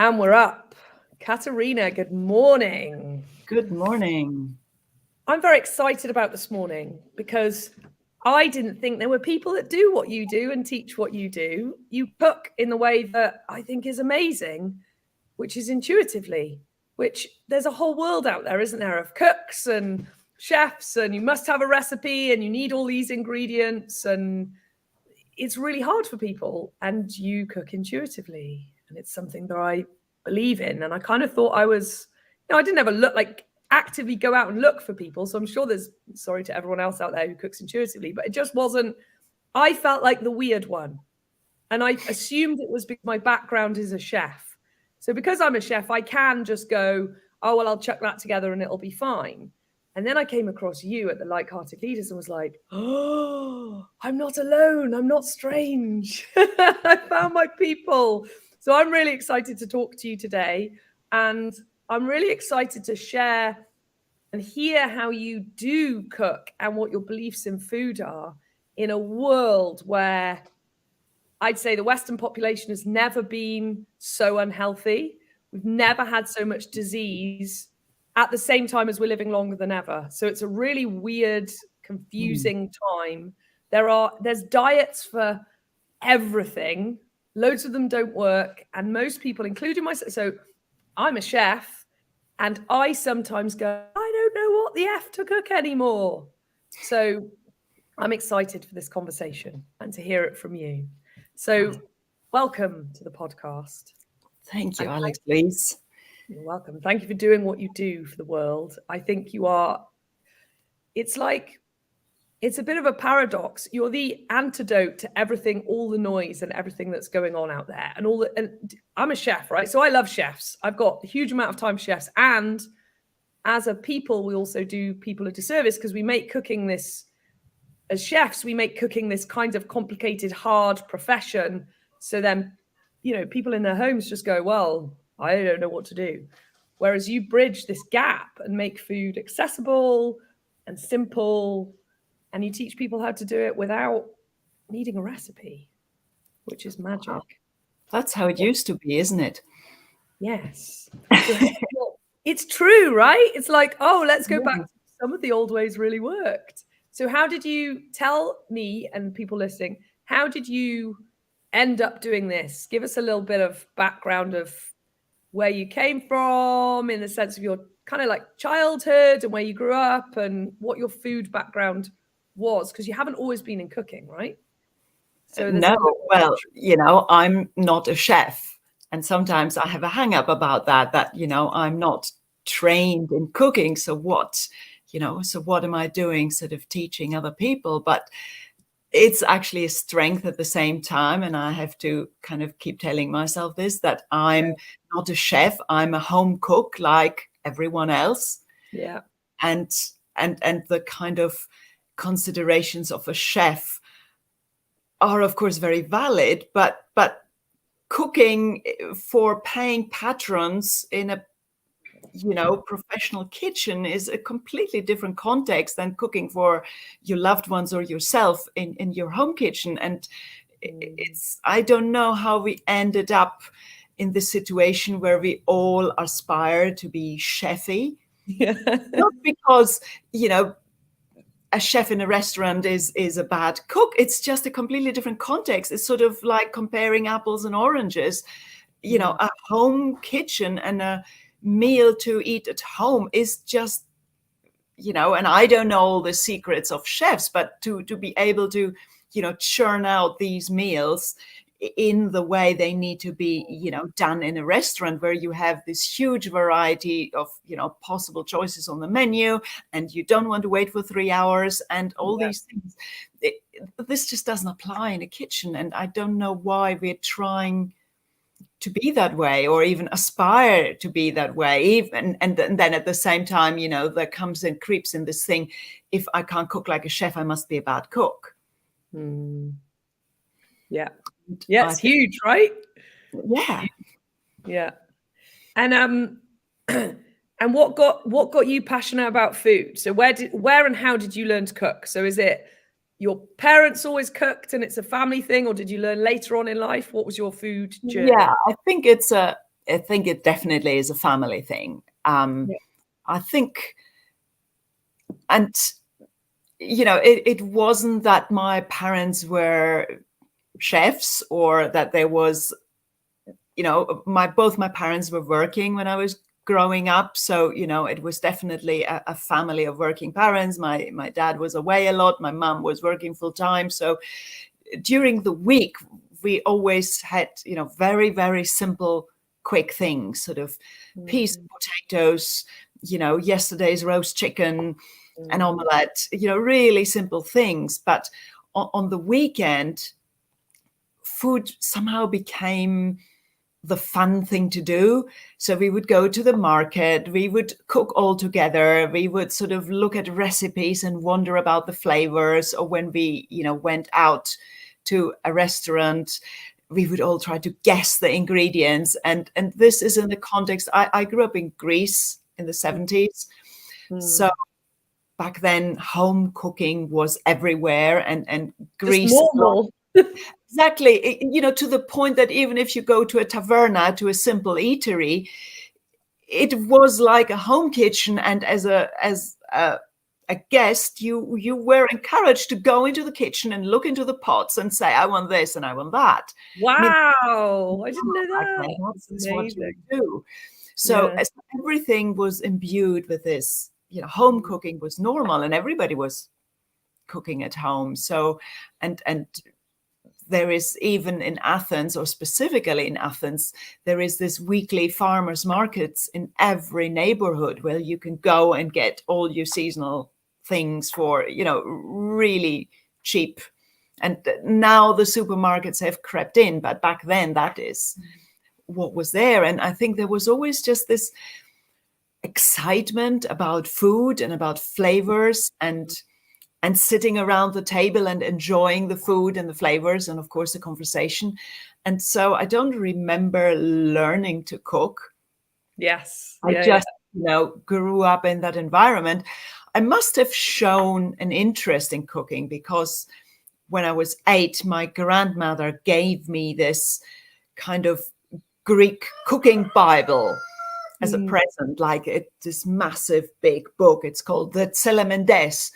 And we're up. Katerina, good morning. Good morning. I'm very excited about this morning because I didn't think there were people that do what you do and teach what you do. You cook in the way that I think is amazing, which is intuitively, which there's a whole world out there, isn't there, of cooks and chefs, and you must have a recipe and you need all these ingredients, and it's really hard for people, and you cook intuitively, and it's something that I believe in. And I kind of thought I was, I didn't ever look like actively go out and look for people. So I'm sure there's, sorry to everyone else out there who cooks intuitively, but it just wasn't, I felt like the weird one. And I assumed it was because my background is a chef. So because I'm a chef, I can just go, oh, well, I'll chuck that together and it'll be fine. And then I came across you at the Like-Hearted Leaders and was like, oh, I'm not alone. I'm not strange. I found my people. So I'm really excited to talk to you today. And I'm really excited to share and hear how you do cook and what your beliefs in food are in a world where I'd say the Western population has never been so unhealthy. We've never had so much disease at the same time as we're living longer than ever. So it's a really weird, confusing time. There's diets for everything. Loads of them don't work. And most people, including myself, so I'm a chef, and I sometimes go, I don't know what the F to cook anymore. So I'm excited for this conversation and to hear it from you. So welcome to the podcast. Thank you, Alex, please. You're welcome. Thank you for doing what you do for the world. I think you are, it's a bit of a paradox. You're the antidote to everything, all the noise and everything that's going on out there. And I'm a chef, right? So I love chefs. I've got a huge amount of time for chefs. And as a people, we also do people a disservice because we make cooking this, as chefs, we make cooking this kind of complicated, hard profession. So then, people in their homes just go, well, I don't know what to do. Whereas you bridge this gap and make food accessible and simple, and you teach people how to do it without needing a recipe, which is magic. Wow. That's how it used to be, isn't it? Yes. It's true, right? It's like, oh, let's go back to some of the old ways really worked. So how did you tell me and people listening, how did you end up doing this? Give us a little bit of background of where you came from in the sense of your kind of like childhood and where you grew up and what your food background was, because you haven't always been in cooking, right? So no, well, I'm not a chef. And sometimes I have a hang up about that, I'm not trained in cooking. So what am I doing sort of teaching other people? But it's actually a strength at the same time. And I have to kind of keep telling myself this, that I'm not a chef. I'm a home cook like everyone else. Yeah. And the kind of considerations of a chef are, of course, very valid, but cooking for paying patrons in a professional kitchen is a completely different context than cooking for your loved ones or yourself in your home kitchen. And I don't know how we ended up in this situation where we all aspire to be chefy. Yeah. Not because, a chef in a restaurant is a bad cook. It's just a completely different context. It's sort of like comparing apples and oranges. A home kitchen and a meal to eat at home is just, and I don't know all the secrets of chefs, but to be able to, churn out these meals in the way they need to be, done in a restaurant where you have this huge variety of, possible choices on the menu, and you don't want to wait for 3 hours and all these things. This just doesn't apply in a kitchen. And I don't know why we're trying to be that way or even aspire to be that way. And then at the same time, there comes and creeps in this thing. If I can't cook like a chef, I must be a bad cook. Yeah. Yeah, it's huge, right? Yeah. Yeah. And and what got you passionate about food? So where and how did you learn to cook? So is it your parents always cooked and it's a family thing, or did you learn later on in life? What was your food journey? Yeah, I think it's a I think it definitely is a family thing. I think, and it wasn't that my parents were chefs or that there was, both my parents were working when I was growing up. So, it was definitely a family of working parents. My dad was away a lot. My mom was working full time. So during the week, we always had, very, very simple, quick things, sort of peas and potatoes, yesterday's roast chicken, an omelette, really simple things. But on the weekend, food somehow became the fun thing to do. So we would go to the market, we would cook all together, we would sort of look at recipes and wonder about the flavors. Or when we, went out to a restaurant, we would all try to guess the ingredients. And this is in the context, I grew up in Greece in the 70s. So back then, home cooking was everywhere, and Greece. Exactly. To the point that even if you go to a taverna, to a simple eatery, it was like a home kitchen. And as a guest, you were encouraged to go into the kitchen and look into the pots and say, I want this and I want that. Wow. I didn't know that. That's what you do. So everything was imbued with this, home cooking was normal and everybody was cooking at home. So, and there is, even in Athens, or specifically in Athens, there is this weekly farmers markets in every neighborhood where you can go and get all your seasonal things for, really cheap. And now the supermarkets have crept in, but back then that is what was there. And I think there was always just this excitement about food and about flavors and sitting around the table and enjoying the food and the flavors and, of course, the conversation. And so I don't remember learning to cook. Yes. I just, grew up in that environment. I must have shown an interest in cooking because when I was 8, my grandmother gave me this kind of Greek cooking Bible as a present, like this massive big book. It's called the Tselemendes.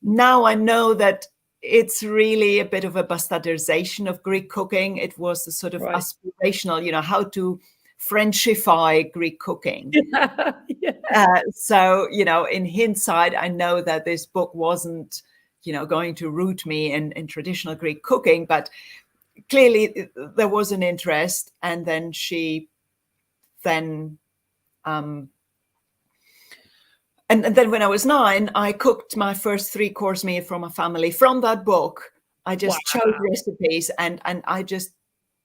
Now I know that it's really a bit of a bastardization of Greek cooking. It was a sort of aspirational, how to Frenchify Greek cooking. So, in hindsight, I know that this book wasn't, going to root me in traditional Greek cooking, but clearly there was an interest. And then And then when I was 9, I cooked my first 3-course meal from a family from that book. I just chose recipes and I just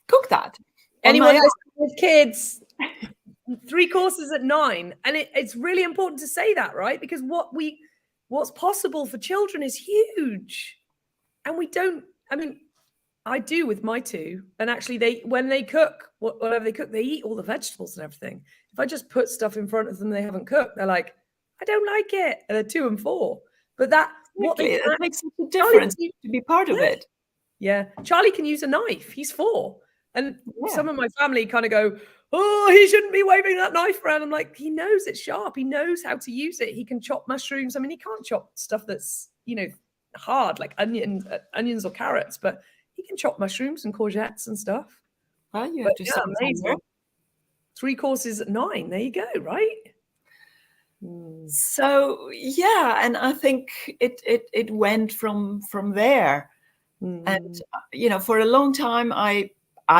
cooked that. Anyone listening with kids, 3 courses at 9. And it's really important to say that, right? Because what's possible for children is huge. And we don't, I do with my 2. And actually when they cook, whatever they cook, they eat all the vegetables and everything. If I just put stuff in front of them they haven't cooked, they're like, I don't like it. And they're 2 and 4. But that makes such a difference to be part of it. Yeah. Charlie can use a knife. He's 4. And some of my family kind of go, oh, he shouldn't be waving that knife around. I'm like, he knows it's sharp. He knows how to use it. He can chop mushrooms. He can't chop stuff that's, hard, like onions or carrots, but he can chop mushrooms and courgettes and stuff. Well, you have to start amazing. 3 courses at 9. There you go, right? So and I think it went from there. And for a long time I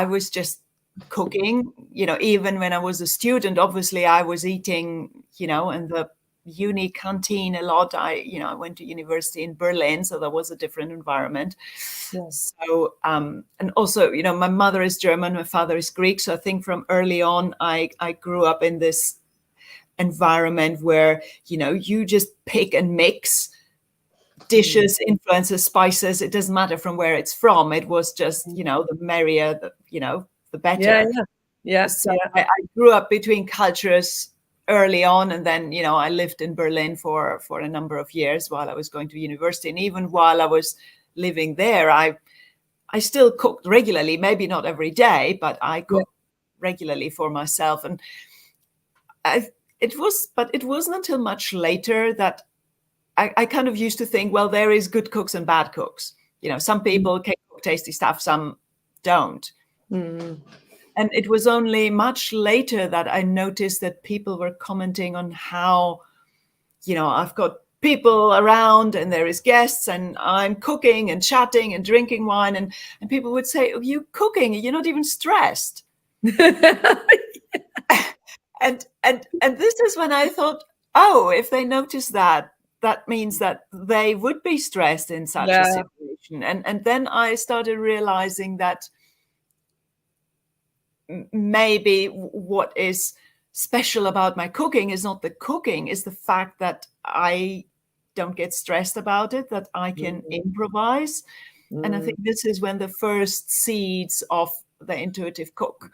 was just cooking. Even when I was a student, obviously I was eating in the uni canteen a lot. I went to university in Berlin, so that was a different environment. So and also my mother is German, my father is Greek, so I think from early on I grew up in this environment where you just pick and mix dishes, influences, spices. It doesn't matter from where it's from. It was just the merrier, the better. So I grew up between cultures early on, and then I lived in Berlin for a number of years while I was going to university. And even while I was living there, I still cooked regularly, maybe not every day, but I cooked regularly for myself. And it wasn't until much later that I kind of used to think, well, there is good cooks and bad cooks. Some people can cook tasty stuff, some don't. Mm. And it was only much later that I noticed that people were commenting on how, I've got people around and there is guests and I'm cooking and chatting and drinking wine. And people would say, oh, you cooking, you're not even stressed. And this is when I thought, oh, if they notice that, that means that they would be stressed in such a situation. And then I started realizing that maybe what is special about my cooking is not the cooking, is the fact that I don't get stressed about it, that I can improvise. And I think this is when the first seeds of the intuitive cook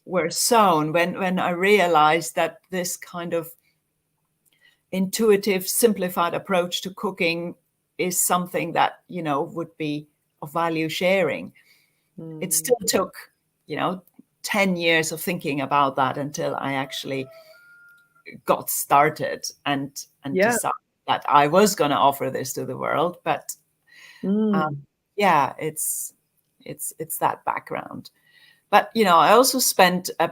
were sown, when I realized that this kind of intuitive, simplified approach to cooking is something that, would be of value sharing. It still took, 10 years of thinking about that until I actually got started and decided that I was going to offer this to the world. But it's that background. But I also spent a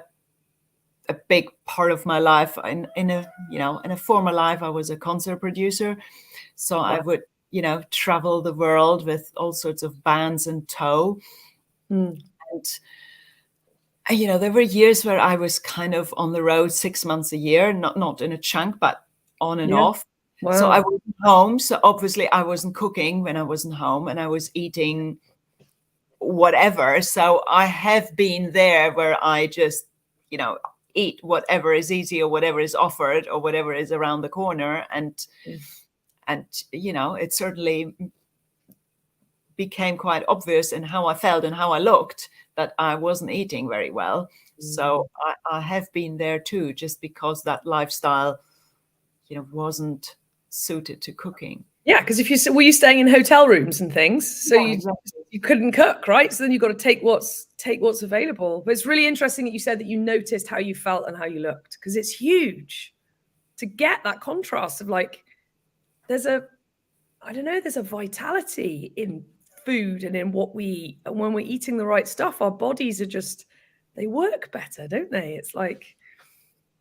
big part of my life in a former life. I was a concert producer, so I would travel the world with all sorts of bands in tow. And there were years where I was kind of on the road 6 months a year, not in a chunk, but on and off. Wow. So I wasn't home. So obviously I wasn't cooking when I wasn't home, and I was eating whatever. So I have been there where I just, eat whatever is easy or whatever is offered or whatever is around the corner. And it certainly became quite obvious in how I felt and how I looked that I wasn't eating very well. So I have been there too, just because that lifestyle, wasn't suited to cooking. Yeah, because were you staying in hotel rooms and things? So you couldn't cook, right? So then you've got to take what's available. But it's really interesting that you said that you noticed how you felt and how you looked, because it's huge to get that contrast of like, there's a vitality in food and in what we eat. And when we're eating the right stuff, our bodies they work better, don't they? It's like,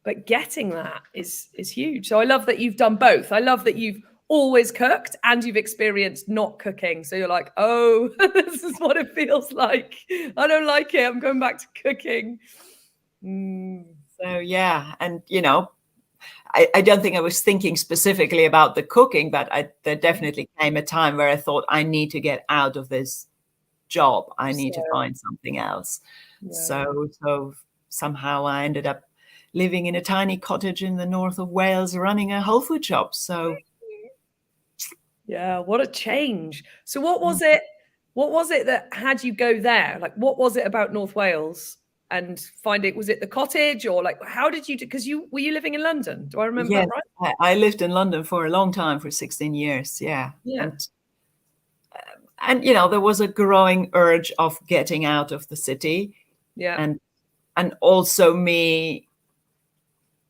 but getting that is huge. So I love that you've done both. I love that you've always cooked and you've experienced not cooking. So you're like, oh, this is what it feels like. I don't like it. I'm going back to cooking. So, yeah. And, I don't think I was thinking specifically about the cooking, but there definitely came a time where I thought, I need to get out of this job. I need to find something else. Yeah. So somehow I ended up living in a tiny cottage in the north of Wales, running a whole food shop. So yeah, what a change. So what was it that had you go there? Like, what was it about North Wales and was it the cottage, or like, how did you do? Because were you living in London? Do I remember that right? I lived in London for a long time, for 16 years. Yeah. And there was a growing urge of getting out of the city. Yeah. And also me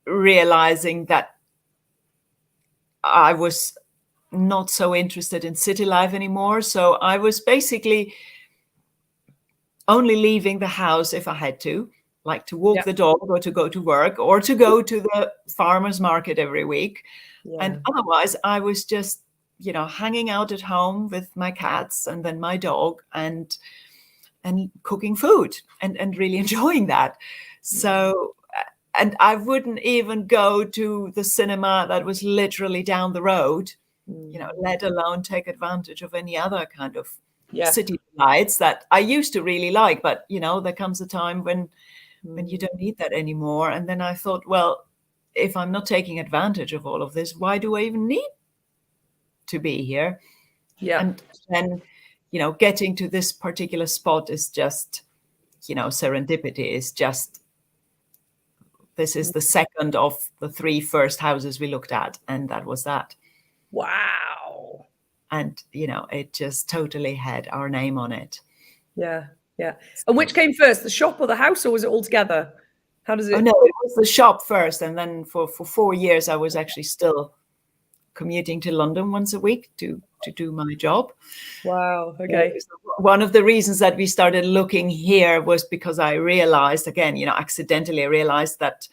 realizing that I was not so interested in city life anymore. So I was basically only leaving the house if I had to, like to walk the dog or to go to work or to go to the farmer's market every week. Yeah. And otherwise I was just, hanging out at home with my cats and then my dog and cooking food and really enjoying that. So, and I wouldn't even go to the cinema that was literally down the road, let alone take advantage of any other kind of city lights that I used to really like. But, there comes a time when you don't need that anymore. And then I thought, well, if I'm not taking advantage of all of this, why do I even need to be here? Yeah. And then, getting to this particular spot is just, serendipity is just, this is the second of the 3 first houses we looked at. And that was that. Wow. And, it just totally had our name on it. Yeah. Yeah. And which came first, the shop or the house, or was it all together? How does it? Oh no, it was the shop first, and then for 4 years I was actually still commuting to London once a week to do my job. Wow. Okay. So one of the reasons that we started looking here was because I realized, again, accidentally I realized that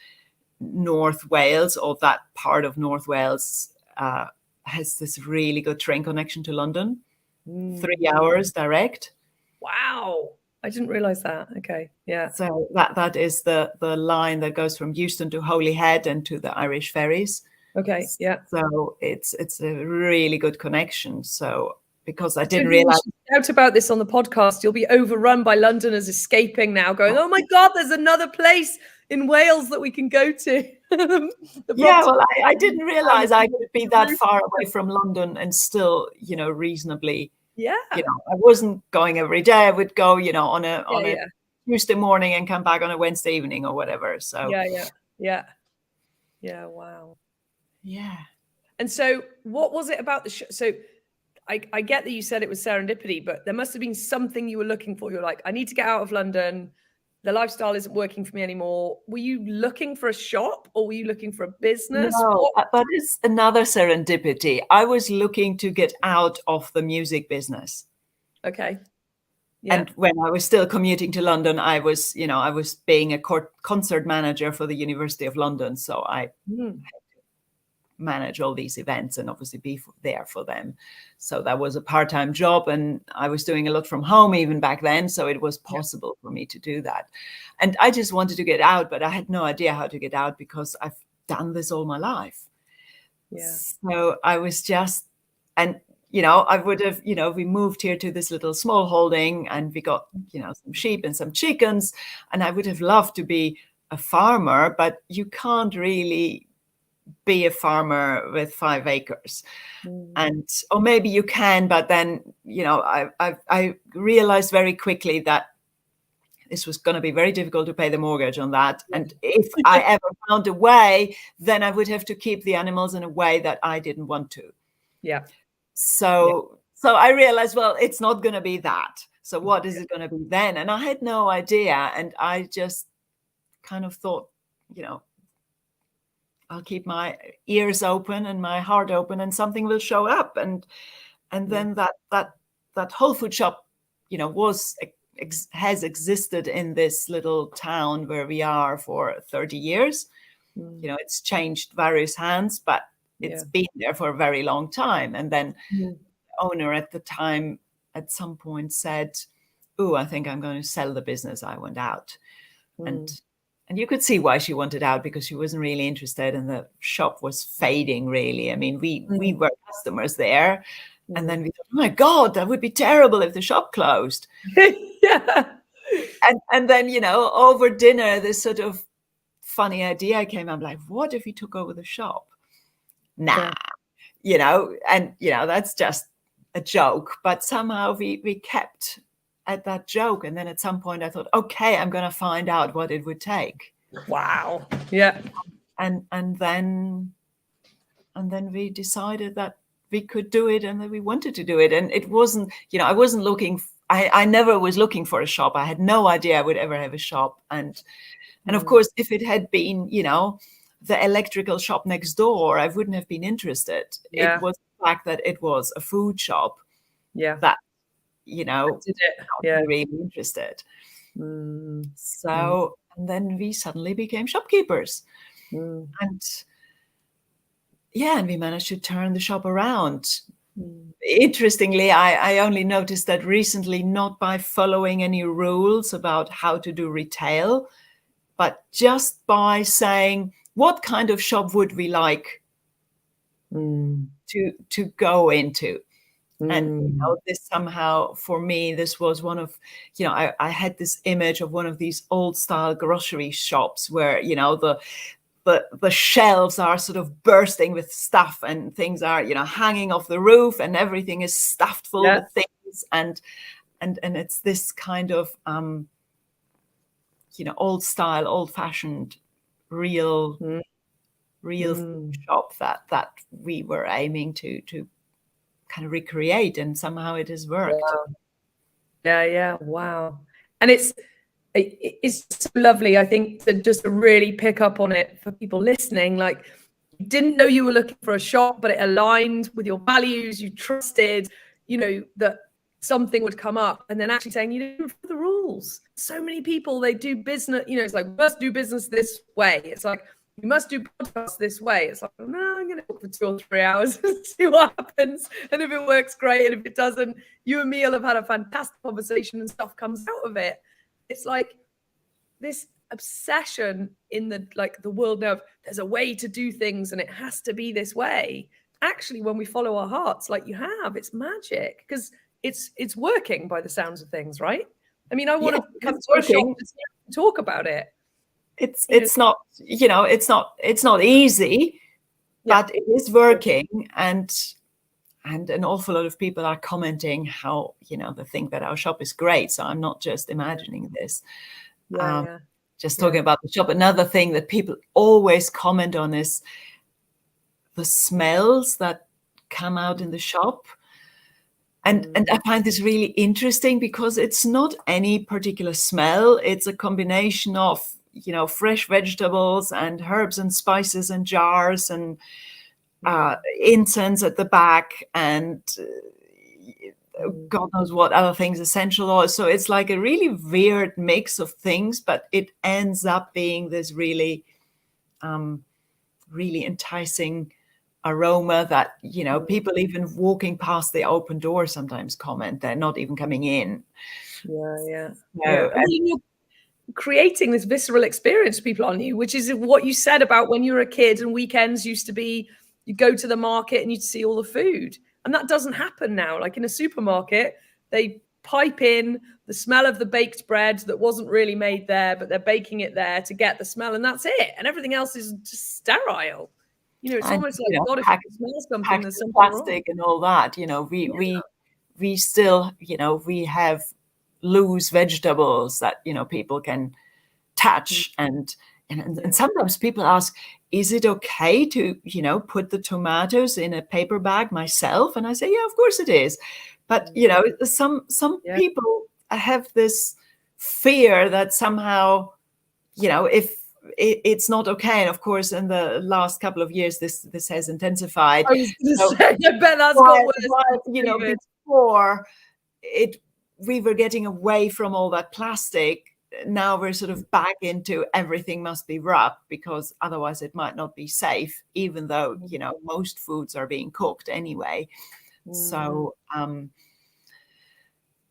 North Wales, or that part of North Wales, has this really good train connection to London, 3 hours direct. Wow. I didn't realize that. Okay. Yeah. So that is the line that goes from Euston to Holyhead and to the Irish ferries. Okay. Yeah. So it's a really good connection. So because I didn't Maybe we realize. should shout about this on the podcast. You'll be overrun by Londoners escaping now, going, "Oh my God, there's another place in Wales that we can go to." Yeah, well, I didn't realize I could be that far away from London and still, reasonably. Yeah. I wasn't going every day. I would go, on a Tuesday morning and come back on a Wednesday evening or whatever. So yeah. Wow. Yeah. And so, what was it about the show? So, I get that you said it was serendipity, but there must have been something you were looking for. You're like, I need to get out of London. The lifestyle isn't working for me anymore. Were you looking for a shop, or were you looking for a business? No, but it's another serendipity. I was looking to get out of the music business. Okay. Yeah. And when I was still commuting to London, I was being a concert manager for the University of London. So I had to manage all these events and obviously be there for them. So that was a part-time job, and I was doing a lot from home even back then. So it was possible for me to do that. And I just wanted to get out, but I had no idea how to get out because I've done this all my life. Yeah. So I was just, and I would have, we moved here to this little small holding, and we got, some sheep and some chickens, and I would have loved to be a farmer, but you can't really be a farmer with 5 acres. And, or maybe you can, but then, I realized very quickly that this was going to be very difficult to pay the mortgage on that. And if I ever found a way, then I would have to keep the animals in a way that I didn't want to. Yeah. So I realized, well, it's not going to be that. So what is it going to be then? And I had no idea. And I just kind of thought, I'll keep my ears open and my heart open, and something will show up. And then that Whole Food shop, has existed in this little town where we are for 30 years. It's changed various hands, but it's been there for a very long time. And then the owner at the time at some point said, "Oh, I think I'm going to sell the business." I went out. And you could see why she wanted out, because she wasn't really interested, and the shop was fading, really. I mean, we were customers there. And then we thought, oh my God, that would be terrible if the shop closed. Yeah. And then, over dinner, this sort of funny idea came up, like, what if we took over the shop? Nah, that's just a joke. But somehow we kept at that joke. And then at some point I thought, okay, I'm going to find out what it would take. Wow. Yeah. And then we decided that we could do it and that we wanted to do it. And it wasn't, I wasn't looking, I never was looking for a shop. I had no idea I would ever have a shop. And of course, if it had been, the electrical shop next door, I wouldn't have been interested. Yeah. It was the fact that it was a food shop. Yeah. That, did it. really interested. So, and then we suddenly became shopkeepers. And we managed to turn the shop around. Interestingly, I only noticed that recently, not by following any rules about how to do retail, but just by saying, what kind of shop would we like to go into? And this somehow, for me, this was one of, I had this image of one of these old style grocery shops where, the shelves are sort of bursting with stuff, and things are, hanging off the roof, and everything is stuffed full of things. And it's this kind of, old style, old fashioned, real food shop that we were aiming to kind of recreate, and somehow it has worked. Yeah. Wow. And it's so lovely, I think, to just really pick up on it for people listening. Like, you didn't know you were looking for a shop, but it aligned with your values. You trusted, that something would come up, and then actually saying, you didn't follow the rules. So many people, they do business, it's like, we must do business this way. It's like, you must do podcasts this way. It's like, no, I'm going to talk for 2 or 3 hours and see what happens. And if it works, great. And if it doesn't, you and me will have had a fantastic conversation and stuff comes out of it. It's like this obsession in the world now of there's a way to do things and it has to be this way. Actually, when we follow our hearts, like you have, it's magic, because it's working by the sounds of things, right? I mean, I want to come to a shop and talk about it. It's not, it's not easy, but it is working. And an awful lot of people are commenting how, they think that our shop is great. So I'm not just imagining this. Just talking about the shop. Another thing that people always comment on is the smells that come out in the shop. And I find this really interesting, because it's not any particular smell. It's a combination of, fresh vegetables and herbs and spices and jars and incense at the back and God knows what other things, essential oils. So it's like a really weird mix of things, but it ends up being this really, really enticing aroma that, people even walking past the open door sometimes comment. They're not even coming in. Yeah. I mean, you're creating this visceral experience for people on you, which is what you said about when you were a kid and weekends used to be, you go to the market and you'd see all the food. And that doesn't happen now. Like in a supermarket, they pipe in the smell of the baked bread that wasn't really made there, but they're baking it there to get the smell, and that's it. And everything else is just sterile. It's almost like, God, if you smell something, there's something plastic wrong. And all that. We still, we have loose vegetables that, people can touch. And sometimes people ask, is it okay to, put the tomatoes in a paper bag myself? And I say, yeah, of course it is. But, some people have this fear that somehow, if it's not okay. And of course, in the last couple of years, this has intensified. I was going to say, I bet that's got worse. Before we were getting away from all that plastic. Now we're sort of back into everything must be wrapped, because otherwise it might not be safe, even though, most foods are being cooked anyway. So,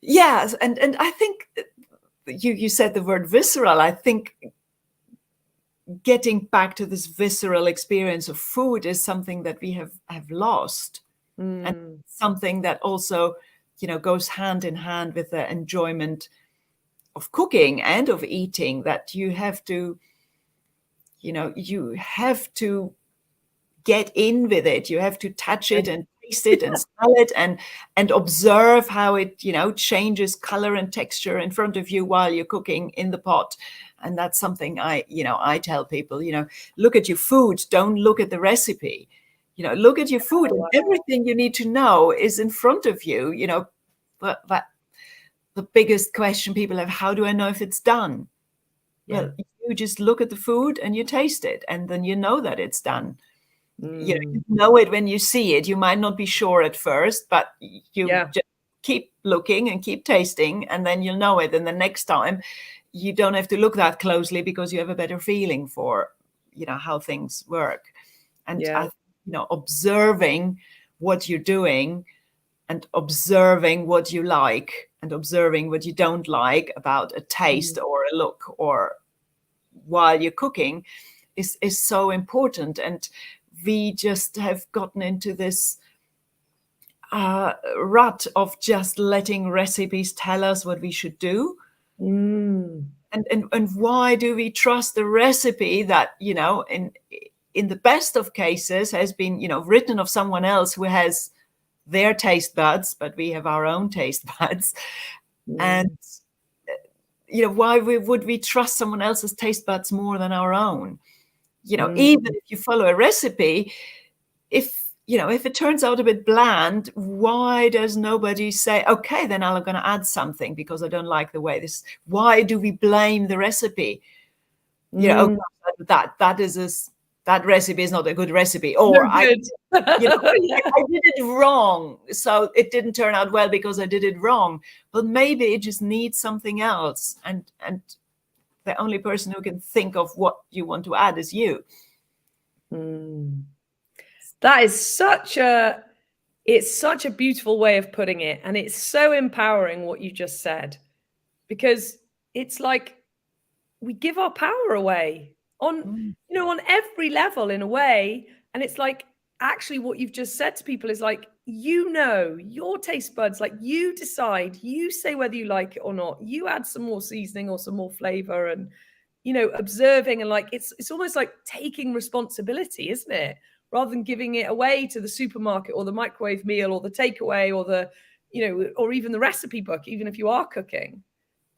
yes. And I think you said the word visceral. I think getting back to this visceral experience of food is something that we have lost, and something that also, goes hand in hand with the enjoyment of cooking and of eating, that you have to get in with it. You have to touch it and taste it and smell it and observe how it, changes color and texture in front of you while you're cooking in the pot. And that's something I tell people, look at your food, don't look at the recipe. Look at your food, and everything you need to know is in front of you. But the biggest question people have, how do I know if it's done? Well, you just look at the food and you taste it, and then you know that it's done. You know it when you see it. You might not be sure at first, but you just keep looking and keep tasting, and then you'll know it. And the next time, you don't have to look that closely, because you have a better feeling for, how things work. And observing what you're doing, and observing what you like, and observing what you don't like about a taste or a look, or while you're cooking, is so important. And we just have gotten into this rut of just letting recipes tell us what we should do. And why do we trust the recipe that, in the best of cases has been, written of someone else who has their taste buds, but we have our own taste buds. And, why would we trust someone else's taste buds more than our own? Even if you follow a recipe, if if it turns out a bit bland, why does nobody say, okay, then I'm going to add something because I don't like the way this, why do we blame the recipe? Okay, that recipe is not a good recipe, or No good. I Yeah. did it wrong, so it didn't turn out well because I did it wrong. But maybe it just needs something else, and the only person who can think of what you want to add is you. That is such a beautiful way of putting it, and it's so empowering what you just said, because it's like we give our power away on on every level in a way. And it's like, actually what you've just said to people is like, your taste buds, like you decide, you say whether you like it or not, you add some more seasoning or some more flavor, and observing, and like it's almost like taking responsibility, isn't it, rather than giving it away to the supermarket or the microwave meal or the takeaway or the or even the recipe book, even if you are cooking.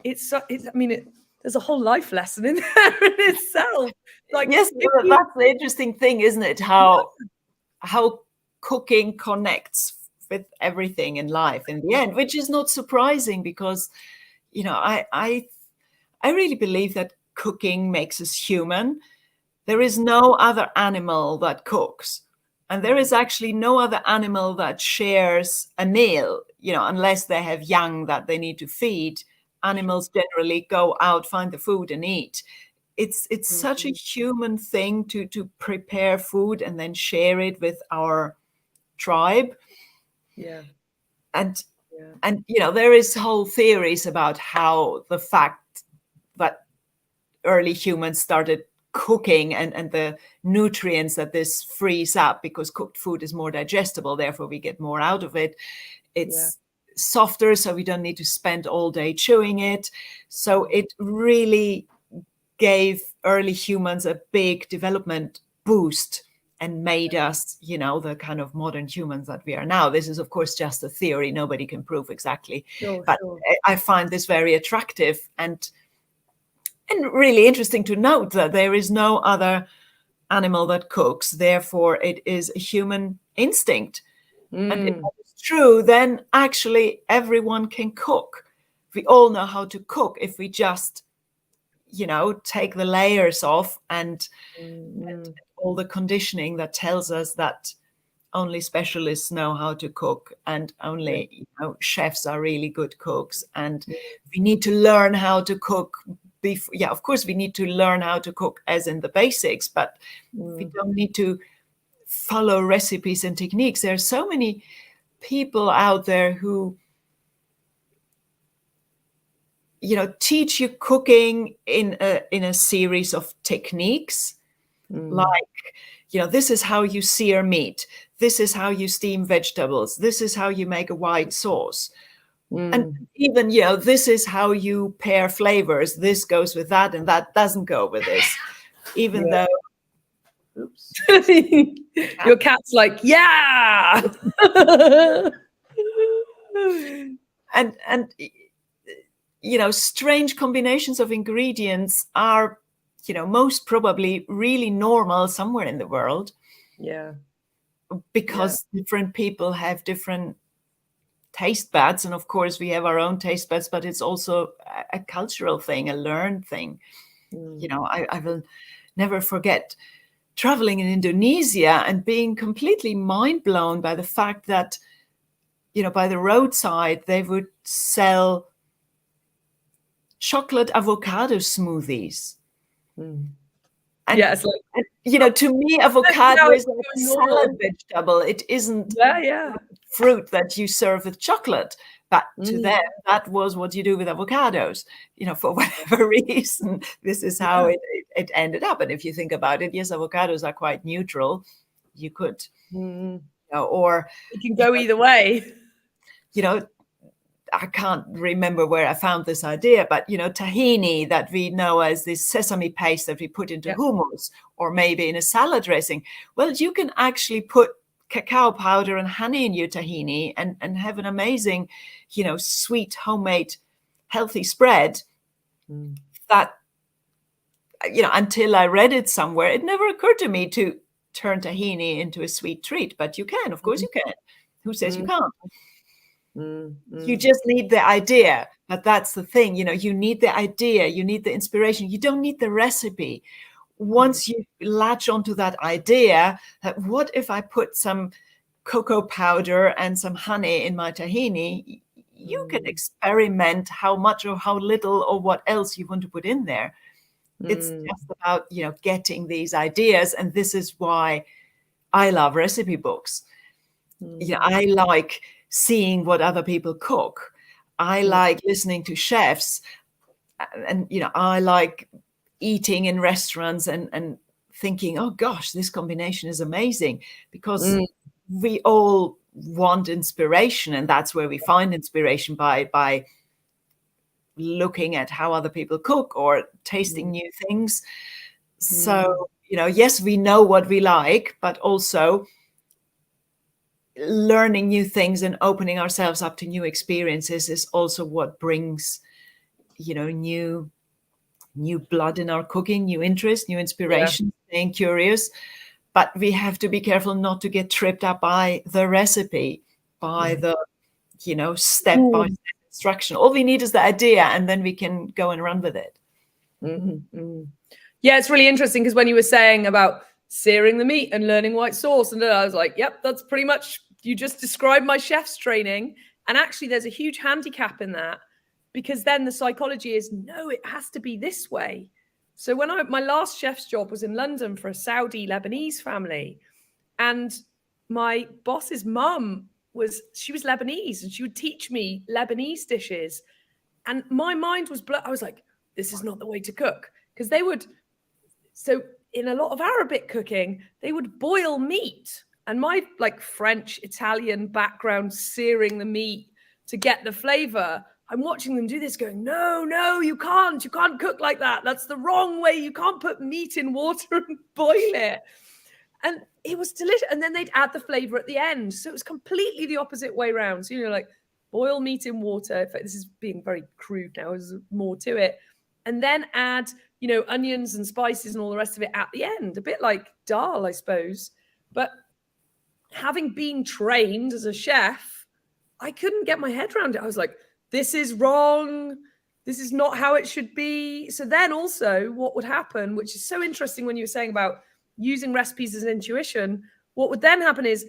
There's a whole life lesson in there in itself. Like, yes, that's the interesting thing, isn't it? How cooking connects with everything in life in the end, which is not surprising because, I really believe that cooking makes us human. There is no other animal that cooks, and there is actually no other animal that shares a meal, unless they have young that they need to feed. Animals generally go out, find the food and eat. It's such a human thing to prepare food and then share it with our tribe. And there is whole theories about how the fact that early humans started cooking and the nutrients that this frees up, because cooked food is more digestible, therefore we get more out of it. It's softer, so we don't need to spend all day chewing it. So it really gave early humans a big development boost and made us, the kind of modern humans that we are now. This is, of course, just a theory. Nobody can prove exactly. But I find this very attractive and really interesting to note that there is no other animal that cooks. Therefore, it is a human instinct. And if it's true, then actually everyone can cook. We all know how to cook if we just, take the layers off and all the conditioning that tells us that only specialists know how to cook, and only chefs are really good cooks. And we need to learn how to cook. Of course, we need to learn how to cook as in the basics, but we don't need to follow recipes and techniques. There are so many people out there who teach you cooking in a series of techniques, like this is how you sear meat, this is how you steam vegetables, this is how you make a white sauce, and even this is how you pair flavors, this goes with that and that doesn't go with this, even though your cat's like, yeah. and strange combinations of ingredients are, most probably really normal somewhere in the world. Because different people have different taste buds. And of course, we have our own taste buds, but it's also a cultural thing, a learned thing. I will never forget traveling in Indonesia and being completely mind blown by the fact that, by the roadside, they would sell chocolate avocado smoothies. And, it's like, to me, avocado is like a salad vegetable. It isn't fruit that you serve with chocolate. But to them, that was what you do with avocados, for whatever reason. This is how it ended up. And if you think about it, yes, avocados are quite neutral. You could, or it can go either way. I can't remember where I found this idea, but tahini, that we know as this sesame paste that we put into hummus, or maybe in a salad dressing. Well, you can actually put cacao powder and honey in your tahini and have an amazing, sweet, homemade, healthy spread. That, until I read it somewhere, it never occurred to me to turn tahini into a sweet treat, but you can. Of course you can. Who says you can't? You just need the idea. But that's the thing, you need the idea, you need the inspiration. You don't need the recipe. Once you latch onto that idea, that what if I put some cocoa powder and some honey in my tahini, you can experiment how much or how little or what else you want to put in there. It's just about, getting these ideas. And this is why I love recipe books. I like seeing what other people cook. I like listening to chefs, and, I like eating in restaurants and thinking, oh gosh, this combination is amazing, because we all want inspiration, and that's where we find inspiration, by looking at how other people cook or tasting new things. So, yes, we know what we like, but also learning new things and opening ourselves up to new experiences is also what brings, new blood in our cooking, new interest, new inspiration, staying curious. But we have to be careful not to get tripped up by the recipe, by the, step-by-step instruction. All we need is the idea, and then we can go and run with it. Yeah, it's really interesting, because when you were saying about searing the meat and learning white sauce, and I was like, yep, that's pretty much, you just described my chef's training. And actually there's a huge handicap in that, because then the psychology is, no, it has to be this way. So when my last chef's job was in London for a Saudi Lebanese family, and my boss's mum she was Lebanese, and she would teach me Lebanese dishes. And my mind was blown. I was like, this is not the way to cook. Because so in a lot of Arabic cooking, they would boil meat. And my French, Italian background, searing the meat to get the flavor, I'm watching them do this going, no, you can't cook like that. That's the wrong way. You can't put meat in water and boil it. And it was delicious. And then they'd add the flavor at the end. So it was completely the opposite way around. So, boil meat in water. In fact, this is being very crude now. There's more to it. And then add, onions and spices and all the rest of it at the end. A bit like dal, I suppose. But having been trained as a chef, I couldn't get my head around it. I was like, this is wrong. This is not how it should be. So then also what would happen, which is so interesting when you were saying about using recipes as intuition, what would then happen is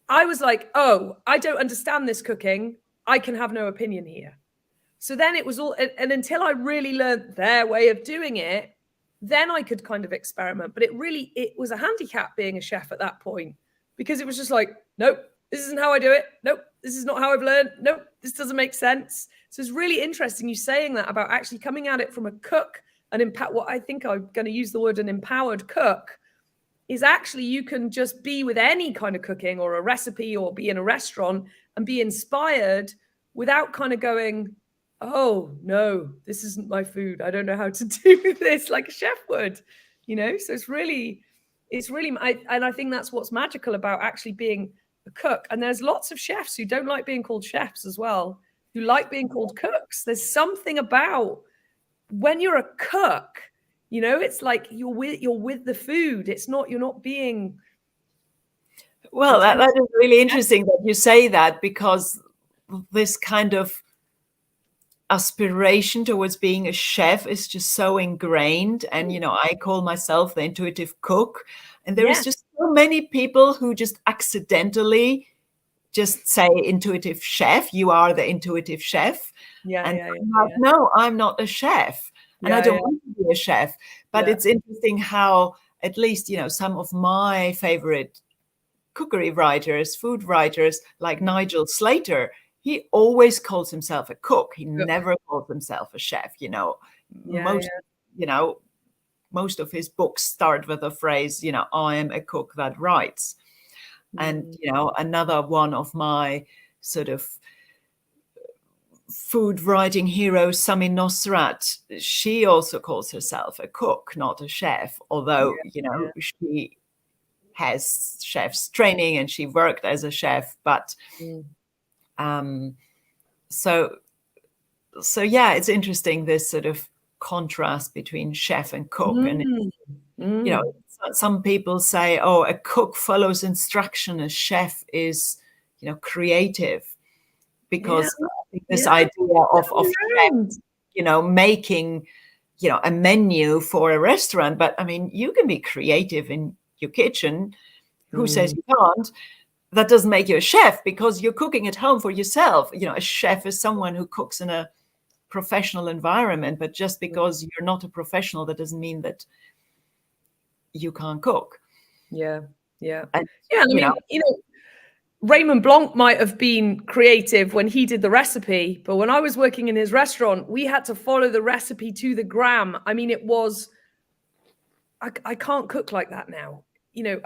I was like, oh, I don't understand this cooking. I can have no opinion here. So then it was all, and until I really learned their way of doing it, then I could kind of experiment. But it was a handicap being a chef at that point, because it was just like, nope, this isn't how I do it. Nope, this is not how I've learned. Nope, this doesn't make sense. So it's really interesting you saying that about actually coming at it from a cook, what I think I'm going to use the word an empowered cook, is actually you can just be with any kind of cooking or a recipe, or be in a restaurant and be inspired without kind of going, oh no, this isn't my food. I don't know how to do this, like a chef would, So it's really, and I think that's what's magical about actually being a cook. And there's lots of chefs who don't like being called chefs as well, who like being called cooks. There's something about when you're a cook, it's like you're with the food. You're not being. Well, that is really interesting that you say that, because this kind of aspiration towards being a chef is just so ingrained. And, I call myself the intuitive cook. And there is just so many people who just accidentally just say intuitive chef. You are the intuitive chef. No, I'm not a chef. And I don't want to be a chef. But it's interesting how, at least, some of my favorite cookery writers, food writers, like Nigel Slater, he always calls himself a cook. He never calls himself a chef. Most of his books start with the phrase, I am a cook that writes. And, another one of my sort of food writing heroes, Sami Nosrat, she also calls herself a cook, not a chef, although, she has chef's training and she worked as a chef. But so yeah, it's interesting, this sort of contrast between chef and cook. And You know, some people say, oh, a cook follows instruction, a chef is, you know, creative, because this idea of chef, you know, making, you know, a menu for a restaurant. But I mean, you can be creative in your kitchen. Who says you can't? That doesn't make you a chef, because you're cooking at home for yourself. You know, a chef is someone who cooks in a professional environment, but just because you're not a professional, that doesn't mean that you can't cook. Yeah. And, I mean, you know, Raymond Blanc might have been creative when he did the recipe, but when I was working in his restaurant, we had to follow the recipe to the gram. I mean, it was, I can't cook like that now. You know,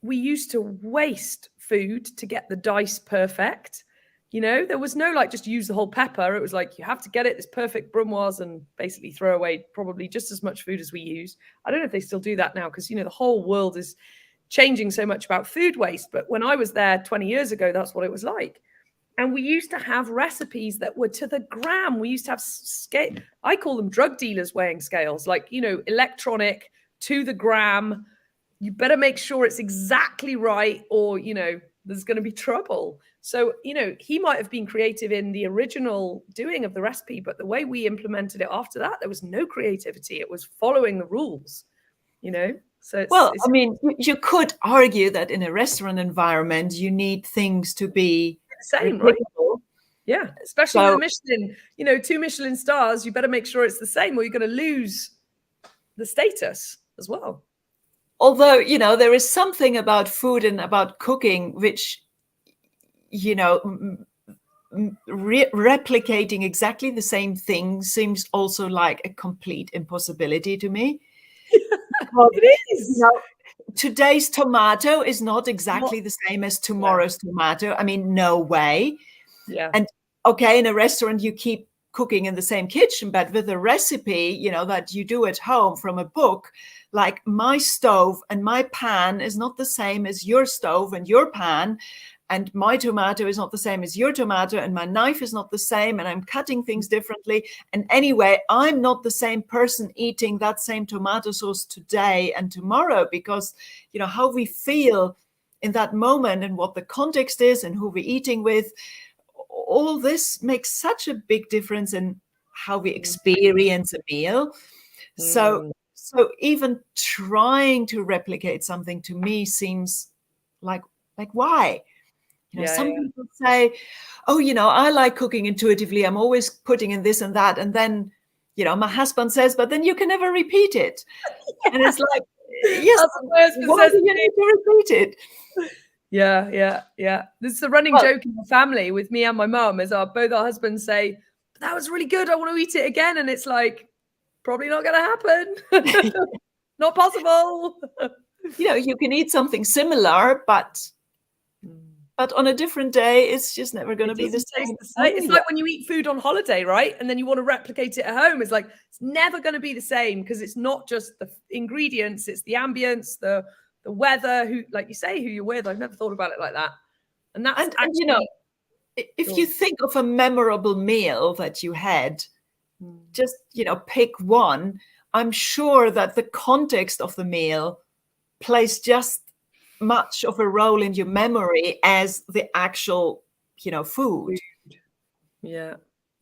we used to waste food to get the dice perfect. You know, there was no like just use the whole pepper. It was like you have to get it this perfect brunoise and basically throw away probably just as much food as we use. I don't know if they still do that now, because, you know, the whole world is changing so much about food waste. But when I was there 20 years ago, that's what it was like. And we used to have recipes that were to the gram. We used to have scale. I call them drug dealers weighing scales, like, you know, electronic to the gram. You better make sure it's exactly right, or, you know, there's going to be trouble. So, you know, he might have been creative in the original doing of the recipe, but the way we implemented it after that, there was no creativity. It was following the rules, you know? So I mean, you could argue that in a restaurant environment, you need things to be the same, repeatable. right? Yeah, especially with Michelin, you know, 2 Michelin stars, you better make sure it's the same, or you're going to lose the status as well. Although, you know, there is something about food and about cooking which, you know, replicating exactly the same thing seems also like a complete impossibility to me. It is. You know, today's tomato is not exactly the same as tomorrow's tomato. I mean, no way. Yeah. And okay, in a restaurant, you keep cooking in the same kitchen, but with a recipe, you know, that you do at home from a book, like my stove and my pan is not the same as your stove and your pan. And my tomato is not the same as your tomato, and my knife is not the same, and I'm cutting things differently. And anyway, I'm not the same person eating that same tomato sauce today and tomorrow, because, you know, how we feel in that moment and what the context is and who we're eating with, all this makes such a big difference in how we experience a meal. So even trying to replicate something to me seems like why? You know, some people say, oh, you know, I like cooking intuitively. I'm always putting in this and that. And then, you know, my husband says, but then you can never repeat it. And it's like, yes, why do you need to repeat it? Yeah. This is a running joke in the family with me and my mum, is both our husbands say, that was really good, I want to eat it again. And it's like, probably not going to happen. Not possible. You know, you can eat something similar, but on a different day, it's just never going to be the same. It's like when you eat food on holiday, right? And then you want to replicate it at home. It's like, it's never going to be the same, because it's not just the ingredients, it's the ambience, the weather, who, like you say, who you're with. I've never thought about it like that. And that's actually, you know, if you think of a memorable meal that you had, just, you know, pick one. I'm sure that the context of the meal plays just much of a role in your memory as the actual, you know, food. Yeah.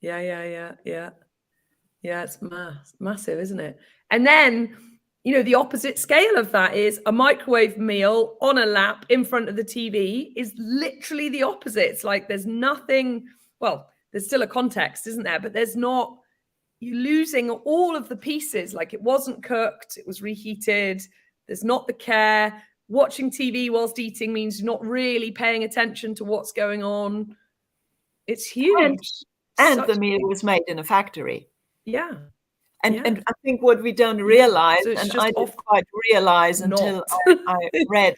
It's massive, isn't it? And then, you know, the opposite scale of that is a microwave meal on a lap in front of the TV is literally the opposite. It's like there's nothing, well, there's still a context, isn't there? But there's not, you're losing all of the pieces. Like, it wasn't cooked, it was reheated. There's not the care. Watching TV whilst eating means you're not really paying attention to what's going on. It's huge. And the meal was made in a factory. Yeah. And I think what we don't realize, and I didn't quite realize until I read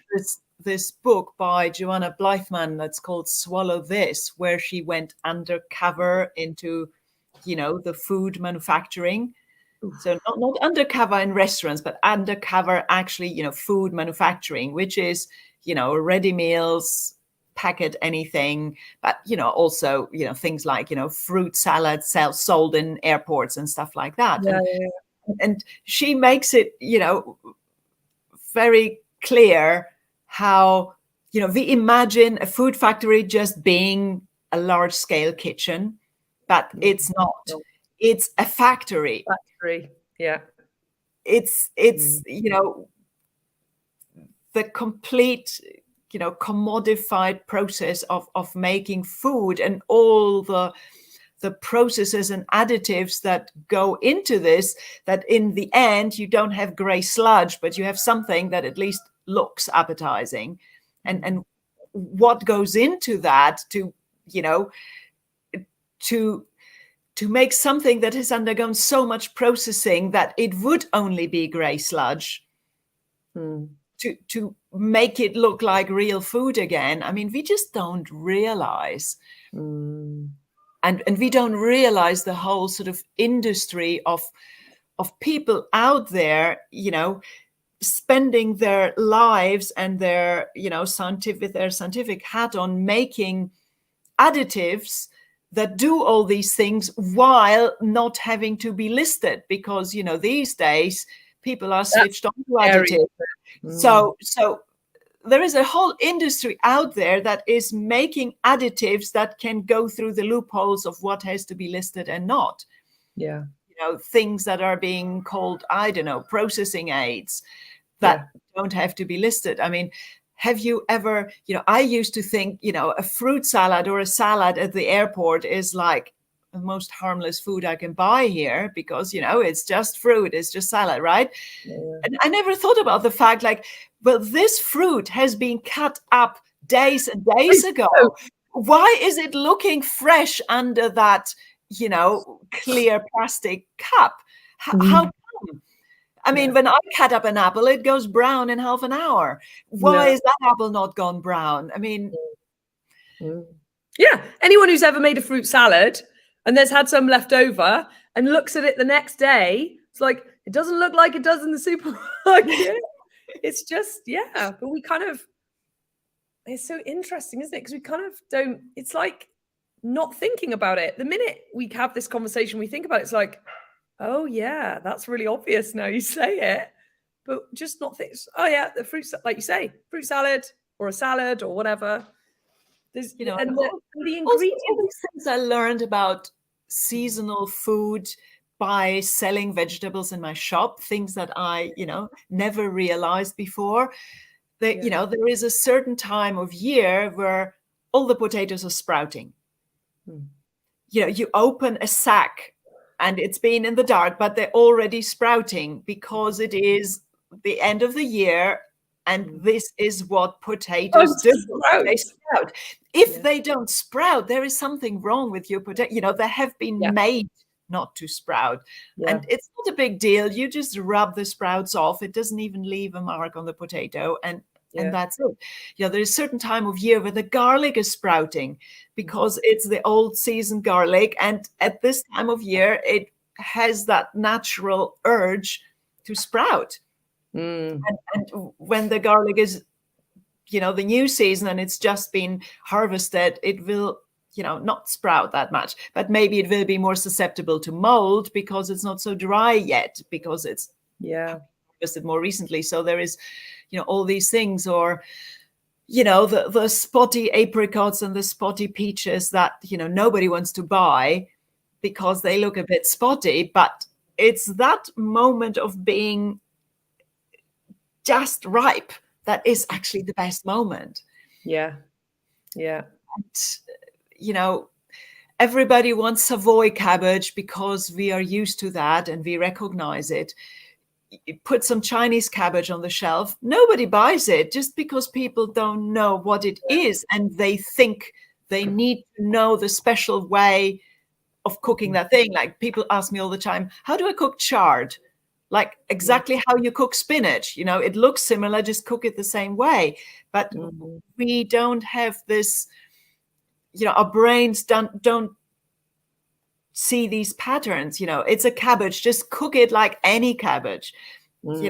this book by Joanna Blythman that's called Swallow This, where she went undercover into, you know, the food manufacturing. So not undercover in restaurants, but undercover actually, you know, food manufacturing, which is, you know, ready meals, packet anything, but, you know, also, you know, things like, you know, fruit salads sold in airports and stuff like that. and she makes it, very clear how, we imagine a food factory just being a large scale kitchen, but it's not. It's a factory. Yeah. It's the complete, commodified process of making food, and all the processes and additives that go into this, that in the end you don't have gray sludge, but you have something that at least looks appetizing. And what goes into that to make something that has undergone so much processing that it would only be gray sludge, to make it look like real food again. I mean, we just don't realize. And we don't realize the whole sort of industry of people out there, spending their lives and their, scientific hat on, making additives that do all these things while not having to be listed, because, these days people are switched on to additives. So there is a whole industry out there that is making additives that can go through the loopholes of what has to be listed and not. Yeah. Things that are being called, I don't know, processing aids that don't have to be listed. I mean, have you ever, I used to think, a fruit salad or a salad at the airport is like the most harmless food I can buy here, because, it's just fruit, it's just salad, right? Yeah. And I never thought about the fact, like, well, this fruit has been cut up days and days ago. Why is it looking fresh under that, clear plastic cup? How come? I mean, when I cut up an apple, it goes brown in half an hour. Why is that apple not gone brown? I mean, yeah. Anyone who's ever made a fruit salad and there's had some left over and looks at it the next day, it's like, it doesn't look like it does in the supermarket. It's just, but we kind of, it's so interesting, isn't it? Because we kind of don't, it's like not thinking about it. The minute we have this conversation, we think about it, it's like, oh yeah, that's really obvious now you say it, but just not think, oh yeah, the fruit, like you say, fruit salad or a salad or whatever. There's, and the ingredients. All these things I learned about seasonal food by selling vegetables in my shop, things that I, never realized before. That, there is a certain time of year where all the potatoes are sprouting. You open a sack and it's been in the dark, but they're already sprouting, because it is the end of the year. And this is what potatoes do. They sprout. If they don't sprout, there is something wrong with your potato. They have been made not to sprout. And it's not a big deal. You just rub the sprouts off. It doesn't even leave a mark on the potato. And that's it. There's a certain time of year where the garlic is sprouting, because it's the old season garlic. And at this time of year, it has that natural urge to sprout. And when the garlic is, the new season and it's just been harvested, it will, not sprout that much, but maybe it will be more susceptible to mold because it's not so dry yet, because it's harvested more recently. So there is, all these things, or, the spotty apricots and the spotty peaches that, nobody wants to buy because they look a bit spotty, but it's that moment of being just ripe that is actually the best moment. And, everybody wants Savoy cabbage because we are used to that and we recognize it. You put some Chinese cabbage on the shelf, nobody buys it, just because people don't know what it is, and they think they need to know the special way of cooking that thing. Like, people ask me all the time, how do I cook chard? Like, exactly how you cook spinach. It looks similar, just cook it the same way. But we don't have this, our brains don't see these patterns. It's a cabbage, just cook it like any cabbage. You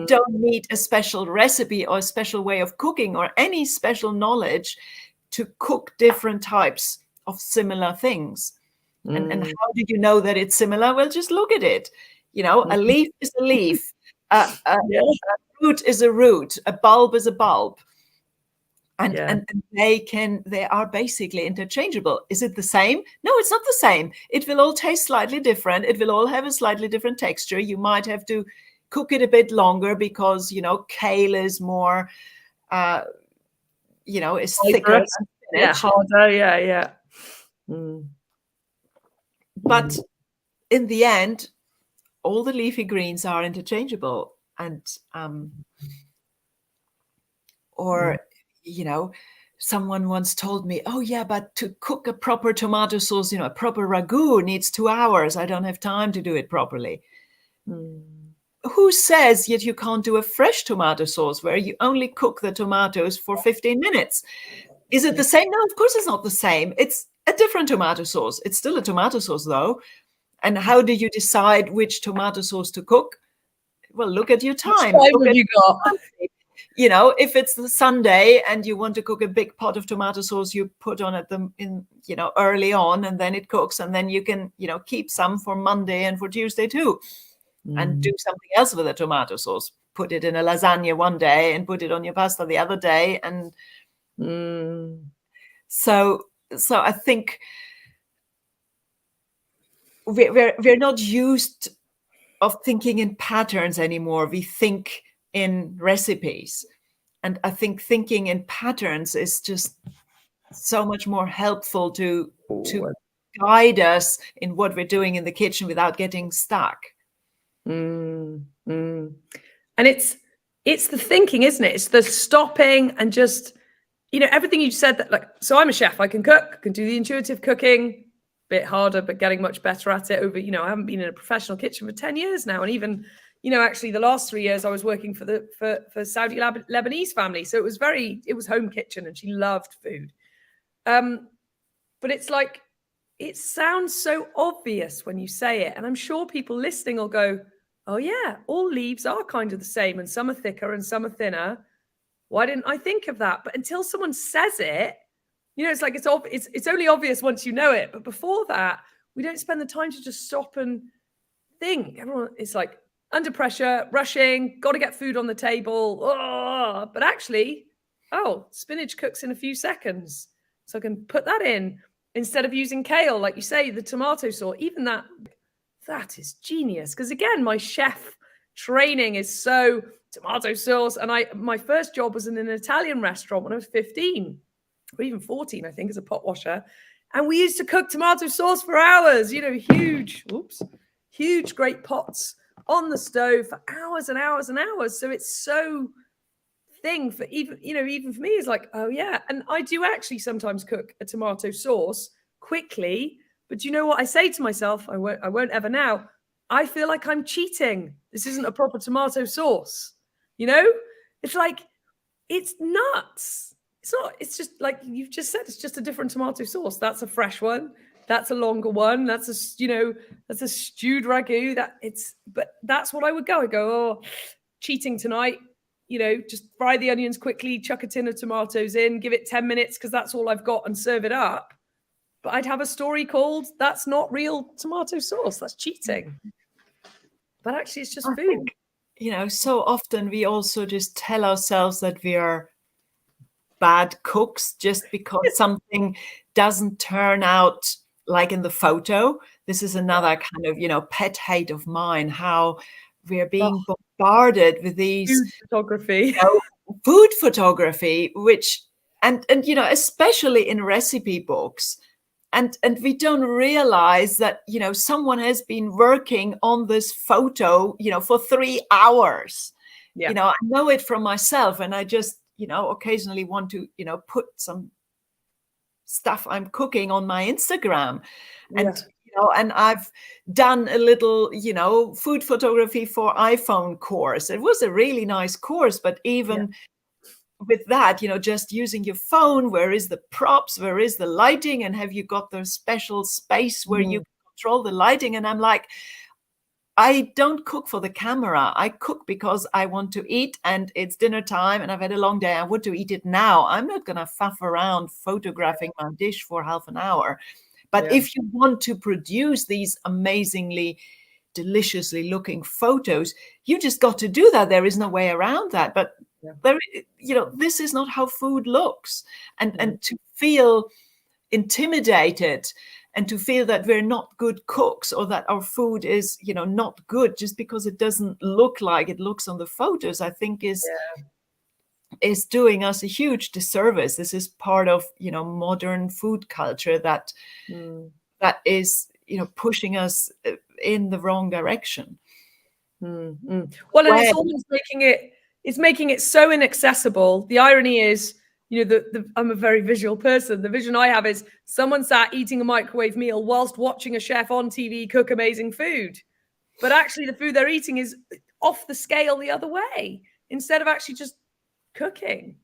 don't need a special recipe or a special way of cooking or any special knowledge to cook different types of similar things. And how do you know that it's similar? Well, just look at it. A leaf is a leaf. A Yeah. root is a root. A bulb is a bulb. And, Yeah. and they are basically interchangeable. Is it the same? No, it's not the same. It will all taste slightly different. It will all have a slightly different texture. You might have to cook it a bit longer because, kale is more, is thicker than Yeah, spinach. harder. Yeah. Mm. But in the end, all the leafy greens are interchangeable. And, someone once told me, oh yeah, but to cook a proper tomato sauce, a proper ragu needs 2 hours. I don't have time to do it properly. Who says yet you can't do a fresh tomato sauce where you only cook the tomatoes for 15 minutes? Is it the same? No, of course it's not the same. It's a different tomato sauce. It's still a tomato sauce though. And how do you decide which tomato sauce to cook? Well, look at your time. What have you got? If it's the Sunday and you want to cook a big pot of tomato sauce, you put on it early on, and then it cooks, and then you can, keep some for Monday and for Tuesday too, and do something else with the tomato sauce. Put it in a lasagna one day and put it on your pasta the other day, and so I think we're not used of thinking in patterns anymore. We think in recipes. And I think thinking in patterns is just so much more helpful to guide us in what we're doing in the kitchen without getting stuck. And it's the thinking, isn't it? It's the stopping and just, everything you said that, so I'm a chef, I can cook, can do the intuitive cooking, bit harder, but getting much better at it over, I haven't been in a professional kitchen for 10 years now. And even, actually the last 3 years I was working for Saudi Lebanese family. So it was home kitchen and she loved food. But it's like, it sounds so obvious when you say it. And I'm sure people listening will go, oh yeah, all leaves are kind of the same and some are thicker and some are thinner. Why didn't I think of that? But until someone says it, it's like, it's only obvious once you know it. But before that, we don't spend the time to just stop and think. Everyone is like under pressure, rushing, got to get food on the table. Oh, but actually, spinach cooks in a few seconds. So I can put that in instead of using kale, like you say, the tomato sauce, even that is genius. Because again, my chef training is so tomato sauce. And my first job was in an Italian restaurant when I was 15. Or even 14, I think, as a pot washer. And we used to cook tomato sauce for hours, huge, great pots on the stove for hours and hours and hours. So it's so thing for even for me is like, oh yeah. And I do actually sometimes cook a tomato sauce quickly, but you know what I say to myself? I won't ever now. I feel like I'm cheating. This isn't a proper tomato sauce. It's like, it's nuts. It's just like you've just said, it's just a different tomato sauce. That's a fresh one. That's a longer one. That's a stewed ragu. But that's what I would go. I go, oh, cheating tonight. Just fry the onions quickly, chuck a tin of tomatoes in, give it 10 minutes because that's all I've got and serve it up. But I'd have a story called, that's not real tomato sauce. That's cheating. But actually it's just food. So often we also just tell ourselves that we are bad cooks just because something doesn't turn out like in the photo. This is another kind of, pet hate of mine, how we're being bombarded with these food photography, which, and especially in recipe books. And we don't realize that, someone has been working on this photo, for 3 hours. Yeah. I know it from myself, and I just, occasionally want to, put some stuff I'm cooking on my Instagram. And, and I've done a little, food photography for iPhone course. It was a really nice course, but even with that, just using your phone, where is the props? Where is the lighting? And have you got the special space where you control the lighting? And I'm like, I don't cook for the camera. I cook because I want to eat and it's dinner time and I've had a long day. I want to eat it now. I'm not going to faff around photographing my dish for half an hour. But if you want to produce these amazingly deliciously looking photos. You just got to do that. There is no way around that. But there, this is not how food looks. And to feel intimidated and to feel that we're not good cooks, or that our food is, not good just because it doesn't look like it looks on the photos, I think is doing us a huge disservice. This is part of, modern food culture that is, pushing us in the wrong direction. Well, and it's almost making it so inaccessible. The irony is, I'm a very visual person. The vision I have is someone sat eating a microwave meal whilst watching a chef on TV cook amazing food. But actually the food they're eating is off the scale the other way, instead of actually just cooking.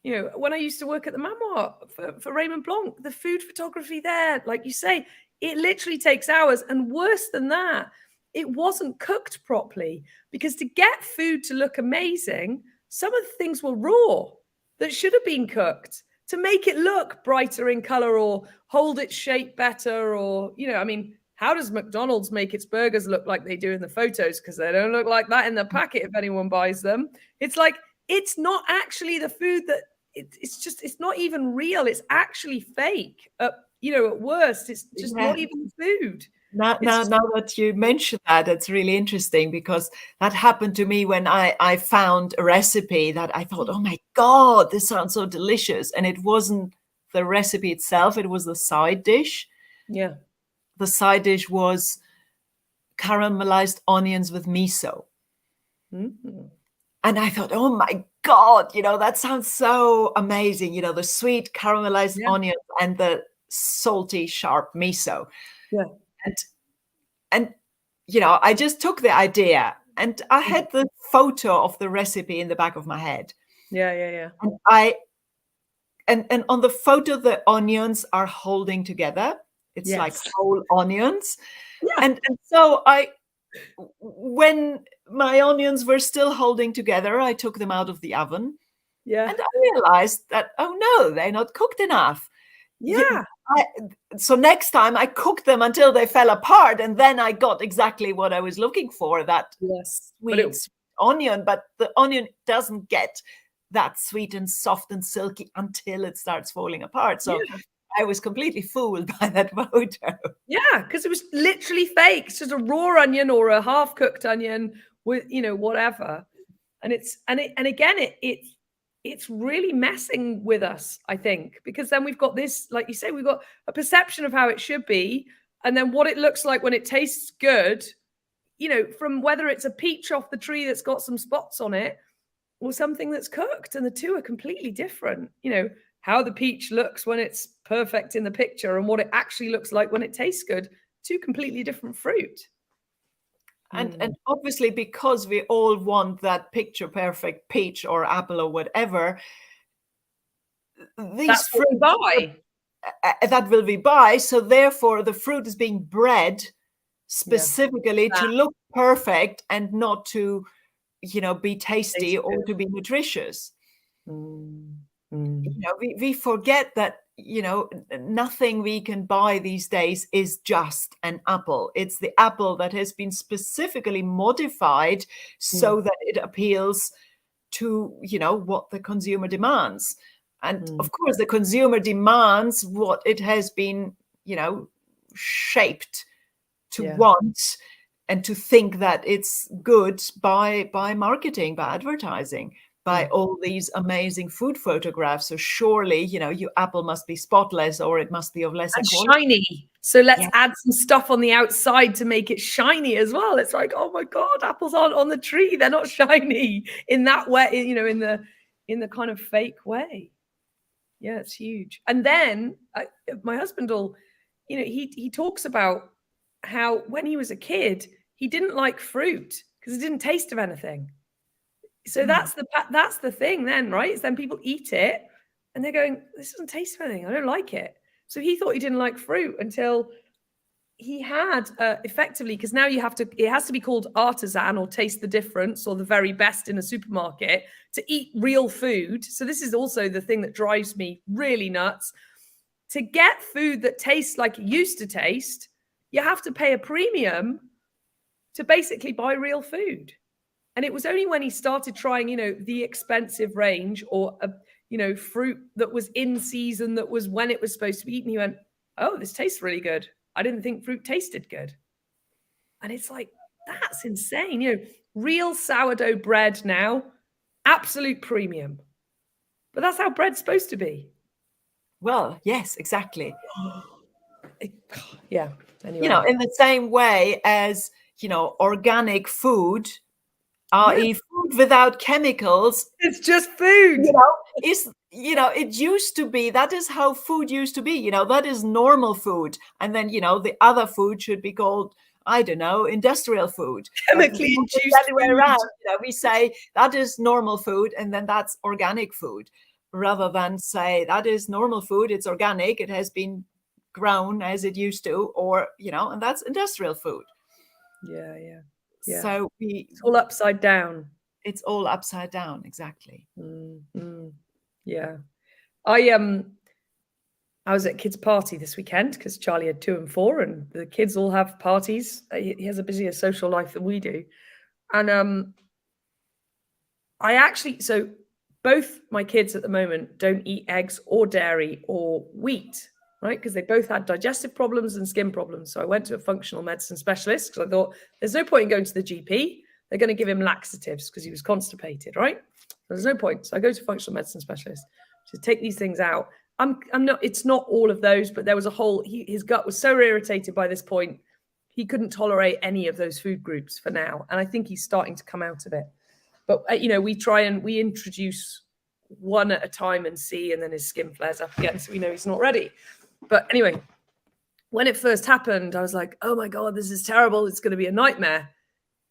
When I used to work at the Manoir for Raymond Blanc, the food photography there, like you say, it literally takes hours. And worse than that, it wasn't cooked properly, because to get food to look amazing, some of the things were raw that should have been cooked to make it look brighter in color or hold its shape better. Or, how does McDonald's make its burgers look like they do in the photos? Because they don't look like that in the packet if anyone buys them. It's like, it's not actually the food that it's not even real. It's actually fake. At worst, it's just not even food. Now that you mentioned that, it's really interesting, because that happened to me when I found a recipe that I thought, oh my God, this sounds so delicious. And it wasn't the recipe itself, it was the side dish. Yeah. The side dish was caramelized onions with miso. Mm-hmm. And I thought, oh my God, that sounds so amazing. The sweet caramelized onions and the salty, sharp miso. Yeah. And I just took the idea, and I had the photo of the recipe in the back of my head. Yeah. And on the photo, the onions are holding together. It's like whole onions. Yeah. And so when my onions were still holding together, I took them out of the oven. Yeah. And I realized that, oh no, they're not cooked enough. Yeah. So next time I cooked them until they fell apart, and then I got exactly what I was looking for, that sweet onion. But the onion doesn't get that sweet and soft and silky until it starts falling apart. So I was completely fooled by that photo. Yeah, because it was literally fake. It's just a raw onion or a half-cooked onion with, whatever. And it's really messing with us, I think, because then we've got this, like you say, we've got a perception of how it should be, and then what it looks like when it tastes good, from whether it's a peach off the tree that's got some spots on it or something that's cooked, and the two are completely different. How the peach looks when it's perfect in the picture and what it actually looks like when it tastes good, two completely different fruit. And obviously, because we all want that picture perfect peach or apple or whatever, these fruit that will we buy. So therefore, the fruit is being bred specifically to look perfect and not to, be tasty or to be nutritious. We forget that, nothing we can buy these days is just an apple. It's the apple that has been specifically modified so that it appeals to, what the consumer demands. And of course, the consumer demands what it has been, shaped to want and to think that it's good by marketing, by advertising, by all these amazing food photographs. So surely, your apple must be spotless, or it must be of lesser quality. Shiny. So let's add some stuff on the outside to make it shiny as well. It's like, oh my God, apples aren't on the tree. They're not shiny in that way, in the kind of fake way. Yeah, it's huge. And then my husband he talks about how when he was a kid, he didn't like fruit because it didn't taste of anything. So that's the thing then, right? Is then people eat it and they're going, this doesn't taste of anything. I don't like it. So he thought he didn't like fruit until he had effectively, because now it has to be called artisan or taste the difference or the very best in a supermarket to eat real food. So this is also the thing that drives me really nuts. To get food that tastes like it used to taste, you have to pay a premium to basically buy real food. And it was only when he started trying, the expensive range or, fruit that was in season, that was when it was supposed to be eaten, he went, oh, this tastes really good. I didn't think fruit tasted good. And it's like, that's insane. Real sourdough bread now, absolute premium. But that's how bread's supposed to be. Well, yes, exactly. Yeah. Anyway. In the same way as, organic food, i.e. food without chemicals. It's just food. It used to be, that is how food used to be, that is normal food. And then, the other food should be called, I don't know, industrial food. Chemically induced the way around. We say that is normal food and then that's organic food, rather than say that is normal food, it's organic, it has been grown as it used to, or, and that's industrial food. Yeah. So it's all upside down. It's all upside down, exactly. Yeah. I was at a kids' party this weekend because Charlie had 2 and 4, and the kids all have parties. He has a busier social life than we do. And so both my kids at the moment don't eat eggs or dairy or wheat, right? Because they both had digestive problems and skin problems. So I went to a functional medicine specialist because I thought there's no point in going to the GP. They're going to give him laxatives because he was constipated, right? There's no point. So I go to a functional medicine specialist to take these things out. I'm not, it's not all of those, but there was a whole, his gut was so irritated by this point, he couldn't tolerate any of those food groups for now. And I think he's starting to come out of it. But, we introduce one at a time and see, and then his skin flares up again. So we know he's not ready. But anyway, when it first happened, I was like, oh my God, this is terrible. It's going to be a nightmare.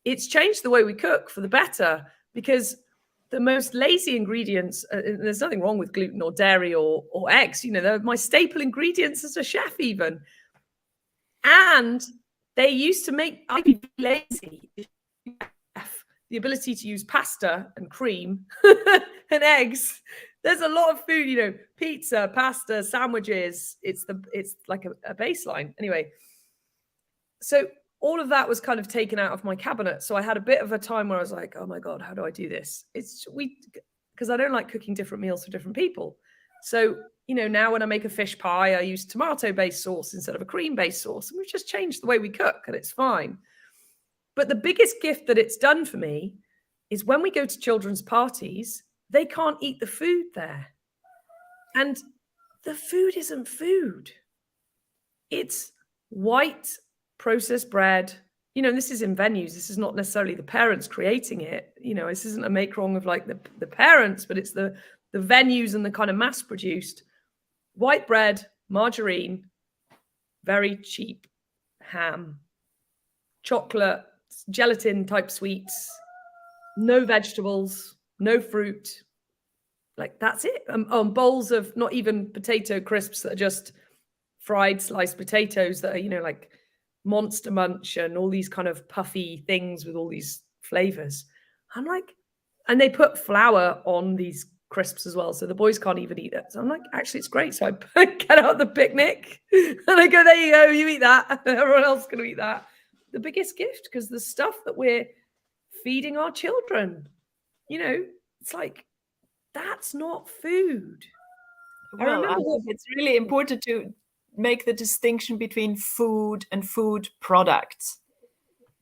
It's changed the way we cook for the better, because the most lazy ingredients, there's nothing wrong with gluten or dairy or eggs. They're my staple ingredients as a chef even. And they used to make I be lazy. The ability to use pasta and cream and eggs. There's a lot of food, pizza, pasta, sandwiches. It's like a baseline. Anyway, so all of that was kind of taken out of my cabinet. So I had a bit of a time where I was like, oh my God, how do I do this? Because I don't like cooking different meals for different people. So, now when I make a fish pie, I use tomato-based sauce instead of a cream-based sauce. And we've just changed the way we cook, and it's fine. But the biggest gift that it's done for me is when we go to children's parties, they can't eat the food there. And the food isn't food. It's white processed bread. This is in venues. This is not necessarily the parents creating it. This isn't a make wrong of like the parents, but it's the venues and the kind of mass produced white bread, margarine, very cheap ham, chocolate, gelatin type sweets, no vegetables, no fruit. Like that's it. Bowls of not even potato crisps that are just fried sliced potatoes that are, like Monster Munch and all these kind of puffy things with all these flavors. I'm like, and they put flour on these crisps as well, so the boys can't even eat it. So I'm like, actually, it's great. So I get out the picnic and I go, there you go, you eat that. Everyone else can eat that. The biggest gift, because the stuff that we're feeding our children, it's like, that's not food. Well, I think it's really important to make the distinction between food and food products.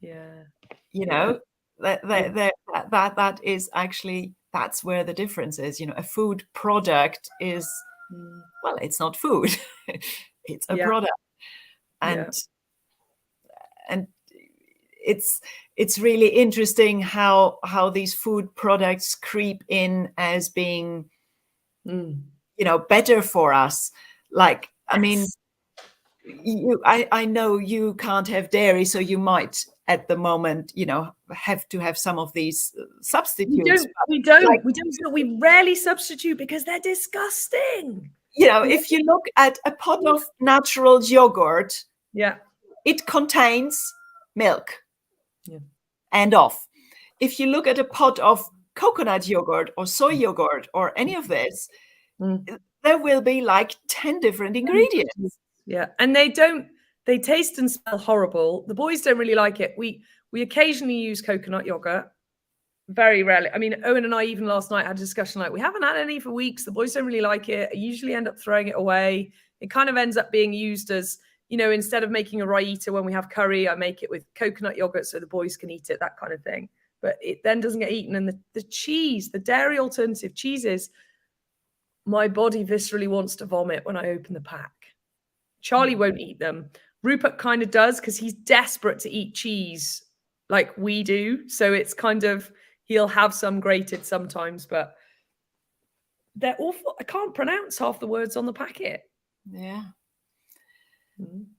Yeah. That is actually, that's where the difference is. A food product is, well, it's not food. It's a product. And it's really interesting how these food products creep in as being, better for us. Like, I mean, I know you can't have dairy, so you might at the moment, have to have some of these substitutes. We rarely substitute because they're disgusting. If you look at a pot of natural yogurt, it contains milk. End off. If you look at a pot of coconut yogurt or soy yogurt or any of this, there will be like 10 different ingredients. Yeah. And they taste and smell horrible. The boys don't really like it. We We occasionally use coconut yogurt. Very rarely. I mean, Owen and I even last night had a discussion like, we haven't had any for weeks. The boys don't really like it. I usually end up throwing it away. It kind of ends up being used as, you know, instead of making a raita when we have curry, I make it with coconut yogurt so the boys can eat it, that kind of thing. But it then doesn't get eaten. And the cheese, the dairy alternative cheeses, my body viscerally wants to vomit when I open the pack. Charlie won't eat them. Rupert kind of does because he's desperate to eat cheese like we do. So it's kind of, he'll have some grated sometimes, but they're awful. I can't pronounce half the words on the packet. Yeah.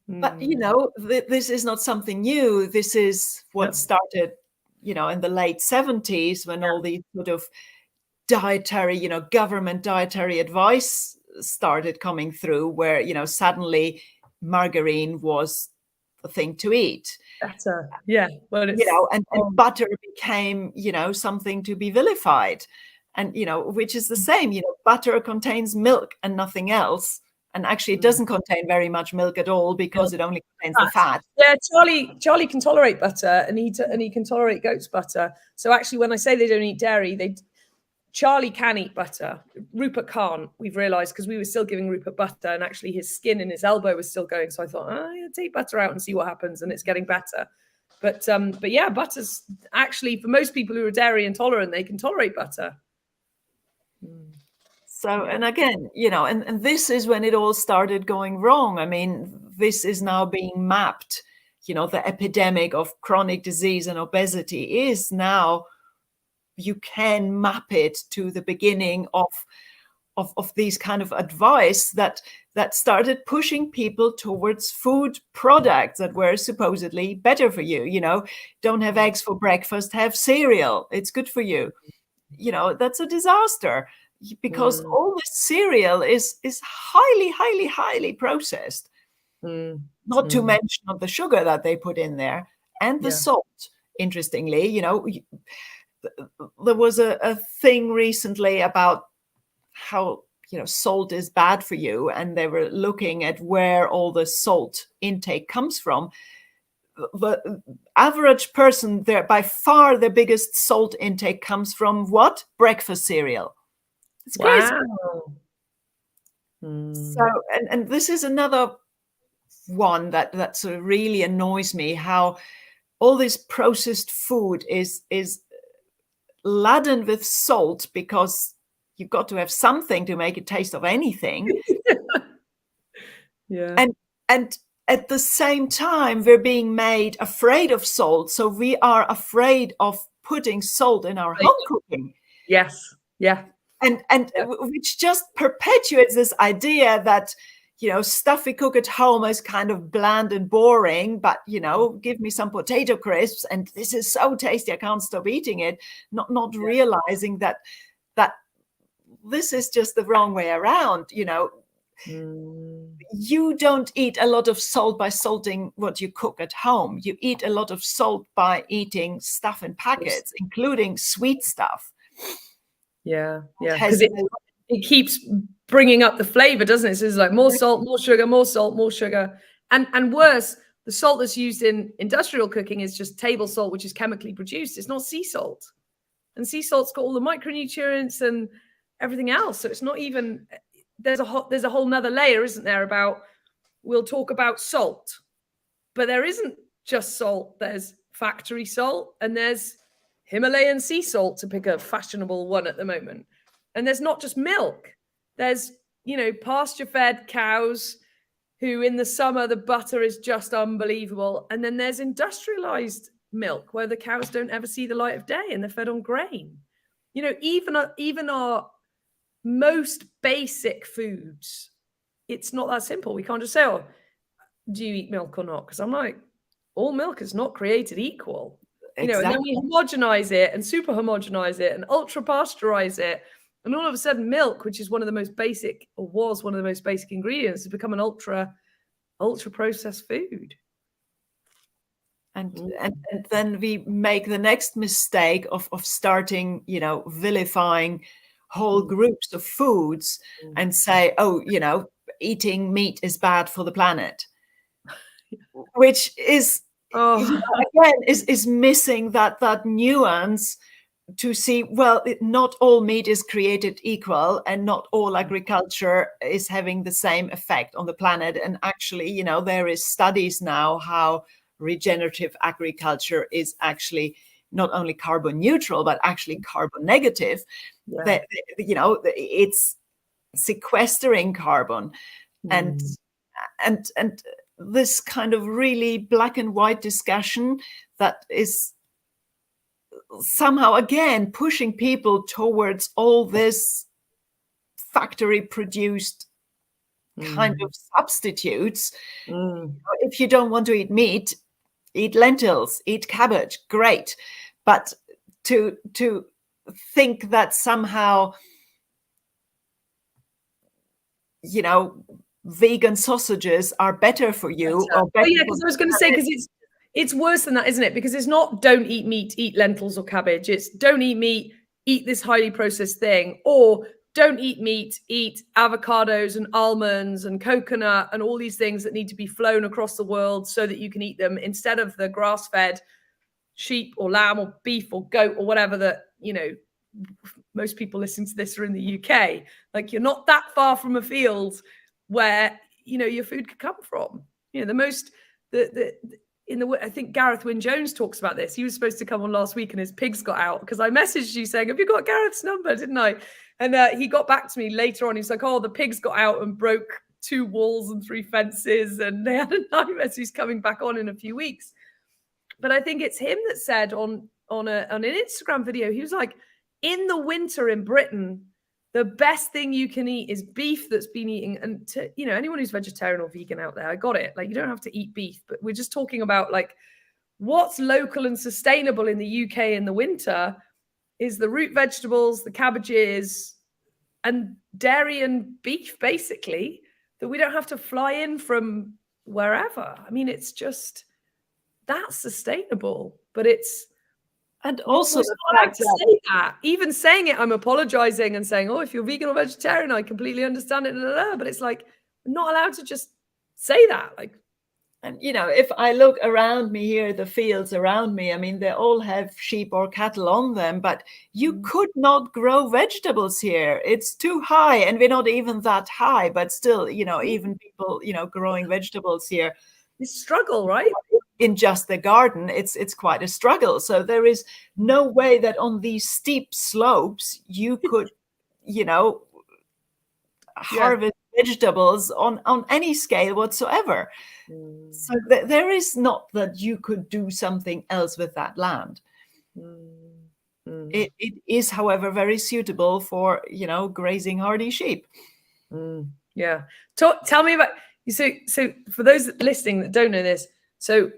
But, you know, this is not something new. This is what started, you know, in the late 70s when all these sort of dietary, you know, government dietary advice started coming through, where, you know, suddenly margarine was the thing to eat. Butter. Yeah. Well, it's, you know, and butter became, you know, something to be vilified. And, you know, which is the same, you know, butter contains milk and nothing else. And actually it doesn't contain very much milk at all because it only contains the fat. Yeah, Charlie can tolerate butter and he can tolerate goat's butter. So actually when I say they don't eat dairy, Charlie can eat butter. Rupert can't, we've realized, because we were still giving Rupert butter and actually his skin in his elbow was still going. So I thought, yeah, take butter out and see what happens. And it's getting better. But yeah, butter's actually, for most people who are dairy intolerant, they can tolerate butter. So, and again, you know, and this is when it all started going wrong. I mean, this is now being mapped, you know, the epidemic of chronic disease and obesity is now, you can map it to the beginning of these kind of advice that started pushing people towards food products that were supposedly better for you. You know, don't have eggs for breakfast, have cereal. It's good for you. You know, that's a disaster because all this cereal is highly processed. Not to mention of the sugar that they put in there and the salt. Interestingly, you know, there was a thing recently about how, you know, salt is bad for you, and they were looking at where all the salt intake comes from. The average person there, by far the biggest salt intake comes from what? Breakfast cereal. It's crazy. So, and this is another one that sort of really annoys me, how all this processed food is laden with salt because you've got to have something to make it taste of anything. And at the same time, we're being made afraid of salt. So we are afraid of putting salt in our home cooking. Yes. Yeah. And which just perpetuates this idea that, you know, stuff we cook at home is kind of bland and boring, but, you know, give me some potato crisps and this is so tasty, I can't stop eating it. Not realizing that this is just the wrong way around, you know. You don't eat a lot of salt by salting what you cook at home. You eat a lot of salt by eating stuff in packets, including sweet stuff. Yeah. Because it keeps bringing up the flavor, doesn't it? So it's like more salt, more sugar, more salt, more sugar. And worse, the salt that's used in industrial cooking is just table salt, which is chemically produced. It's not sea salt. And sea salt's got all the micronutrients and everything else. So it's not even, there's a whole nother layer, isn't there, about, we'll talk about salt. But there isn't just salt. There's factory salt and there's Himalayan sea salt, to pick a fashionable one at the moment. And there's not just milk. There's, you know, pasture-fed cows who in the summer, the butter is just unbelievable. And then there's industrialized milk where the cows don't ever see the light of day and they're fed on grain. You know, even our most basic foods, it's not that simple. We can't just say, oh, do you eat milk or not? Because I'm like, all milk is not created equal. You know, exactly. And then we homogenize it and super homogenize it and ultra pasteurize it. And all of a sudden milk, which is one of the most basic, or was one of the most basic ingredients, has become an ultra processed food. And then we make the next mistake of starting, you know, vilifying whole groups of foods and say, oh, you know, eating meat is bad for the planet, which is Oh, again, is missing that nuance to see, well, not all meat is created equal, and not all agriculture is having the same effect on the planet. And actually, there is studies now how regenerative agriculture is actually not only carbon neutral, but actually carbon negative. yeah. That, it's sequestering carbon, and this kind of really black and white discussion that is somehow again pushing people towards all this factory produced kind of substitutes. If you don't want to eat meat, eat lentils, eat cabbage, great. But to think that somehow, vegan sausages are better for you, or better. Oh yeah, because I was going to say, because it's worse than that, isn't it? Because it's not don't eat meat, eat lentils or cabbage. It's don't eat meat, eat this highly processed thing, or don't eat meat, eat avocados and almonds and coconut and all these things that need to be flown across the world so that you can eat them, instead of the grass-fed sheep or lamb or beef or goat or whatever that, most people listening to this are in the UK. Like, you're not that far from a field where, your food could come from. I think Gareth Wynne Jones talks about this. He was supposed to come on last week and his pigs got out, because I messaged you saying, have you got Gareth's number? Didn't I? And he got back to me later on. He's like, oh, the pigs got out and broke 2 walls and 3 fences and they had a nightmare. So he's coming back on in a few weeks. But I think it's him that said on an Instagram video, he was like, in the winter in Britain, the best thing you can eat is beef that's been eating. And anyone who's vegetarian or vegan out there, I got it. Like, you don't have to eat beef, but we're just talking about like what's local and sustainable in the UK in the winter is the root vegetables, the cabbages, and dairy and beef, basically, that we don't have to fly in from wherever. I mean, it's just, that's sustainable, but it's, and also the fact to say that, even saying it, I'm apologizing and saying, oh, if you're vegan or vegetarian, I completely understand it. But it's like, I'm not allowed to just say that. Like, and if I look around me here, the fields around me, I mean, they all have sheep or cattle on them, but you could not grow vegetables here. It's too high, and we're not even that high, but still, even people, growing vegetables here, they struggle, right? In just the garden, it's quite a struggle. So there is no way that on these steep slopes you could, harvest vegetables on any scale whatsoever. So there is not that you could do something else with that land. It is, however, very suitable for, grazing hardy sheep. Yeah. Tell me about, so for those listening that don't know this, so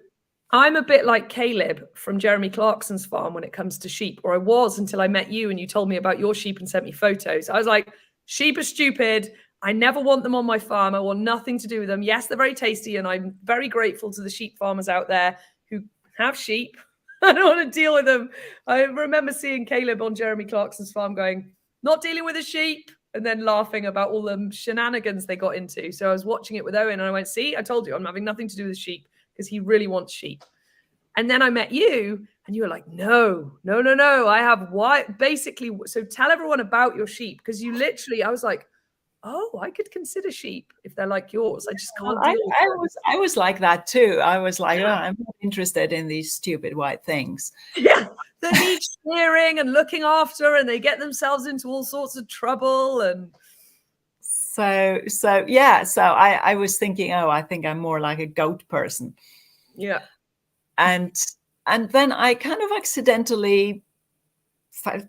I'm a bit like Caleb from Jeremy Clarkson's farm when it comes to sheep, or I was until I met you and you told me about your sheep and sent me photos. I was like, sheep are stupid. I never want them on my farm. I want nothing to do with them. Yes, they're very tasty, and I'm very grateful to the sheep farmers out there who have sheep. I don't want to deal with them. I remember seeing Caleb on Jeremy Clarkson's farm going, not dealing with a sheep, and then laughing about all the shenanigans they got into. So I was watching it with Owen and I went, see, I told you I'm having nothing to do with sheep, because he really wants sheep. And then I met you and you were like, no, I have white, basically. So tell everyone about your sheep, because you literally, I was like, oh, I could consider sheep if they're like yours. I just can't deal with them. I was like that too. I was like, oh, I'm not interested in these stupid white things. Yeah, they need shearing and looking after, and they get themselves into all sorts of trouble. And so yeah. So I was thinking, oh, I think I'm more like a goat person. Yeah. And then I kind of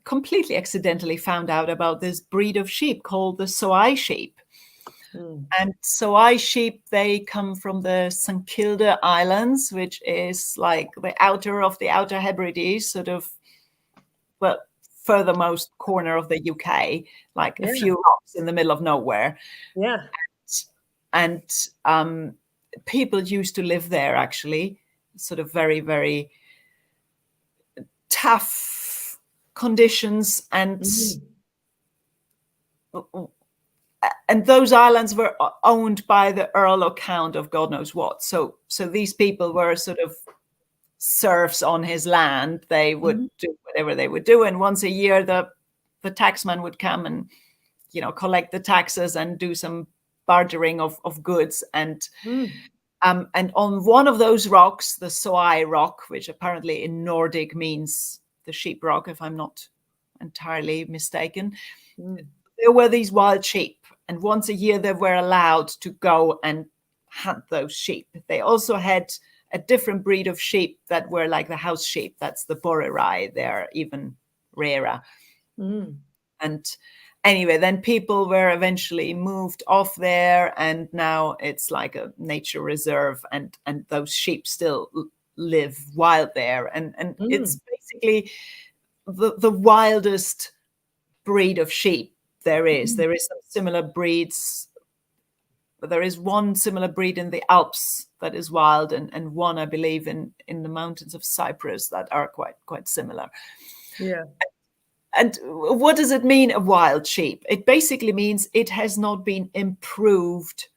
completely accidentally found out about this breed of sheep called the Soai sheep. And Soai sheep, they come from the St Kilda Islands, which is like the outer of the Outer Hebrides, sort of, well, furthermost corner of the UK, like a few rocks in the middle of nowhere. Yeah. And people used to live there, actually, sort of very, very tough conditions, and those islands were owned by the Earl or Count of God knows what. So these people were sort of serfs on his land, they would do whatever they would do. And once a year, the taxman would come and, collect the taxes and do some bartering of goods. And on one of those rocks, the Soai rock, which apparently in Nordic means the sheep rock, if I'm not entirely mistaken, there were these wild sheep. And once a year, they were allowed to go and hunt those sheep. They also had a different breed of sheep that were like the house sheep. That's the Borerai. They're even rarer. And anyway, then people were eventually moved off there, and now it's like a nature reserve, and those sheep still live wild there. And it's basically the wildest breed of sheep there is. There is some similar breeds. There is one similar breed in the Alps that is wild, and one, I believe, in the mountains of Cyprus that are quite similar. Yeah. And what does it mean, a wild sheep? It basically means it has not been improved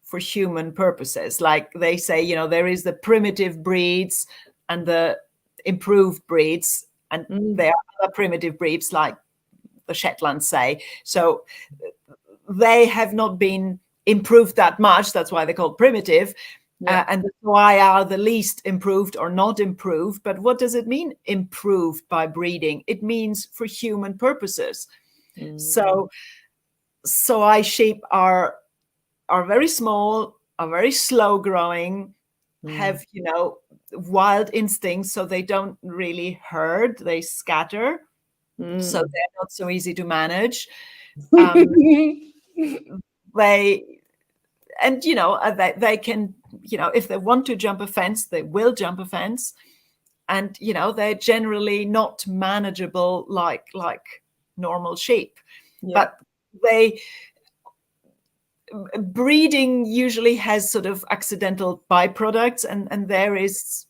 for human purposes. Like they say, there is the primitive breeds and the improved breeds, and there are other primitive breeds like the Shetlands say. So they have not been improved that much. That's why they're called primitive. And that's why are the least improved or not improved. But what does it mean, improved by breeding? It means for human purposes. So Soai sheep are very small, are very slow growing, have, wild instincts, so they don't really herd, they scatter. So they're not so easy to manage. They can, if they want to jump a fence, they will jump a fence. And, they're generally not manageable like normal sheep. But breeding usually has sort of accidental byproducts, and there is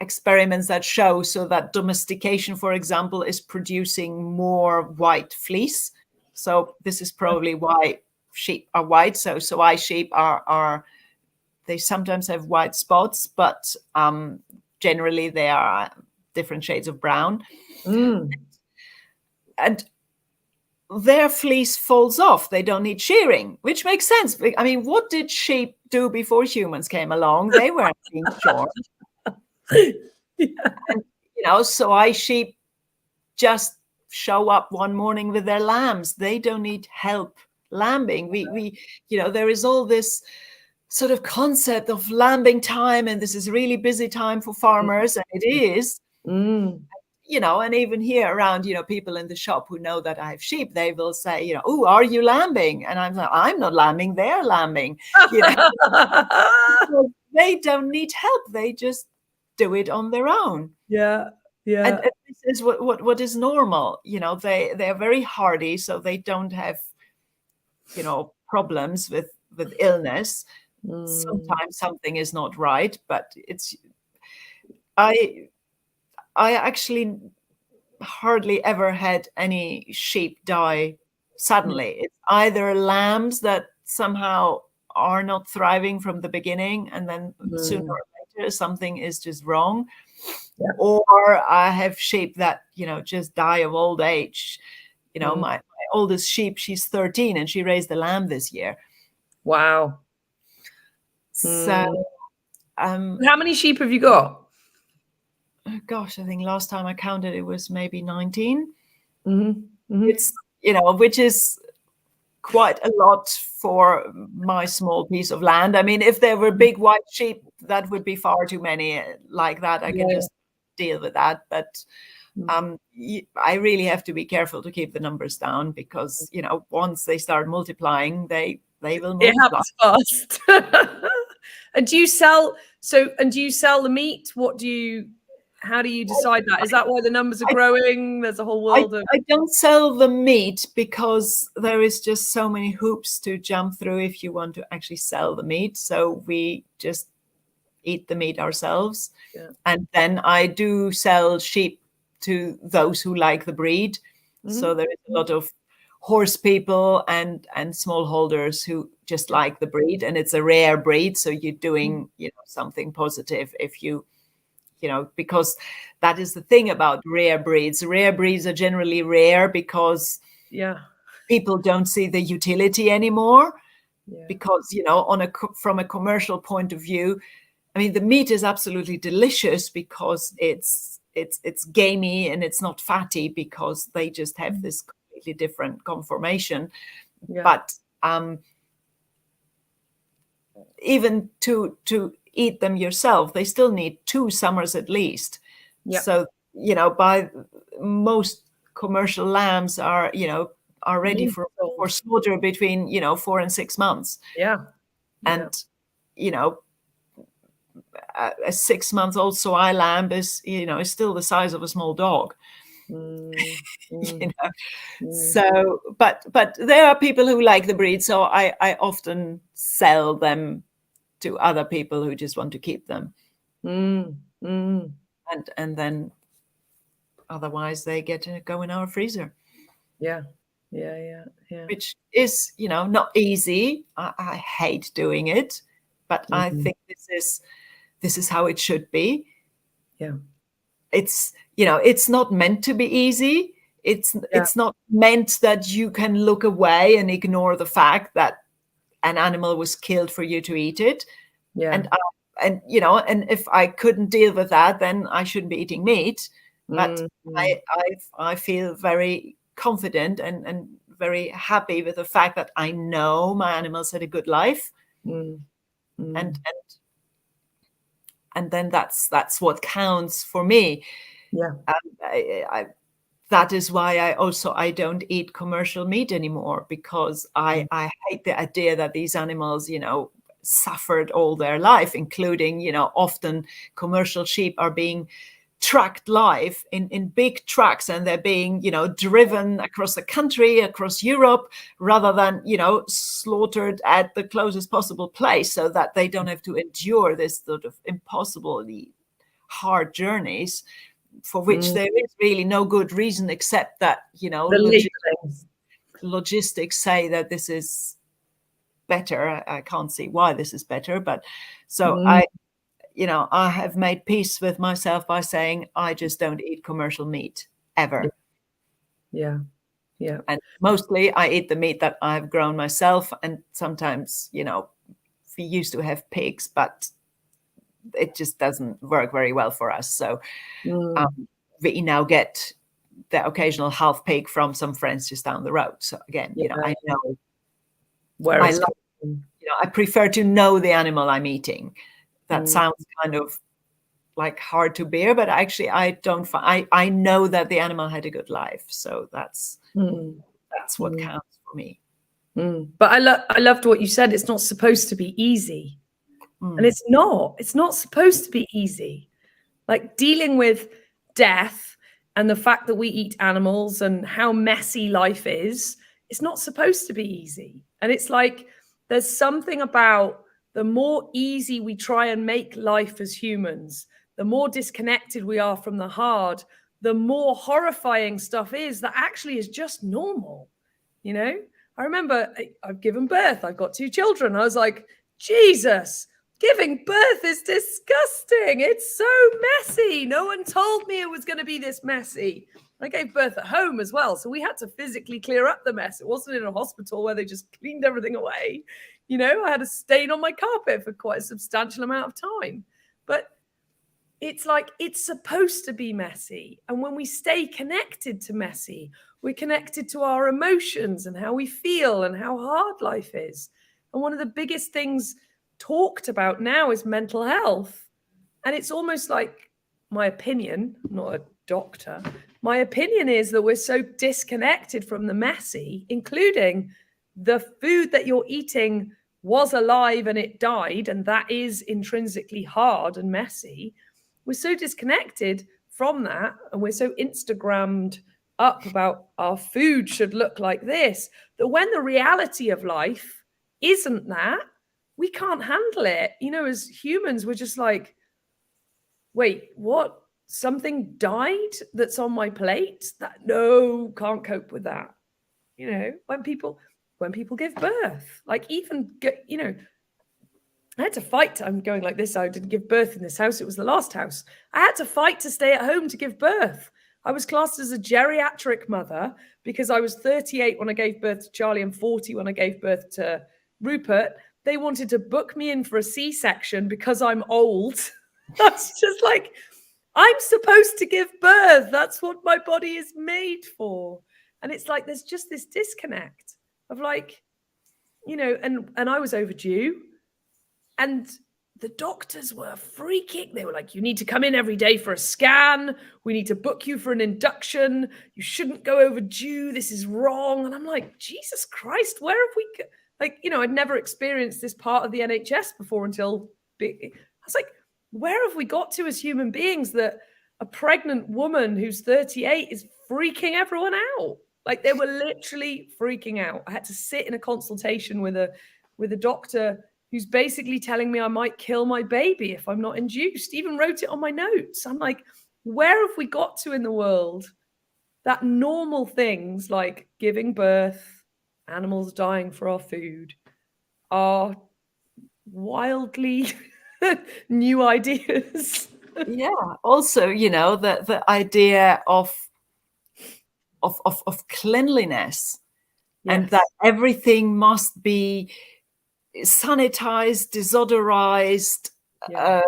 experiments that show so that domestication, for example, is producing more white fleece. So this is probably why sheep are white. So Soai sheep are they sometimes have white spots, but generally they are different shades of brown. And their fleece falls off. They don't need shearing, which makes sense. I mean, what did sheep do before humans came along? They weren't being shorn. And, Soai sheep just show up one morning with their lambs. They don't need help lambing. We there is all this sort of concept of lambing time, and this is really busy time for farmers, and it is. And even here around, people in the shop who know that I have sheep, they will say, "Oh, are you lambing?" And I'm like, "I'm not lambing, they're lambing." They don't need help. They just do it on their own. Yeah. And this is what is normal. They're very hardy, so they don't have, problems with illness. Sometimes something is not right, but I actually hardly ever had any sheep die suddenly. It's either lambs that somehow are not thriving from the beginning, and then sooner or later something is just wrong. Or I have sheep that, just die of old age. My oldest sheep, she's 13 and she raised a lamb this year. Wow. So how many sheep have you got? Gosh, I think last time I counted it was maybe 19. It's which is quite a lot for my small piece of land. I mean, if there were big white sheep, that would be far too many like that. I can just deal with that. But I really have to be careful to keep the numbers down, because once they start multiplying, they will multiply. It happens fast. And do you sell the meat? How do you decide that? Is that why the numbers are growing? There's a whole world of... I don't sell the meat because there is just so many hoops to jump through if you want to actually sell the meat. So we just eat the meat ourselves. And then I do sell sheep to those who like the breed. So there is a lot of horse people and smallholders who just like the breed, and it's a rare breed. So you're doing something positive if you because that is the thing about rare breeds. Rare breeds are generally rare because people don't see the utility anymore. Because, from a commercial point of view, I mean, the meat is absolutely delicious because it's gamey and it's not fatty, because they just have this completely different conformation. But even to eat them yourself, they still need 2 summers at least. So, by most commercial lambs are ready for slaughter between 4 and 6 months. And a 6-month-old soy lamb is still the size of a small dog. So, but there are people who like the breed, so I often sell them to other people who just want to keep them. And then otherwise they get to go in our freezer. Which is, not easy. I hate doing it, but I think this is how it should be. It's, it's not meant to be easy. It's not meant that you can look away and ignore the fact that an animal was killed for you to eat it. And if I couldn't deal with that, then I shouldn't be eating meat. But I feel very confident and very happy with the fact that I know my animals had a good life. And then that's what counts for me. That is why I don't eat commercial meat anymore, because I hate the idea that these animals, suffered all their life, including, often commercial sheep are being trucked live in big trucks, and they're being, driven across the country, across Europe, rather than, slaughtered at the closest possible place, so that they don't have to endure this sort of impossibly hard journeys, for which there is really no good reason, except that, logistics say that this is better. I can't see why this is better, but so I have made peace with myself by saying I just don't eat commercial meat ever. And mostly I eat the meat that I've grown myself, and sometimes, we used to have pigs, but it just doesn't work very well for us. So we now get the occasional half pig from some friends just down the road. So again, I know where I prefer to know the animal I'm eating. That sounds kind of like hard to bear, but actually I don't. I know that the animal had a good life, so that's what counts for me. But I loved what you said. It's not supposed to be easy, and it's not. It's not supposed to be easy. Like dealing with death and the fact that we eat animals and how messy life is. It's not supposed to be easy, and it's like there's something about the more easy we try and make life as humans, the more disconnected we are from the hard, the more horrifying stuff is that actually is just normal. I remember I've given birth. I've got 2 children. I was like, Jesus, giving birth is disgusting. It's so messy. No one told me it was going to be this messy. I gave birth at home as well. So we had to physically clear up the mess. It wasn't in a hospital where they just cleaned everything away. I had a stain on my carpet for quite a substantial amount of time. But it's like, it's supposed to be messy. And when we stay connected to messy, we're connected to our emotions and how we feel and how hard life is. And one of the biggest things talked about now is mental health. And it's almost like, my opinion, I'm not a doctor, my opinion is that we're so disconnected from the messy, including the food that you're eating was alive and it died, and that is intrinsically hard and messy. We're so disconnected from that, and we're so Instagrammed up about our food should look like this, that when the reality of life isn't that, we can't handle it. As humans, we're just like, wait, what? Something died that's on my plate? No, can't cope with that. When people give birth, like even, I had to fight. I'm going like this. I didn't give birth in this house. It was the last house. I had to fight to stay at home to give birth. I was classed as a geriatric mother because I was 38 when I gave birth to Charlie and 40 when I gave birth to Rupert. They wanted to book me in for a C-section because I'm old. That's just like, I'm supposed to give birth. That's what my body is made for. And it's like, there's just this disconnect of like, you know, and I was overdue. And the doctors were freaking. They were like, you need to come in every day for a scan. We need to book you for an induction. You shouldn't go overdue. This is wrong. And I'm like, Jesus Christ, where have we, like, you know, I'd never experienced this part of the NHS before until, I was like, where have we got to as human beings that a pregnant woman who's 38 is freaking everyone out? Like, they were literally freaking out. I had to sit in a consultation with a doctor who's basically telling me I might kill my baby if I'm not induced. Even wrote it on my notes. I'm like, where have we got to in the world that normal things like giving birth, animals dying for our food, are wildly new ideas? Yeah. Also, you know, the idea of cleanliness, Yes. and that everything must be sanitized, desodorized, Yeah.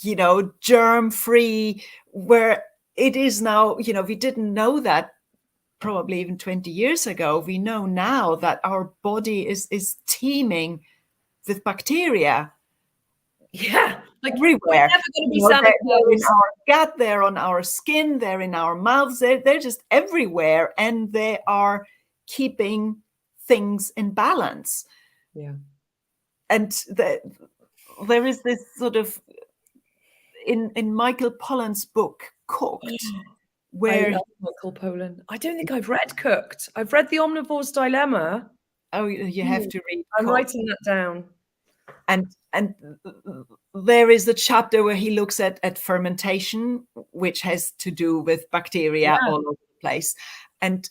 you know, germ-free, where it is now, you know, we didn't know that probably even 20 years ago. We know now that our body is teeming with bacteria. Yeah. Like, Everywhere. we're never going to be You know, they're in sanitized. our gut, they're on our skin, they're in our mouths, they're just everywhere, and they are keeping things in balance. Yeah. And there is this sort of, in Michael Pollan's book Cooked, where I love Michael Pollan. I don't think I've read Cooked. I've read The Omnivore's Dilemma. you have to read I'm Cooked. writing that down. And there is a chapter where he looks at fermentation, which has to do with bacteria all over the place. And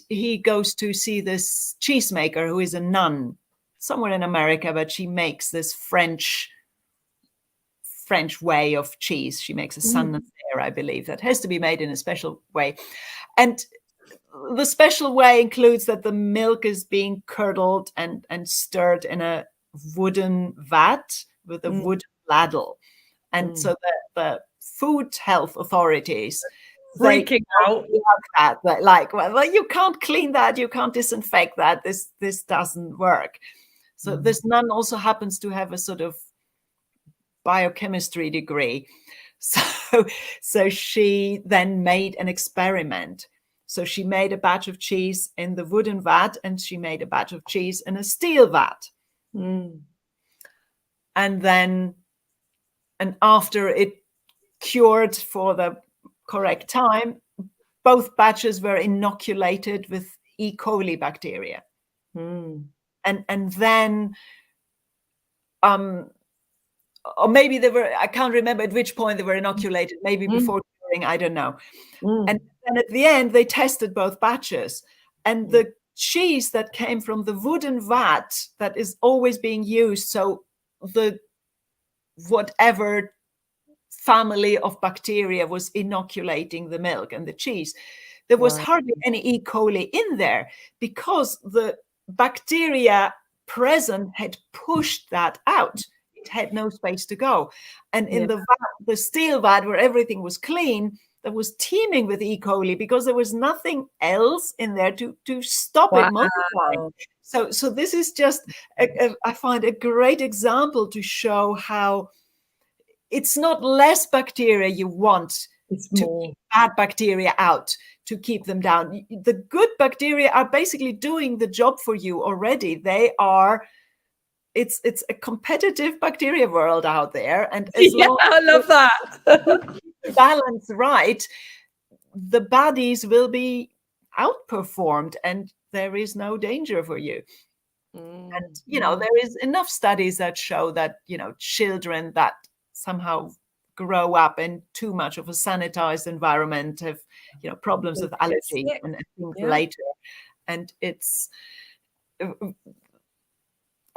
he goes to see this cheesemaker who is a nun somewhere in America, but she makes this French way of cheese. She makes a Sun and Fair, I believe, that has to be made in a special way. And the special way includes that the milk is being curdled and stirred in a wooden vat with a wooden ladle. And so the food health authorities Freaking out. that, like, well, you can't clean that, you can't disinfect that, this doesn't work. So this nun also happens to have a sort of biochemistry degree. So she then made an experiment. So she made a batch of cheese in the wooden vat, and she made a batch of cheese in a steel vat. And then, and after it cured for the correct time, both batches were inoculated with E. coli bacteria. And then, or maybe they were, I can't remember at which point they were inoculated, maybe before curing, I don't know. And then at the end, they tested both batches. And the cheese that came from the wooden vat that is always being used, so the whatever family of bacteria was inoculating the milk and the cheese, there was hardly any E. coli in there, because the bacteria present had pushed that out. It had no space to go. And in the vat, the steel vat, where everything was clean, that was teeming with E. coli, because there was nothing else in there to stop it multiplying. So this is just, I find, a great example to show how it's not less bacteria you want, it's to keep bad bacteria out, to keep them down. The good bacteria are basically doing the job for you already. They are, it's a competitive bacteria world out there. And as long as I love that. balance right, the baddies will be outperformed, and there is no danger for you. And, you know, there is enough studies that show that, you know, children that somehow grow up in too much of a sanitized environment have, you know, problems with allergy and things later. And it's,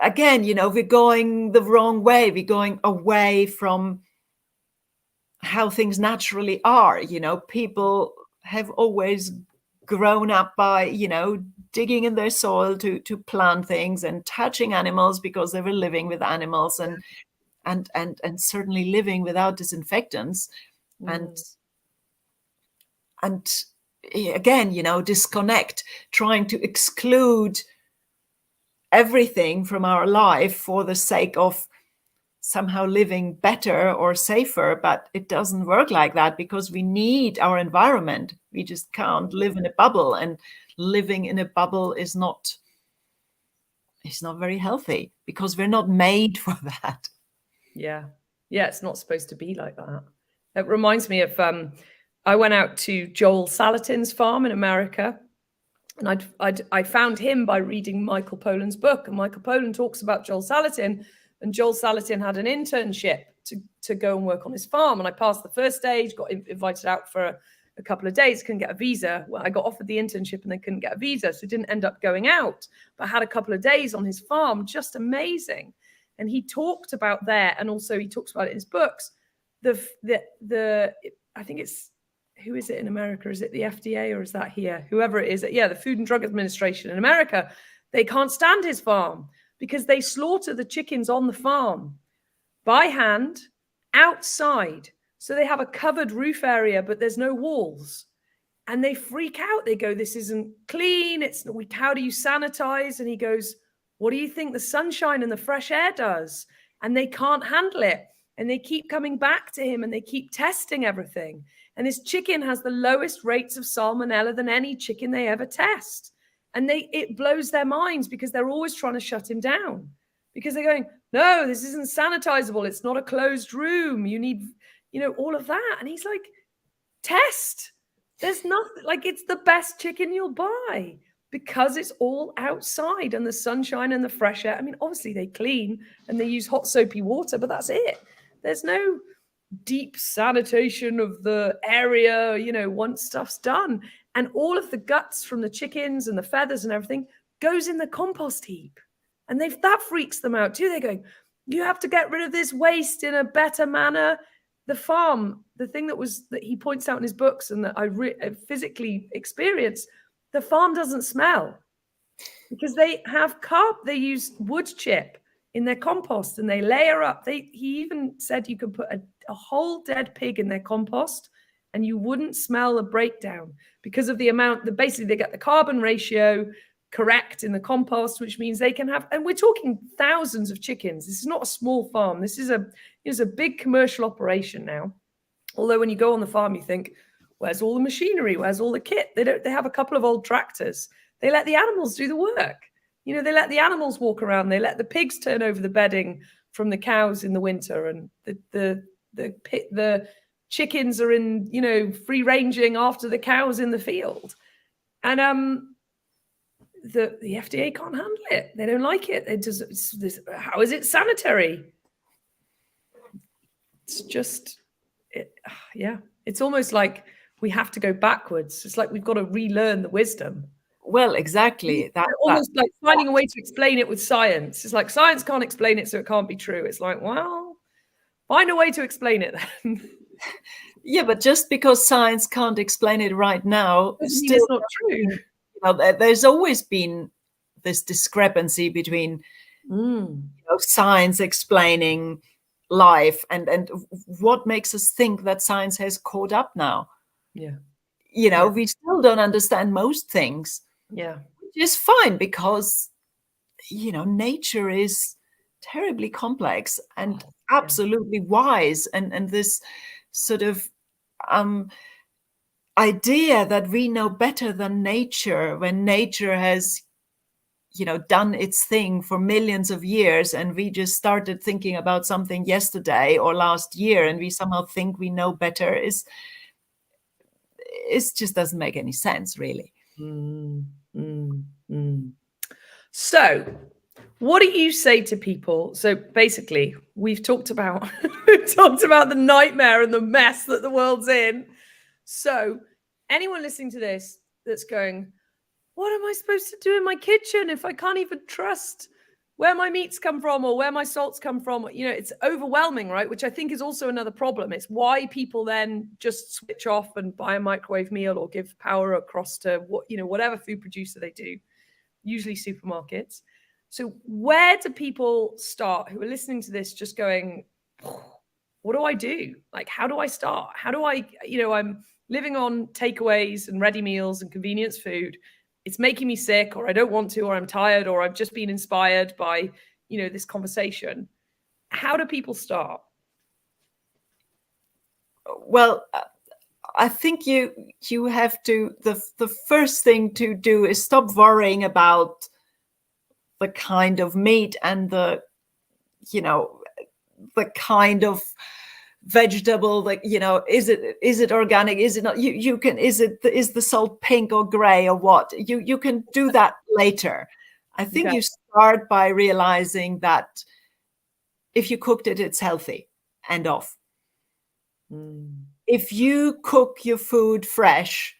again, we're going the wrong way. We're going away from how things naturally are. People have always grown up by, digging in their soil to plant things and touching animals because they were living with animals and certainly living without disinfectants. And again, disconnect, trying to exclude everything from our life for the sake of somehow living better or safer. But it doesn't work like that, because we need our environment. We just can't live in a bubble, and living in a bubble is not very healthy, because we're not made for that. Yeah, it's not supposed to be like that. It reminds me of I went out to Joel Salatin's farm in America, and I found him by reading Michael Pollan's book. And Michael Pollan talks about Joel Salatin, and Joel Salatin had an internship to go and work on his farm. And I passed the first stage, got invited out for a couple of days, couldn't get a visa. Well, I got offered the internship and they couldn't get a visa, so didn't end up going out. But I had a couple of days on his farm, just amazing. And he talked about there, and also he talks about it in his books. The I think it's, who is it in America? Is it the FDA or is that here? Whoever it is, the Food and Drug Administration in America, they can't stand his farm because they slaughter the chickens on the farm by hand outside. So they have a covered roof area, but there's no walls. And they freak out. They go, this isn't clean. How do you sanitize? And he goes, what do you think the sunshine and the fresh air does? And they can't handle it. And they keep coming back to him and they keep testing everything. And his chicken has the lowest rates of salmonella than any chicken they ever test. And it blows their minds, because they're always trying to shut him down, because they're going, no, this isn't sanitizable. It's not a closed room. You need, all of that. And he's like, test. There's nothing, like, it's the best chicken you'll buy, because it's all outside and the sunshine and the fresh air. I mean, obviously they clean and they use hot soapy water, but that's it. There's no deep sanitation of the area, once stuff's done. And all of the guts from the chickens and the feathers and everything goes in the compost heap. And that freaks them out too. They're going, you have to get rid of this waste in a better manner. The farm, the thing that he points out in his books and that I physically experienced, the farm doesn't smell, because they have they use wood chip in their compost and they layer up. He even said you could put a whole dead pig in their compost and you wouldn't smell a breakdown, because of the amount that basically they get the carbon ratio correct in the compost, which means they can have, and we're talking thousands of chickens. This is not a small farm. This is a big commercial operation now. Although when you go on the farm, you think, where's all the machinery? Where's all the kit? They have a couple of old tractors. They let the animals do the work. They let the animals walk around. They let the pigs turn over the bedding from the cows in the winter, and the chickens are in, free ranging after the cows in the field. And the FDA can't handle it. They don't like it. How is it sanitary? It's just, it's almost like we have to go backwards. It's like we've got to relearn the wisdom. Well, exactly. Almost like finding a way to explain it with science. It's like science can't explain it, so it can't be true. It's like, well, find a way to explain it then. Yeah, but just because science can't explain it right now, still it's not true. There's always been this discrepancy between science explaining life and what makes us think that science has caught up now. We still don't understand most things, which is fine, because nature is terribly complex and absolutely wise, and this sort of idea that we know better than nature, when nature has done its thing for millions of years, and we just started thinking about something yesterday or last year and we somehow think we know better, it just doesn't make any sense, really. So what do you say to people? So basically we've talked about the nightmare and the mess that the world's in. So anyone listening to this that's going, what am I supposed to do in my kitchen if I can't even trust where my meats come from or where my salts come from. You know, it's overwhelming, right? Which I think is also another problem. It's why people then just switch off and buy a microwave meal or give power across to whatever food producer they do, usually supermarkets. So where do people start who are listening to this just going, what do I do? Like, how do I start? How do I, I'm living on takeaways and ready meals and convenience food. It's making me sick, or I don't want to, or I'm tired, or I've just been inspired by, this conversation. How do people start? Well, I think you have to, the first thing to do is stop worrying about the kind of meat and the kind of vegetable, like, is it organic, is it not, you can, is the salt pink or gray or what, you can do that later. I think Okay. you start by realizing that if you cooked it, it's healthy and off. If you cook your food fresh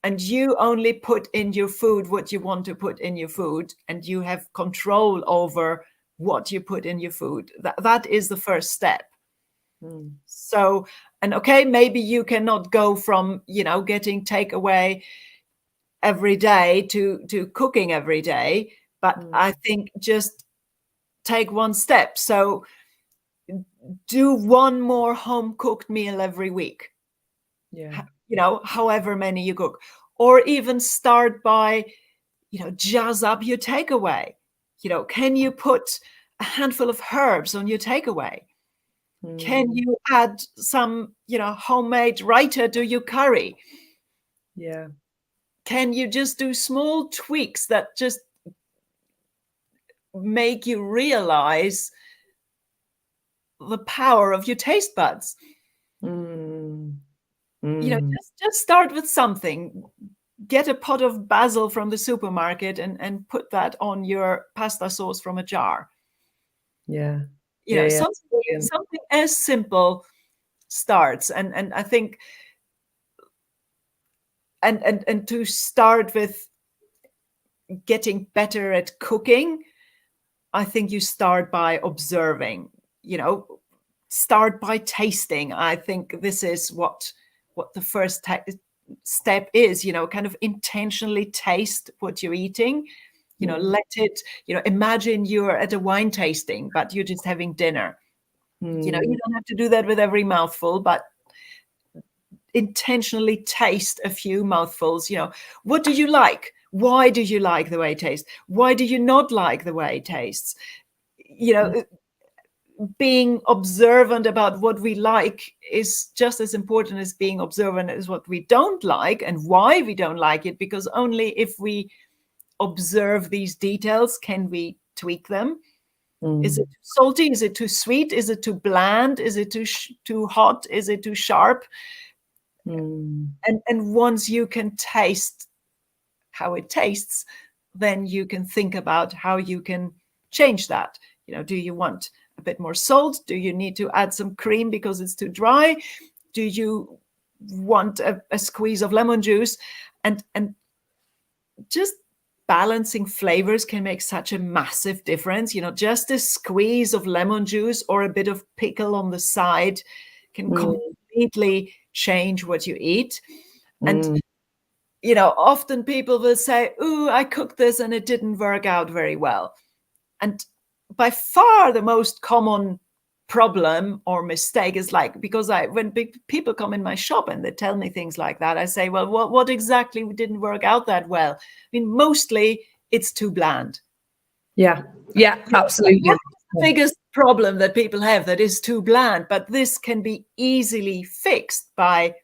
and you only put in your food what you want to put in your food, and you have control over what you put in your food, that is the first step. So, and okay, maybe you cannot go from, getting takeaway every day to cooking every day, but I think just take one step. So do one more home cooked meal every week. Yeah. However many you cook, or even start by, jazz up your takeaway. Can you put a handful of herbs on your takeaway? Can you add some, homemade raita to your curry? Yeah. Can you just do small tweaks that just make you realize the power of your taste buds? Just start with something. Get a pot of basil from the supermarket and put that on your pasta sauce from a jar. Yeah. Something as simple starts. And I think, and to start with getting better at cooking, I think you start by observing, start by tasting. I think this is what the first step is, kind of intentionally taste what you're eating, let it, imagine you're at a wine tasting, but you're just having dinner. You don't have to do that with every mouthful, but intentionally taste a few mouthfuls. What do you like? Why do you like the way it tastes? Why do you not like the way it tastes? Being observant about what we like is just as important as being observant as what we don't like and why we don't like it, because only if we observe these details can we tweak them. Is it too salty? Is it too sweet? Is it too bland? Is it too hot? Is it too sharp? And once you can taste how it tastes, then you can think about how you can change that. Do you want a bit more salt? Do you need to add some cream because it's too dry? Do you want a squeeze of lemon juice? And just balancing flavors can make such a massive difference. Just a squeeze of lemon juice or a bit of pickle on the side can completely change what you eat. And often people will say, "Ooh, I cooked this and it didn't work out very well." And by far the most common problem or mistake is because when people come in my shop and they tell me things like that, I say, well, what exactly didn't work out that well? I mean, mostly it's too bland. Yeah, absolutely. That's the biggest problem that people have, that is too bland. But this can be easily fixed by,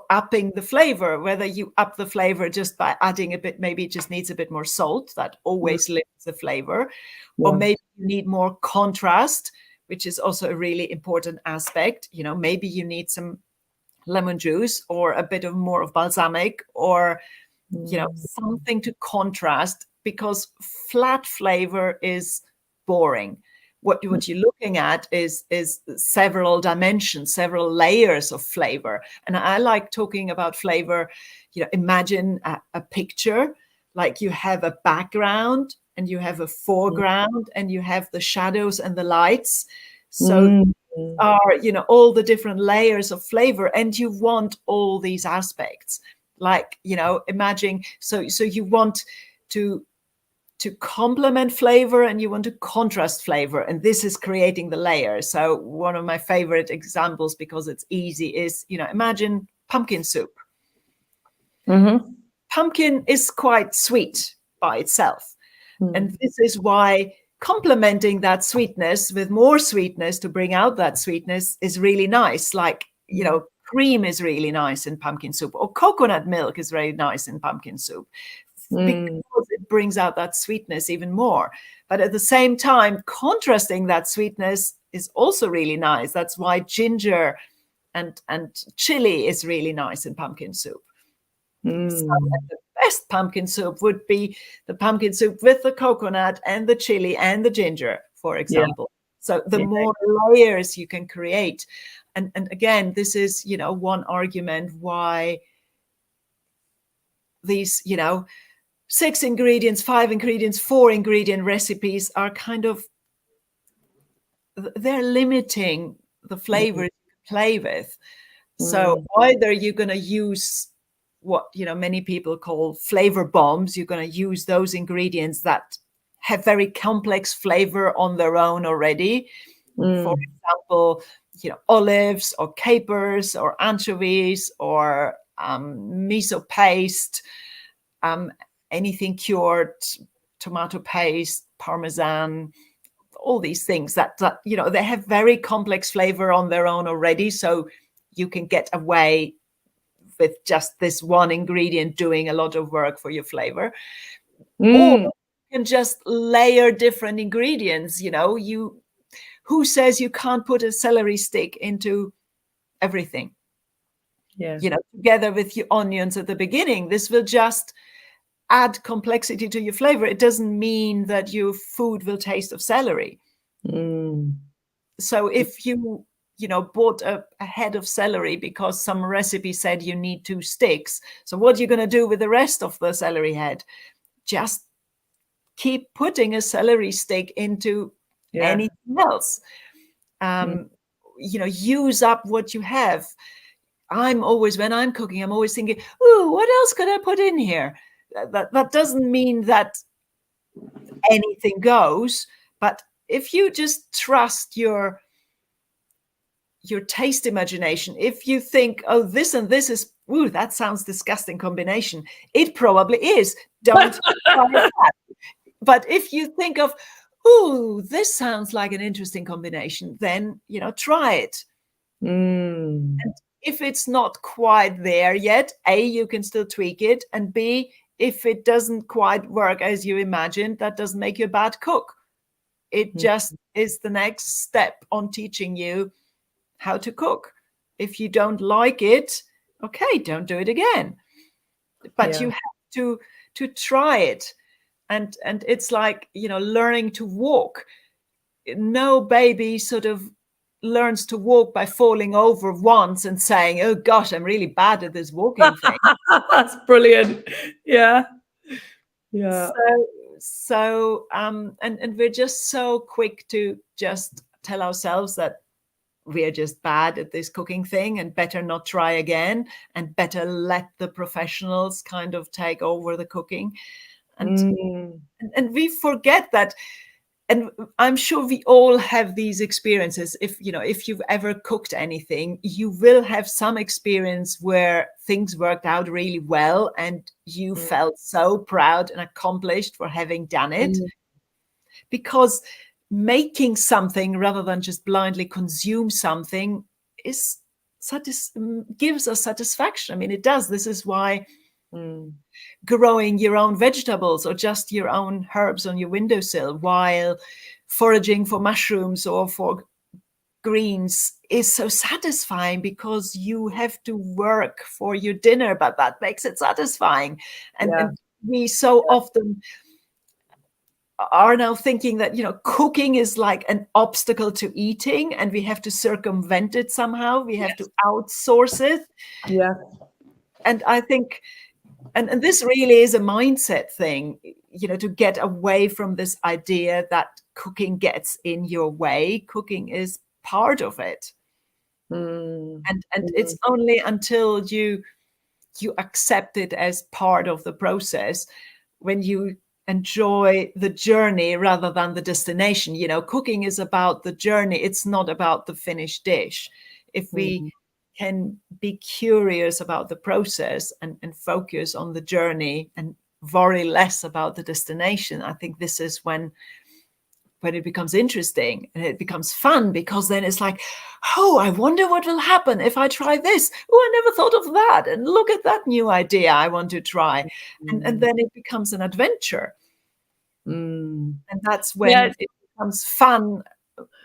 upping the flavor, whether you up the flavor just by adding a bit, maybe it just needs a bit more salt, that always lifts the flavor, or maybe you need more contrast, which is also a really important aspect. Maybe you need some lemon juice or a bit of more of balsamic, or something to contrast, because flat flavor is boring. What you're looking at is several dimensions, several layers of flavor. And I like talking about flavor. Imagine a picture, like you have a background and you have a foreground, and you have the shadows and the lights. So are, all the different layers of flavor, and you want all these aspects. Like, imagine, so you want to complement flavor, and you want to contrast flavor, and this is creating the layer. So one of my favorite examples, because it's easy, is, imagine pumpkin soup. Pumpkin is quite sweet by itself. And this is why complementing that sweetness with more sweetness to bring out that sweetness is really nice. Like, cream is really nice in pumpkin soup, or coconut milk is very nice in pumpkin soup, because it brings out that sweetness even more. But at the same time, contrasting that sweetness is also really nice. That's why ginger and chili is really nice in pumpkin soup. So the best pumpkin soup would be the pumpkin soup with the coconut and the chili and the ginger, for example. So the more layers you can create. And again, this is, one argument why these, 6 ingredients, 5 ingredients, 4 ingredient recipes are kind of, they're limiting the flavors you play with. So either you're going to use what, many people call flavor bombs. You're going to use those ingredients that have very complex flavor on their own already. For example, olives or capers or anchovies or miso paste, anything cured, tomato paste, parmesan, all these things that they have very complex flavor on their own already. So you can get away with just this one ingredient doing a lot of work for your flavor. Or you can just layer different ingredients. Who says you can't put a celery stick into everything? Together with your onions at the beginning. This will just add complexity to your flavor. It doesn't mean that your food will taste of celery. So if you bought a head of celery because some recipe said you need 2 sticks, so what are you going to do with the rest of the celery head? Just keep putting a celery stick into anything else. Use up what you have. When I'm cooking, I'm always thinking, ooh, what else could I put in here? That doesn't mean that anything goes, but if you just trust your taste imagination, if you think, oh, this and this is, ooh, that sounds disgusting combination, it probably is. Don't try that. But if you think of, ooh, this sounds like an interesting combination, then, try it. And if it's not quite there yet, A, you can still tweak it. And B, if it doesn't quite work as you imagined, that doesn't make you a bad cook. It just is the next step on teaching you how to cook. If you don't like it, okay, don't do it again. But you have to try it. And it's like, learning to walk. No baby sort of learns to walk by falling over once and saying, oh gosh, I'm really bad at this walking thing. That's brilliant. Yeah. So and we're just so quick to just tell ourselves that we're just bad at this cooking thing and better not try again, and better let the professionals kind of take over the cooking. And we forget that. And I'm sure we all have these experiences. If you've ever cooked anything, you will have some experience where things worked out really well and you felt so proud and accomplished for having done it. Because making something rather than just blindly consume something gives us satisfaction. I mean, it does. This is why growing your own vegetables or just your own herbs on your windowsill while foraging for mushrooms or for greens is so satisfying, because you have to work for your dinner, but that makes it satisfying. And we so often are now thinking that, cooking is like an obstacle to eating and we have to circumvent it somehow. We have to outsource it. Yeah. And I think, and this really is a mindset thing. to get away from this idea that cooking gets in your way. Cooking is part of it. And it's only until you accept it as part of the process, when you enjoy the journey rather than the destination. Cooking is about the journey. It's not about the finished dish. If we can be curious about the process and focus on the journey and worry less about the destination, I think this is when it becomes interesting and it becomes fun, because then it's like, oh, I wonder what will happen if I try this. Oh, I never thought of that. And look at that new idea I want to try. And then it becomes an adventure. And that's when it becomes fun,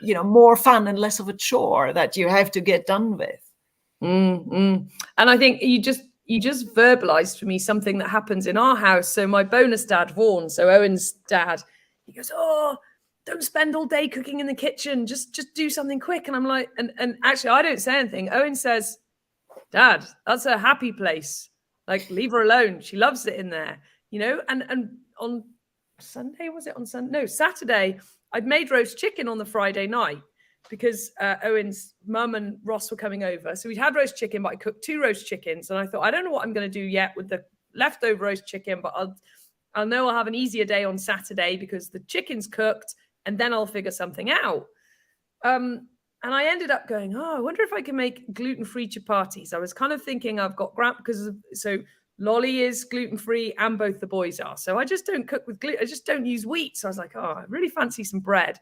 more fun and less of a chore that you have to get done with. And I think you just verbalized for me something that happens in our house. So my bonus dad, Vaughan, so Owen's dad, he goes, oh, don't spend all day cooking in the kitchen. Just do something quick. And I'm like, and actually I don't say anything. Owen says, Dad, that's a happy place. Like, leave her alone. She loves it in there, and on Sunday, was it on Sunday? No, Saturday, I'd made roast chicken on the Friday night because Owen's mum and Ross were coming over. So we'd had roast chicken, but I cooked 2 roast chickens. And I thought, I don't know what I'm going to do yet with the leftover roast chicken, but I'll know I'll have an easier day on Saturday because the chicken's cooked, and then I'll figure something out. And I ended up going, I wonder if I can make gluten-free chapatis. I was kind of thinking I've got so Lolly is gluten-free and both the boys are. So I just don't cook with gluten. I just don't use wheat. So I was like, I really fancy some bread.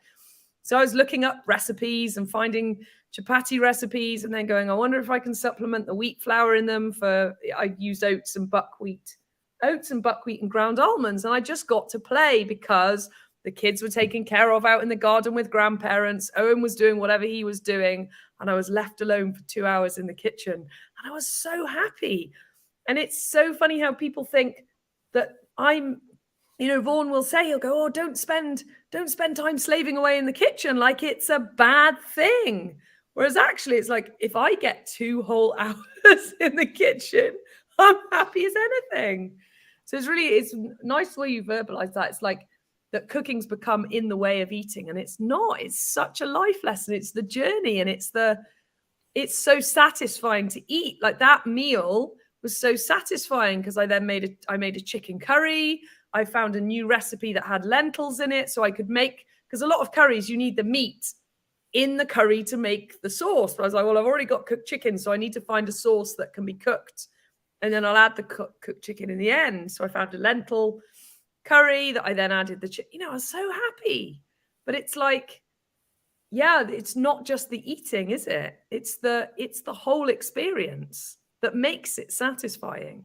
So I was looking up recipes and finding chapati recipes and then going, I wonder if I can supplement the wheat flour in them I used oats and buckwheat and ground almonds. And I just got to play because the kids were taken care of out in the garden with grandparents. Owen was doing whatever he was doing. And I was left alone for 2 hours in the kitchen. And I was so happy. And it's so funny how people think that I'm, Vaughan will say, he'll go, don't spend time slaving away in the kitchen like it's a bad thing. Whereas actually it's like, if I get 2 whole hours in the kitchen, I'm happy as anything. So it's nice the way you verbalize that. It's like that cooking's become in the way of eating, and it's not. It's such a life lesson. It's the journey, and it's so satisfying to eat. Like that meal was so satisfying because I then made a chicken curry. I found a new recipe that had lentils in it, so I could make, because a lot of curries you need the meat in the curry to make the sauce. But I was like, well, I've already got cooked chicken, so I need to find a sauce that can be cooked, and then I'll add the cooked chicken in the end. So I found a lentil curry that I then added the chicken. I was so happy. But it's like, it's not just the eating, is it? It's the whole experience that makes it satisfying.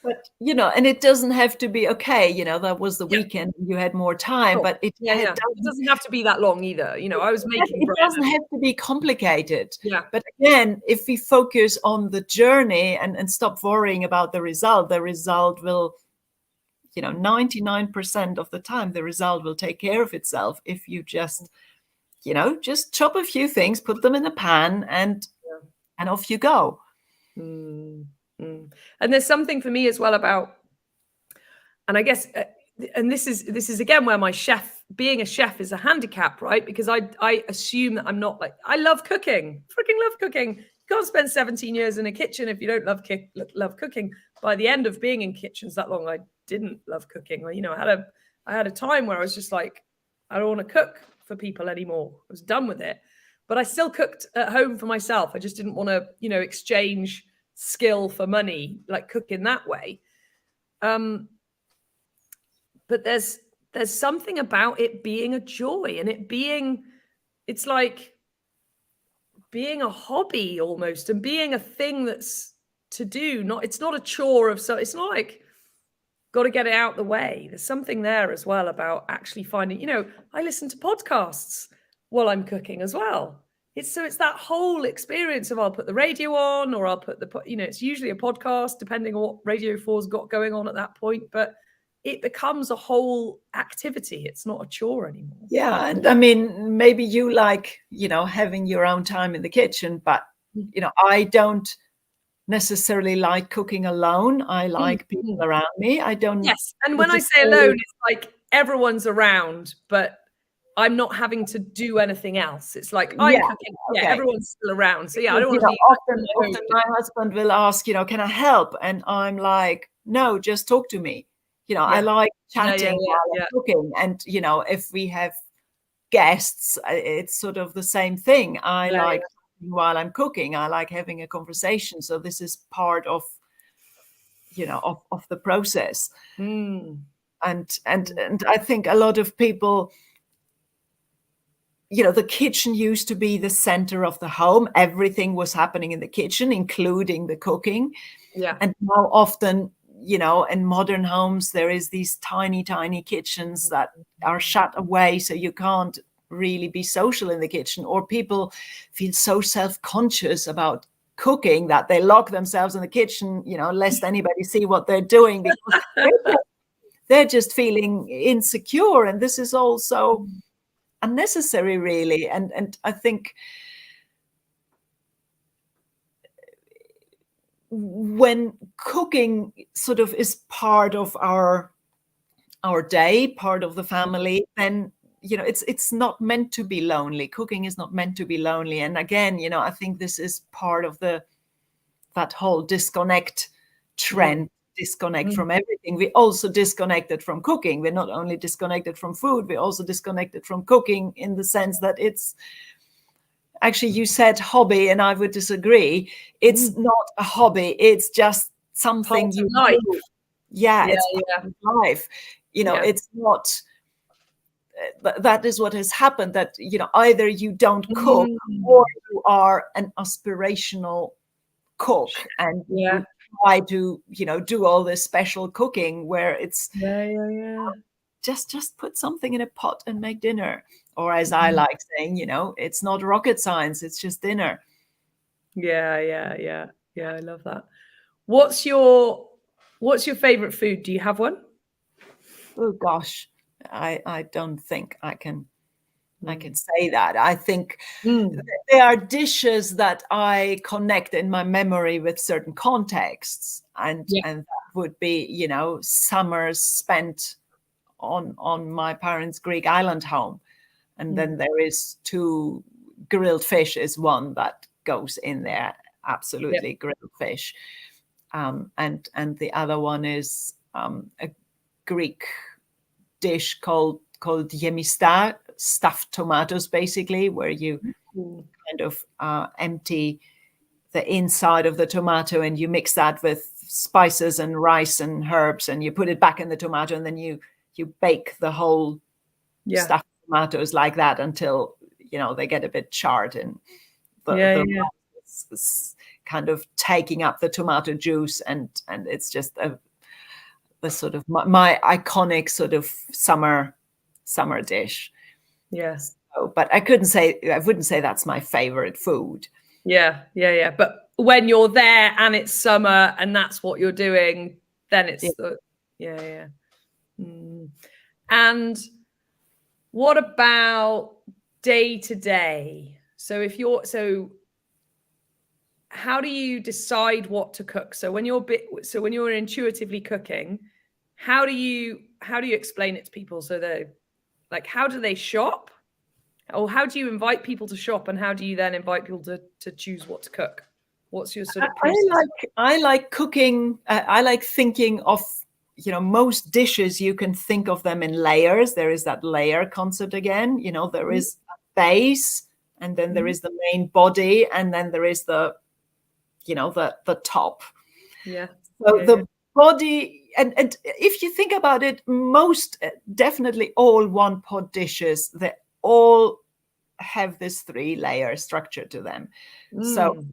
But, and it doesn't have to be, that was the weekend, you had more time, but it doesn't have to be that long either. I was making bread. It doesn't have to be complicated. Yeah. But again, if we focus on the journey and stop worrying about the result will, 99% of the time, the result will take care of itself if you just chop a few things, put them in a pan and off you go. And there's something for me as well about, and I guess, and this is again where being a chef is a handicap, right? Because I assume that I'm not like, I love cooking, freaking love cooking. You can't spend 17 years in a kitchen if you don't love cooking. By the end of being in kitchens that long, I didn't love cooking. I had a time where I was just like, I don't want to cook for people anymore. I was done with it. But I still cooked at home for myself. I just didn't want to, exchange skill for money, like cook in that way. But there's something about it being a joy and it's like being a hobby almost, and being a thing that's to do. It's not a chore it's not like got to get it out the way. There's something there as well about actually finding, I listen to podcasts while I'm cooking as well. It's that whole experience of I'll put the radio on, or I'll put it's usually a podcast depending on what Radio 4's got going on at that point, but it becomes a whole activity. It's not a chore anymore. Yeah. And I mean, maybe you like, having your own time in the kitchen, but, I don't necessarily like cooking alone. I like people around me. I don't. Yes, and when I say alone, it's like everyone's around, but I'm not having to do anything else. It's like I'm cooking. Yeah, everyone's still around. So yeah, I don't want to be. Often my husband will ask, can I help? And I'm like, no, just talk to me. I like chatting while I'm cooking. And if we have guests, it's sort of the same thing. I like while I'm cooking. I like having a conversation. So this is part of of the process. And I think a lot of people, the kitchen used to be the center of the home. Everything was happening in the kitchen, including the cooking. Yeah. And now often, in modern homes, there is these tiny, tiny kitchens that are shut away. So you can't really be social in the kitchen, or people feel so self-conscious about cooking that they lock themselves in the kitchen, lest anybody see what they're doing, because they're just feeling insecure. And this is also unnecessary, really. And I think when cooking sort of is part of our day, part of the family, then it's not meant to be lonely. Cooking is not meant to be lonely. And again, I think this is part of that whole disconnect trend. Disconnect from everything. We also disconnected from cooking. We're not only disconnected from food, we're also disconnected from cooking, in the sense that it's actually, you said hobby, and I would disagree. It's not a hobby. It's just something you life. do. It's part of life. It's not. That is what has happened. That either you don't cook, or you are an aspirational cook, and you try to do all this special cooking where it's just put something in a pot and make dinner. Or as I like saying, it's not rocket science, it's just dinner. Yeah, I love that. What's your favorite food? Do you have one? Oh gosh, I don't think I can say that. I think there are dishes that I connect in my memory with certain contexts, and that would be summers spent on my parents' Greek island home. And then there is grilled fish is one that goes in there. Absolutely, grilled fish. And the other one is a Greek dish called yemista, stuffed tomatoes, basically, where you kind of empty the inside of the tomato and you mix that with spices and rice and herbs, and you put it back in the tomato, and then you bake the whole stuffed tomatoes like that until they get a bit charred, and the rice is kind of taking up the tomato juice, and it's just the sort of my iconic sort of summer dish. Yes. But I wouldn't say that's my favorite food. Yeah. But when you're there and it's summer and that's what you're doing, then it's And what about day to day? So how do you decide what to cook? So when you're intuitively cooking, how do you explain it to people? So they how do they shop? Or how do you invite people to shop, and how do you then invite people to choose what to cook? What's your sort of process? I like cooking. I like thinking of, most dishes, you can think of them in layers. There is that layer concept again. There is a base, and then there is the main body, and then there is the top. Yeah. So the body, and if you think about it, most, definitely all one pot dishes, they all have this 3-layer structure to them. So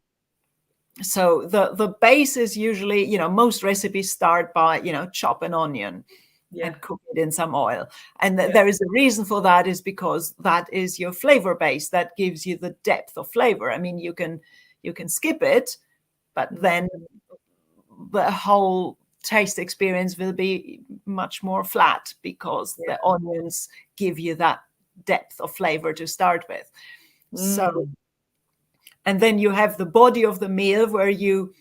the base is usually, most recipes start by, chop an onion and cook it in some oil. And there is a reason for that, is because that is your flavor base. That gives you the depth of flavor. I mean, you can skip it, but then the whole taste experience will be much more flat, because the onions give you that depth of flavor to start with. So, and then you have the body of the meal, where you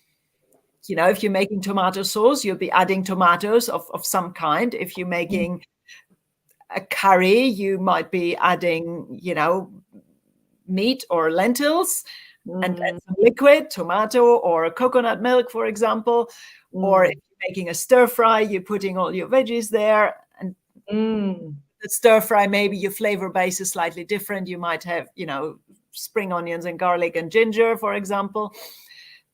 if you're making tomato sauce, you'll be adding tomatoes of some kind. If you're making a curry, you might be adding, meat or lentils and some liquid, tomato or coconut milk, for example. Or if you're making a stir fry, you're putting all your veggies there. And the stir fry, maybe your flavor base is slightly different. You might have, spring onions and garlic and ginger, for example.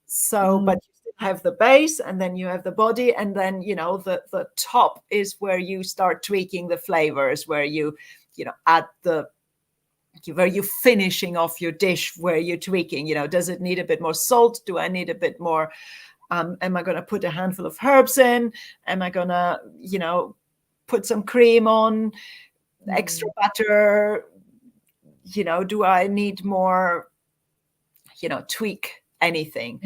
So, but you still have the base, and then you have the body, and then, the top is where you start tweaking the flavors, where you add where you're finishing off your dish, where you're tweaking, does it need a bit more salt? Do I need a bit more? Am I going to put a handful of herbs in? Am I going to, put some cream on, extra butter? Do I need more, tweak anything?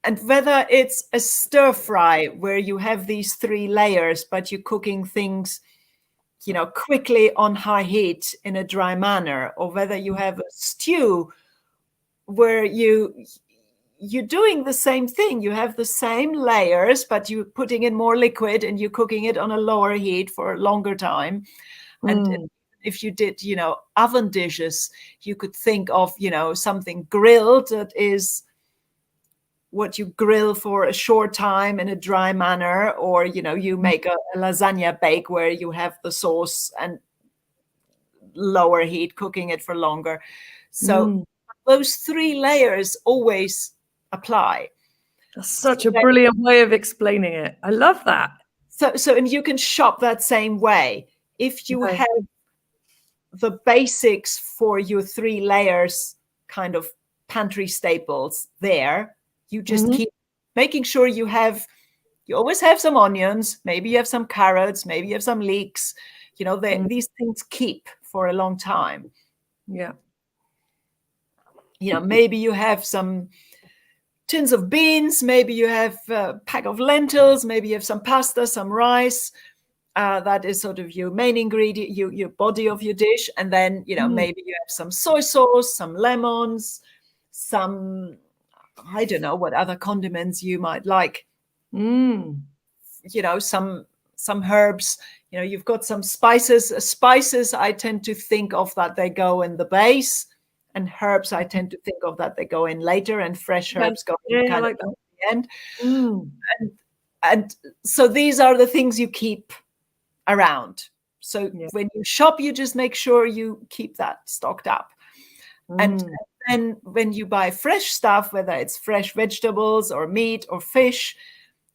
And whether it's a stir fry where you have these 3 layers, but you're cooking things, quickly on high heat in a dry manner, or whether you have a stew where you're doing the same thing. You have the same layers, but you're putting in more liquid and you're cooking it on a lower heat for a longer time. And if you did, oven dishes, you could think of, something grilled that is what you grill for a short time in a dry manner, or, you make a lasagna bake where you have the sauce and lower heat, cooking it for longer. So those 3 layers always apply. That's such a brilliant way of explaining it. I love that. So, and you can shop that same way. If you have the basics for your 3 layers, kind of pantry staples there, you just keep making sure you always have some onions, maybe you have some carrots, maybe you have some leeks, these things keep for a long time. Yeah. Maybe you have some tins of beans, maybe you have a pack of lentils, maybe you have some pasta, some rice. That is sort of your main ingredient, your body of your dish. And then, maybe you have some soy sauce, some lemons, some, I don't know what other condiments you might like. Some herbs, you've got some spices. Spices, I tend to think of that they go in the base, and herbs, I tend to think of that they go in later, and fresh herbs go in kind of at the end. And so these are the things you keep around. So when you shop, you just make sure you keep that stocked up. And then when you buy fresh stuff, whether it's fresh vegetables or meat or fish,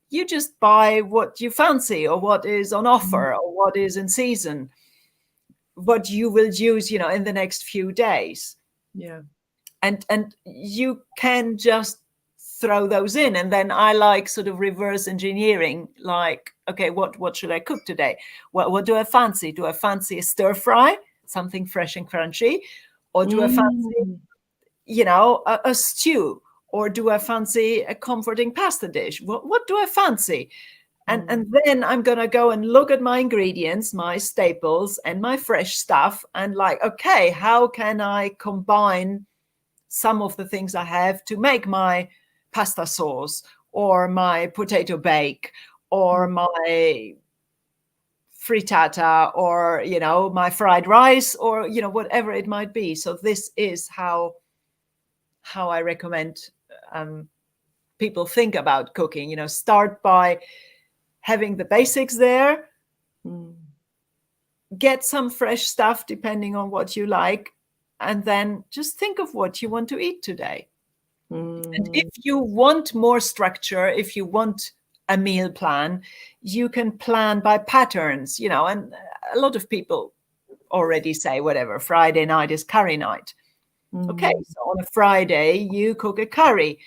you just buy what you fancy, or what is on offer, or what is in season, what you will use, in the next few days. Yeah. And you can just throw those in. And then I like sort of reverse engineering, like, okay, what should I cook today? What do I fancy? Do I fancy a stir fry, something fresh and crunchy? Or do I fancy, a stew? Or do I fancy a comforting pasta dish? What do I fancy? And then I'm going to go and look at my ingredients, my staples, and my fresh stuff, and like, okay, how can I combine some of the things I have to make my pasta sauce, or my potato bake, or my frittata, or, my fried rice, or, whatever it might be. So this is how I recommend people think about cooking. Start by having the basics there, get some fresh stuff depending on what you like, and then just think of what you want to eat today. And if you want more structure, if you want a meal plan, you can plan by patterns, and a lot of people already say, whatever, Friday night is curry night. Okay, so on a Friday, you cook a curry.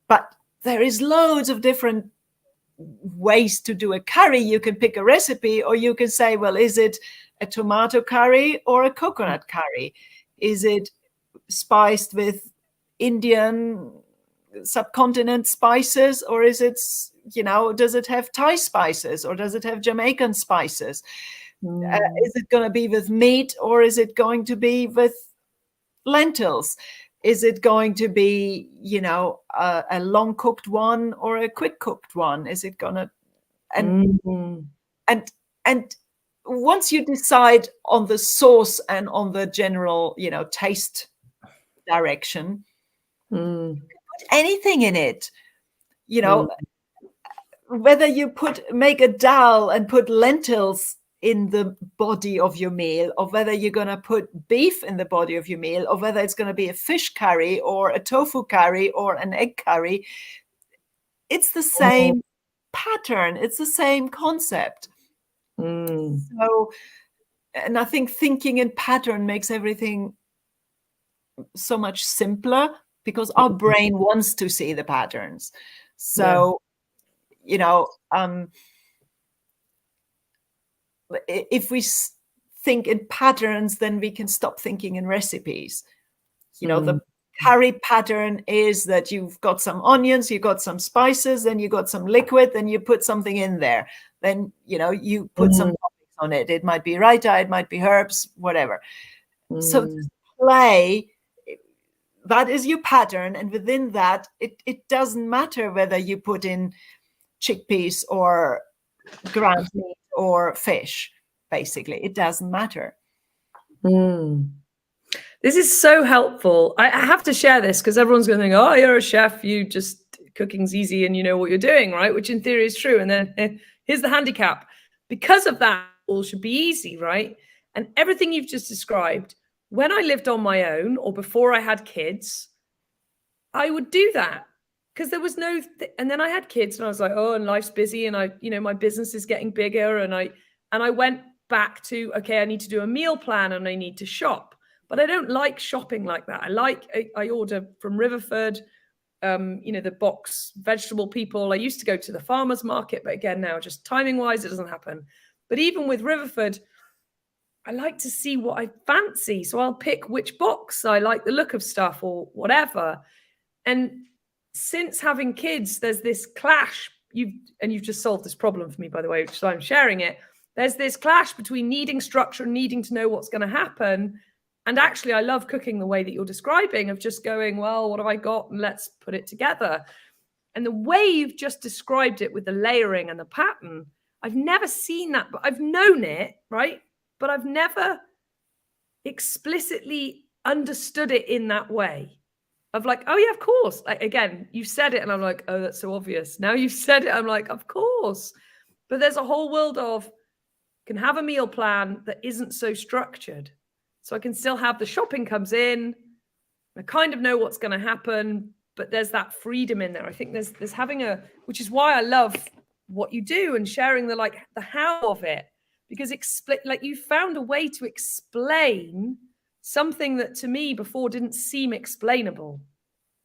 But there is loads of different ways to do a curry. You can pick a recipe, or you can say, well, is it a tomato curry or a coconut curry? Is it spiced with Indian subcontinent spices, or is it, does it have Thai spices, or does it have Jamaican spices? Is it going to be with meat, or is it going to be with lentils? is it going to be, a long cooked one or a quick cooked one? Is it gonna, and and once you decide on the sauce and on the general, taste direction, you can put anything in it, whether you make a dal and put lentils in the body of your meal, or whether you're going to put beef in the body of your meal, or whether it's going to be a fish curry or a tofu curry or an egg curry, it's the same pattern. It's the same concept. So, and I think thinking in pattern makes everything so much simpler, because our brain wants to see the patterns. So, if we think in patterns, then we can stop thinking in recipes. The curry pattern is that you've got some onions, you've got some spices, then you got some liquid, then you put something in there. Then, you put some toppings on it. It might be raita, it might be herbs, whatever. So play, that is your pattern. And within that, it doesn't matter whether you put in chickpeas or ground meat or fish. Basically, it doesn't matter. This is so helpful. I have to share this because everyone's going to think, oh, you're a chef, you just, cooking's easy and you know what you're doing, right? Which in theory is true. And then here's the handicap. Because of that, all should be easy, right? And everything you've just described, when I lived on my own or before I had kids, I would do that. Because there was no, and then I had kids and I was like, oh, and life's busy and my business is getting bigger. And I went back to, okay, I need to do a meal plan and I need to shop. But I don't like shopping like that. I order from Riverford, the box vegetable people. I used to go to the farmer's market, but again, now just timing wise, it doesn't happen. But even with Riverford, I like to see what I fancy. So I'll pick which box I like the look of stuff or whatever. And since having kids, there's this clash. You've just solved this problem for me, by the way, which is why I'm sharing it. There's this clash between needing structure and needing to know what's going to happen. And actually, I love cooking the way that you're describing, of just going, well, what have I got? And let's put it together. And the way you've just described it with the layering and the pattern, I've never seen that, but I've known it, right? But I've never explicitly understood it in that way. Of like, oh yeah, of course. Like, again, you said it and I'm like, oh, that's so obvious. Now you've said it, I'm like, of course. But there's a whole world of, can have a meal plan that isn't so structured. So I can still have the shopping comes in, I kind of know what's going to happen, but there's that freedom in there. I think there's having which is why I love what you do and sharing the how of it, because you found a way to explain something that to me before didn't seem explainable.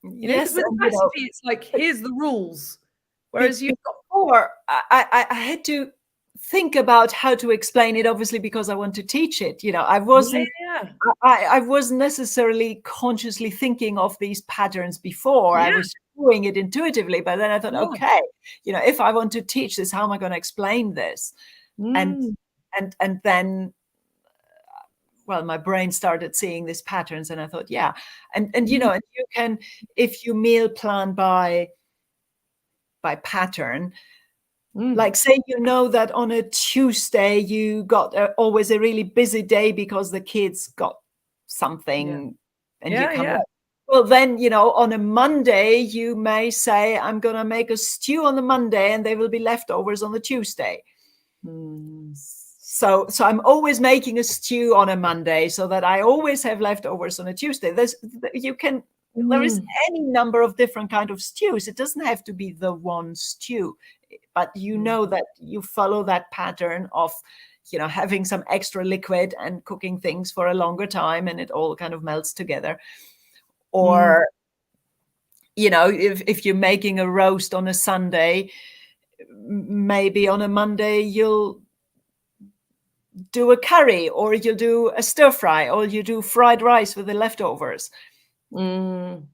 Yes, with a recipe, it's like, here's the rules. Whereas before, I had to think about how to explain it, obviously, because I want to teach it. I wasn't necessarily consciously thinking of these patterns before. I was doing it intuitively, but then I thought, okay, if I want to teach this, how am I going to explain this? And then, well, my brain started seeing these patterns, and I thought, and and you can, if you meal plan by pattern. Like, say, that on a Tuesday you got always a really busy day because the kids got something and you come up. Well, then, on a Monday, you may say, I'm going to make a stew on the Monday and there will be leftovers on the Tuesday. So I'm always making a stew on a Monday so that I always have leftovers on a Tuesday. There is any number of different kind of stews. It doesn't have to be the one stew. But that you follow that pattern of, having some extra liquid and cooking things for a longer time and it all kind of melts together. Or, if you're making a roast on a Sunday, maybe on a Monday you'll do a curry or you'll do a stir fry or you do fried rice with the leftovers. And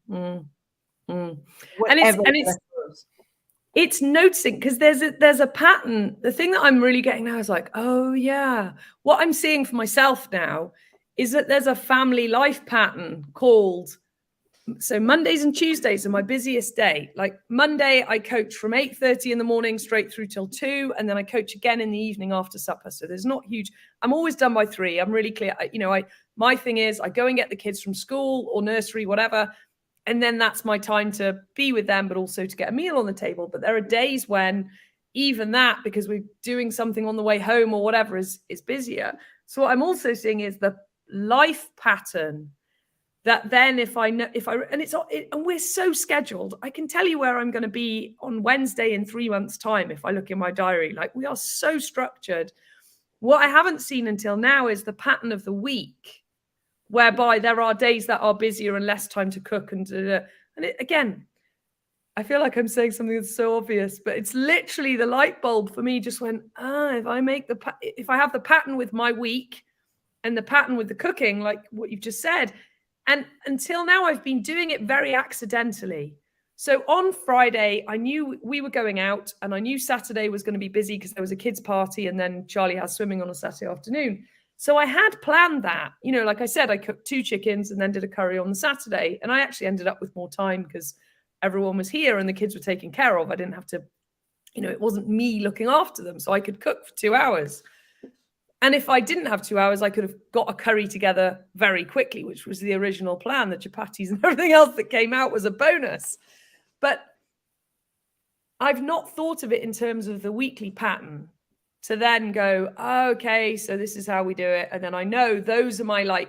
it's noticing, because there's a pattern. The thing that I'm really getting now is like, oh yeah, what I'm seeing for myself now is that there's a family life pattern called So Mondays and Tuesdays are my busiest day. Like Monday, I coach from 8:30 in the morning straight through till 2, and then I coach again in the evening after supper. So there's not huge. I'm always done by 3. I'm really clear. My thing is I go and get the kids from school or nursery, whatever, and then that's my time to be with them, but also to get a meal on the table. But there are days when even that, because we're doing something on the way home or whatever, is busier. So what I'm also seeing is the life pattern that then and we're so scheduled. I can tell you where I'm going to be on Wednesday in 3 months' time if I look in my diary. Like, we are so structured. What I haven't seen until now is the pattern of the week, whereby there are days that are busier and less time to cook. Again, I feel like I'm saying something that's so obvious, but it's literally the light bulb for me just went, if I have the pattern with my week and the pattern with the cooking, like what you've just said, and until now I've been doing it very accidentally. So on Friday, I knew we were going out, and I knew Saturday was going to be busy because there was a kids' party, and then Charlie has swimming on a Saturday afternoon. So I had planned that, like I said, I cooked 2 chickens and then did a curry on the Saturday. And I actually ended up with more time because everyone was here and the kids were taken care of. I didn't have to, it wasn't me looking after them. So I could cook for 2 hours. And if I didn't have 2 hours, I could have got a curry together very quickly, which was the original plan. The chapatis and everything else that came out was a bonus. But I've not thought of it in terms of the weekly pattern to then go, okay, so this is how we do it. And then I know those are my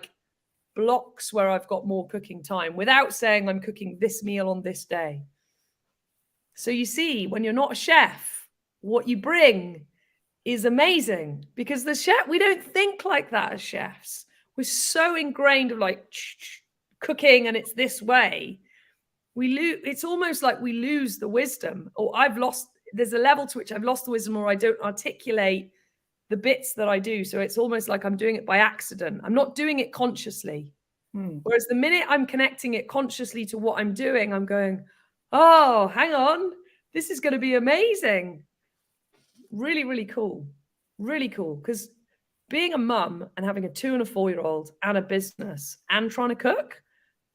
blocks where I've got more cooking time without saying I'm cooking this meal on this day. So you see, when you're not a chef, what you bring is amazing, because we don't think like that as chefs. We're so ingrained of cooking and it's this way. It's almost like we lose the wisdom, or there's a level to which I've lost the wisdom, or I don't articulate the bits that I do. So it's almost like I'm doing it by accident. I'm not doing it consciously. Whereas the minute I'm connecting it consciously to what I'm doing, I'm going, oh, hang on, this is going to be amazing. Really, really cool. Really cool. Because being a mum and having a 2 and a 4-year-old and a business and trying to cook,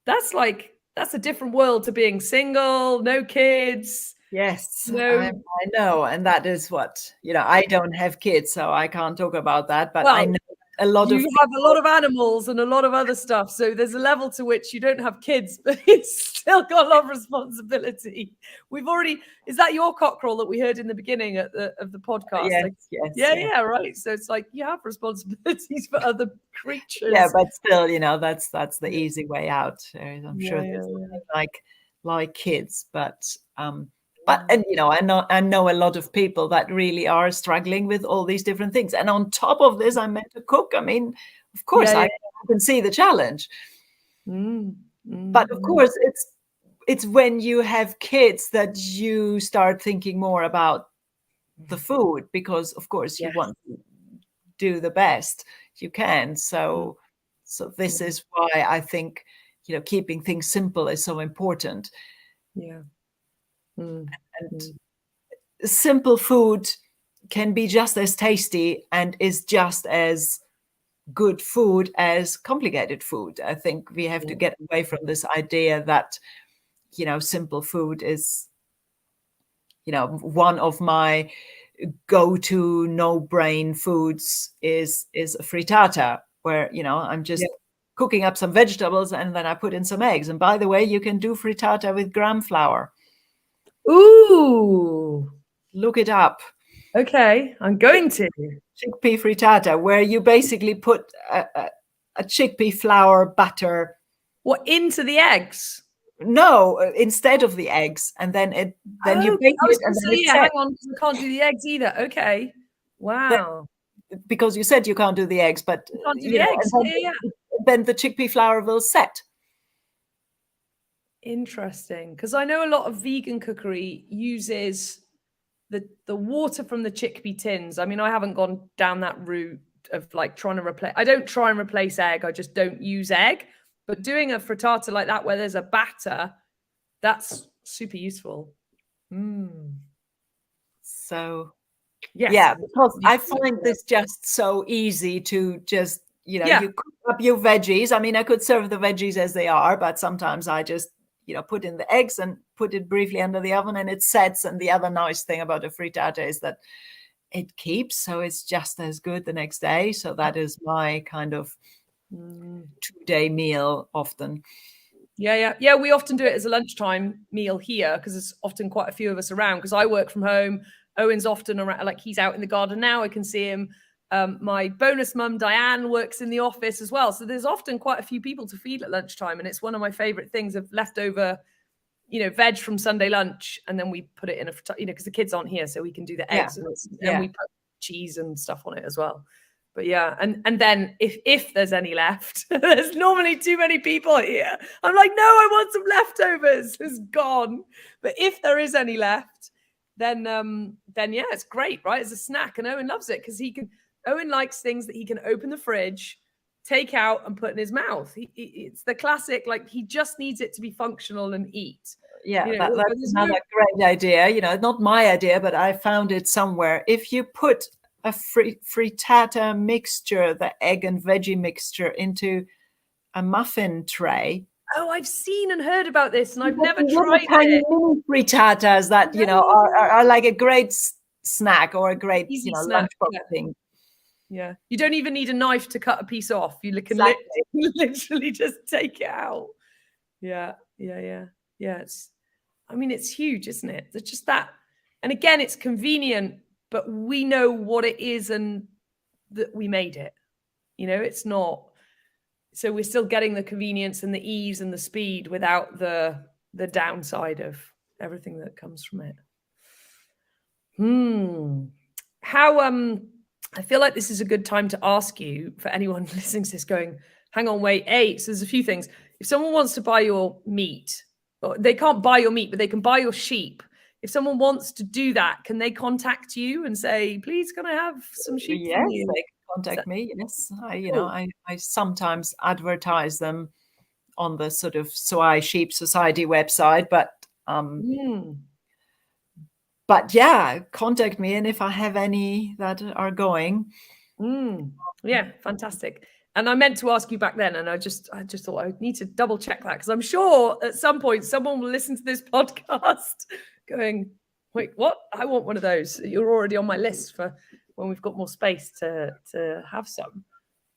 that's a different world to being single, no kids. Yes, I know. And that is what, I don't have kids, so I can't talk about that. But I know you have a lot of animals and a lot of other stuff. So there's a level to which you don't have kids, but it's still got a lot of responsibility. Is that your cockerel that we heard in the beginning of the podcast? Yes. Yeah, right. So it's like you have responsibilities for other creatures. Yeah, but still, that's the easy way out. I'm sure there's like kids, but and I know a lot of people that really are struggling with all these different things. And on top of this, I'm meant to cook. I mean, of course, I can see the challenge. But of course, it's when you have kids that you start thinking more about the food, because of course you want to do the best you can. So this is why I think keeping things simple is so important. Yeah. And simple food can be just as tasty and is just as good food as complicated food. I think we have to get away from this idea that simple food is one of my go-to no-brain foods is a frittata, where I'm just cooking up some vegetables and then I put in some eggs. And by the way, you can do frittata with gram flour. Ooh, look it up. Okay, I'm going to. Chickpea frittata, where you basically put a chickpea flour batter. What, into the eggs? No, instead of the eggs, and then you bake it. And then hang on, I can't do the eggs either. Okay, wow. Because you said you can't do the eggs, but you can't do the eggs. Then the chickpea flour will set. Interesting, because I know a lot of vegan cookery uses the water from the chickpea tins. I mean, I haven't gone down that route of trying to replace. I don't try and replace egg. I just don't use egg. But doing a frittata like that, where there's a batter, that's super useful. So, yes. yeah, because I find this just so easy to just you cook up your veggies. I mean, I could serve the veggies as they are, but sometimes I just, put in the eggs and put it briefly under the oven and it sets. And the other nice thing about a frittata is that it keeps, so it's just as good the next day. So that is my kind of 2-day meal often. Yeah. We often do it as a lunchtime meal here because there's often quite a few of us around because I work from home. Owen's often around, like he's out in the garden now. I can see him. My bonus mum, Diane, works in the office as well. So there's often quite a few people to feed at lunchtime. And it's one of my favorite things of leftover, veg from Sunday lunch. And then we put it in because the kids aren't here. So we can do the eggs and we put cheese and stuff on it as well. But yeah, and then if there's any left, there's normally too many people here. I'm like, no, I want some leftovers. It's gone. But if there is any left, then yeah, it's great, right? As a snack. And Owen loves it because Owen likes things that he can open the fridge, take out and put in his mouth. It's the classic, like he just needs it to be functional and eat. Yeah, that's another great idea. Not my idea, but I found it somewhere. If you put a frittata mixture, the egg and veggie mixture, into a muffin tray. Oh, I've seen and heard about this, and I've never tried it. Frittatas that are like a great snack or a great lunchbox thing. Yeah, you don't even need a knife to cut a piece off. You can literally just take it out. Yeah. It's huge, isn't it? It's just that, and again, it's convenient, but we know what it is and that we made it. It's not. So we're still getting the convenience and the ease and the speed without the downside of everything that comes from it. How I feel like this is a good time to ask you, for anyone listening to this going, hang on, wait, so there's a few things. If someone wants to buy your meat, they can't buy your meat, but they can buy your sheep. If someone wants to do that, can they contact you and say, please, can I have some sheep from you? They can contact me. Yes. I sometimes advertise them on the sort of Soai Sheep Society website, but yeah, contact me. And if I have any that are going. Yeah, fantastic. And I meant to ask you back then, and I just thought I need to double check that because I'm sure at some point someone will listen to this podcast going, wait, what? I want one of those. You're already on my list for when we've got more space to have some.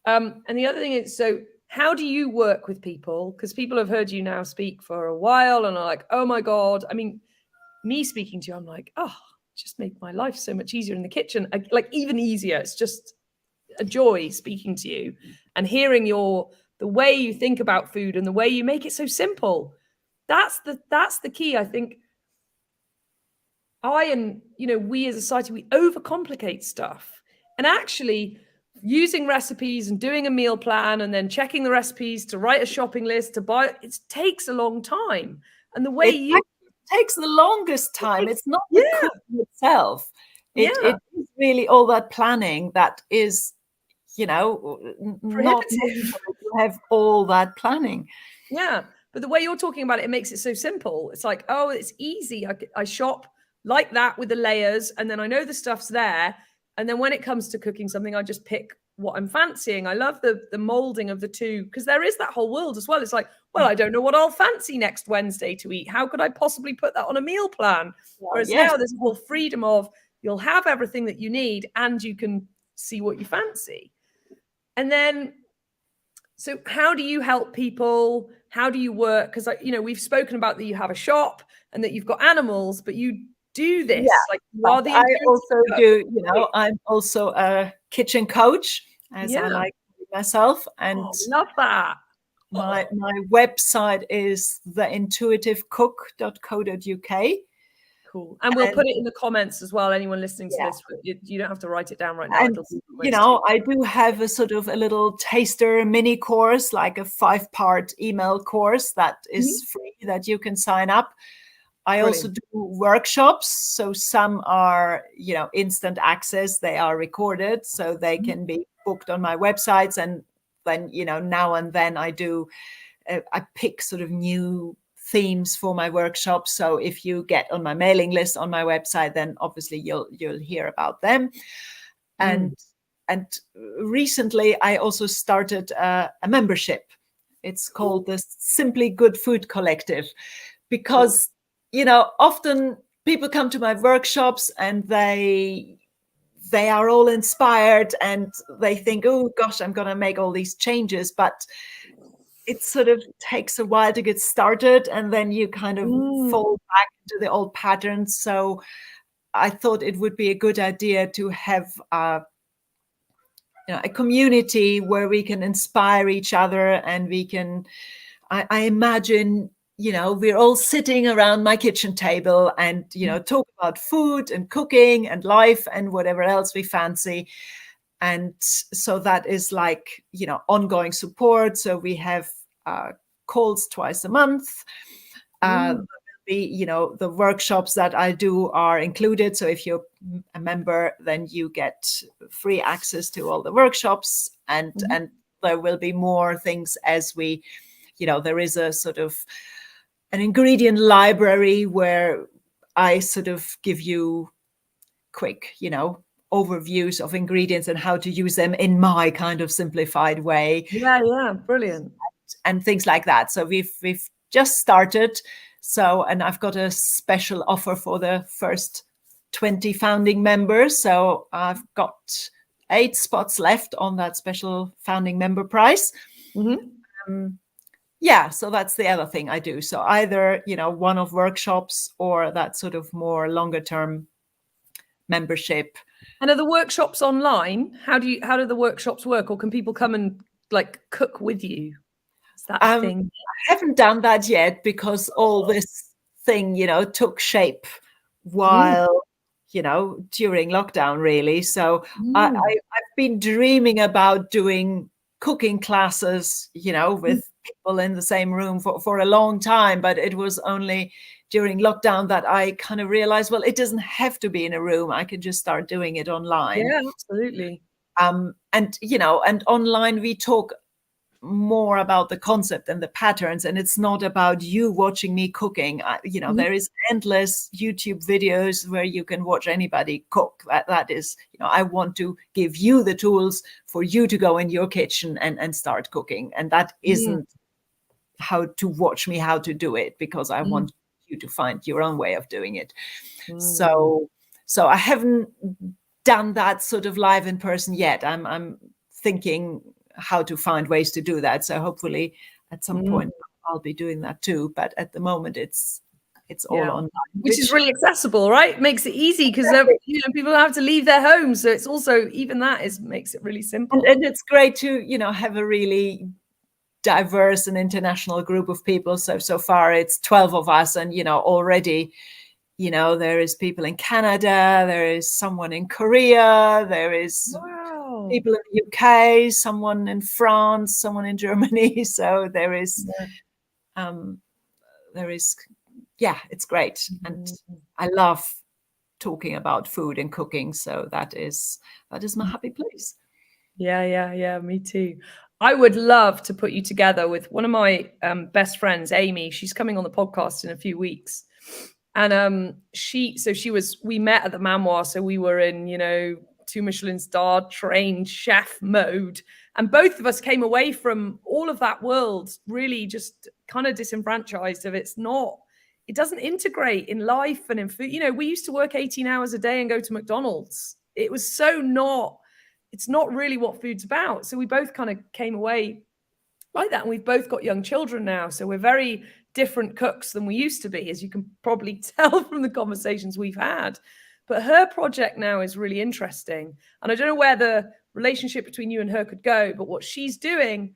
And the other thing is, so how do you work with people? Because people have heard you now speak for a while and are like, oh my God. I mean, me speaking to you, I'm like, oh, just make my life so much easier in the kitchen. Like even easier. It's just a joy speaking to you and hearing the way you think about food and the way you make it so simple. That's the key. I think we as a society, we overcomplicate stuff, and actually using recipes and doing a meal plan and then checking the recipes to write a shopping list to buy, it takes a long time. And the way it takes the longest time. It's not the cooking itself. It is really all that planning that is, not to have all that planning. Yeah. But the way you're talking about it, it makes it so simple. It's like, oh, it's easy. I shop like that with the layers, and then I know the stuff's there. And then when it comes to cooking something, I just pick what I'm fancying. I love the molding of the two, because there is that whole world as well. It's like, well, I don't know what I'll fancy next Wednesday to eat. How could I possibly put that on a meal plan? Whereas now there's a whole freedom of, you'll have everything that you need and you can see what you fancy. And then, so how do you help people? How do you work? Because, we've spoken about that you have a shop and that you've got animals, but you do this. I also do, I'm also a kitchen coach, as I like myself. And love that. My website is theintuitivecook.co.uk. Cool. And we'll put it in the comments as well. Anyone listening to this, you don't have to write it down right now. And, I do have a sort of a little taster mini course, like a 5-part email course that is free, that you can sign up. I also do workshops. So some are, instant access. They are recorded, so they can be booked on my websites. And then, now and then I pick sort of new themes for my workshops. So if you get on my mailing list on my website, then obviously you'll hear about them. And recently I also started a membership. It's called the Simply Good Food Collective, because, often people come to my workshops and they are all inspired and they think, oh gosh, I'm going to make all these changes, but it sort of takes a while to get started, and then you kind of fall back into the old patterns. So I thought it would be a good idea to have a community where we can inspire each other, and we can, I imagine, we're all sitting around my kitchen table and, talk about food and cooking and life and whatever else we fancy. And so that is like, ongoing support. So we have calls twice a month. The workshops that I do are included. So if you're a member, then you get free access to all the workshops, and there will be more things as we, there is a sort of an ingredient library where I sort of give you quick, overviews of ingredients and how to use them in my kind of simplified way. Yeah, brilliant. And things like that. So we've just started. So, and I've got a special offer for the first 20 founding members. So I've got 8 spots left on that special founding member price. So that's the other thing I do. So either, one-off workshops or that sort of more longer term membership. And are the workshops online? How do the workshops work, or can people come and like cook with you? Is that a thing? I haven't done that yet, because all this thing, took shape while, during lockdown, really. So I've been dreaming about doing cooking classes, with people in the same room for a long time, but it was only during lockdown that I kind of realized, well, it doesn't have to be in a room. I can just start doing it online. Yeah, absolutely. And online we talk more about the concept and the patterns, and it's not about you watching me cooking. There is endless YouTube videos where you can watch anybody cook. That is, I want to give you the tools for you to go in your kitchen and start cooking. And that isn't how to watch me how to do it, because I want you to find your own way of doing it. So I haven't done that sort of live in person yet. I'm thinking how to find ways to do that. So hopefully at some point I'll be doing that too. But at the moment it's all online. Which is really accessible, right? It makes it easy, because people have to leave their homes. So it's also, even that makes it really simple. And it's great to, have a really diverse and international group of people. So far it's 12 of us, and, already, there is people in Canada, there is someone in Korea, there is people in the UK, someone in France, someone in Germany. So there is, it's great. And I love talking about food and cooking. So that is my happy place. Yeah, me too. I would love to put you together with one of my best friends, Amy. She's coming on the podcast in a few weeks. And we met at the Manoir. So we were in, 2 Michelin star trained chef mode. And both of us came away from all of that world really just kind of disenfranchised of it doesn't integrate in life and in food. We used to work 18 hours a day and go to McDonald's. It was it's not really what food's about. So we both kind of came away like that. And we've both got young children now. So we're very different cooks than we used to be, as you can probably tell from the conversations we've had. But her project now is really interesting. And I don't know where the relationship between you and her could go, but what she's doing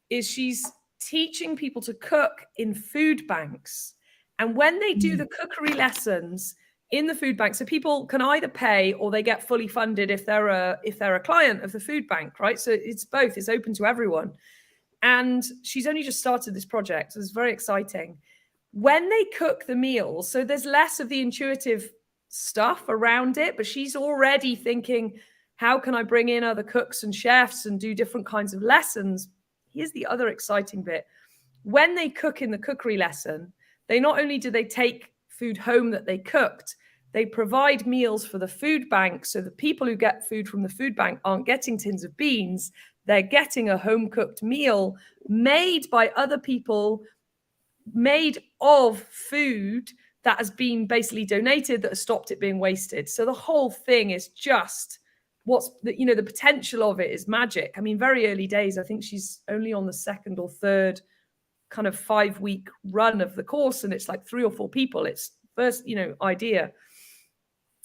is she's teaching people to cook in food banks. And when they do the cookery lessons in the food bank, so people can either pay or they get fully funded if they're a client of the food bank, right? So it's both. It's open to everyone. And she's only just started this project. So it's very exciting. When they cook the meals, so there's less of the intuitive stuff around it, but she's already thinking, how can I bring in other cooks and chefs and do different kinds of lessons? Here's the other exciting bit. When they cook in the cookery lesson, they not only do they take food home that they cooked, They provide meals for the food bank, so the people who get food from the food bank aren't getting tins of beans. They're getting a home-cooked meal made by other people, made of food that has been basically donated, that has stopped it being wasted. So the whole thing is just the potential of it is magic. I mean, very early days. I think she's only on the second or third kind of 5-week run of the course, and it's like 3 or 4 people. It's first, idea.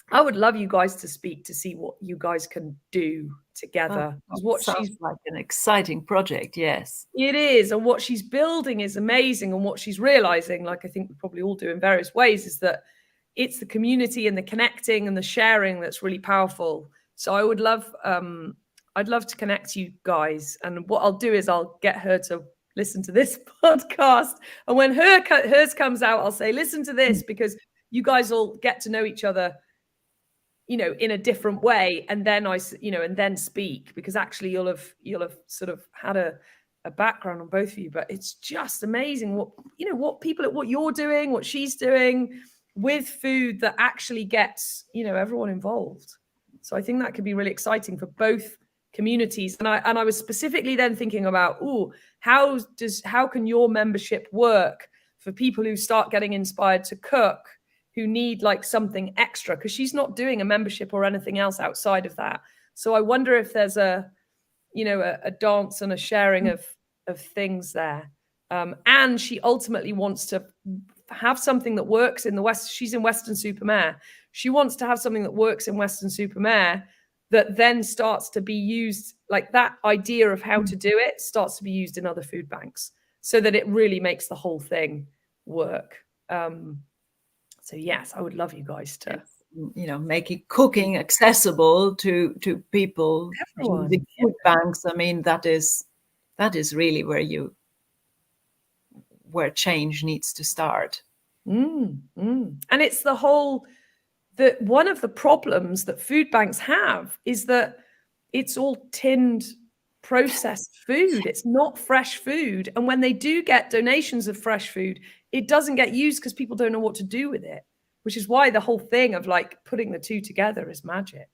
I would love you guys to speak to see what you guys can do together. What sounds like an exciting project, yes. It is, and what she's building is amazing, and what she's realizing, like I think we probably all do in various ways, is that it's the community and the connecting and the sharing that's really powerful. So I would love, I'd love to connect you guys, and what I'll do is I'll get her to listen to this podcast, and when hers comes out, I'll say, listen to this, because you guys will get to know each other, in a different way, and then and then speak, because actually you'll have sort of had a background on both of you. But it's just amazing what you're doing, what she's doing with food that actually gets everyone involved. So I think that could be really exciting for both communities. And I was specifically then thinking about, how can your membership work for people who start getting inspired to cook, who need like something extra, because she's not doing a membership or anything else outside of that. So I wonder if there's a dance and a sharing of things there. And she ultimately wants to have something that works in the West. She's in Weston-super-Mare. She wants to have something that works in Weston-super-Mare that then starts to be used, like that idea of how to do it starts to be used in other food banks, so that it really makes the whole thing work. So yes, I would love you guys to, making cooking accessible to people using food banks. I mean, that is really where change needs to start. And it's one of the problems that food banks have is that it's all tinned, processed food. It's not fresh food. And when they do get donations of fresh food, it doesn't get used because people don't know what to do with it, which is why the whole thing of like putting the two together is magic.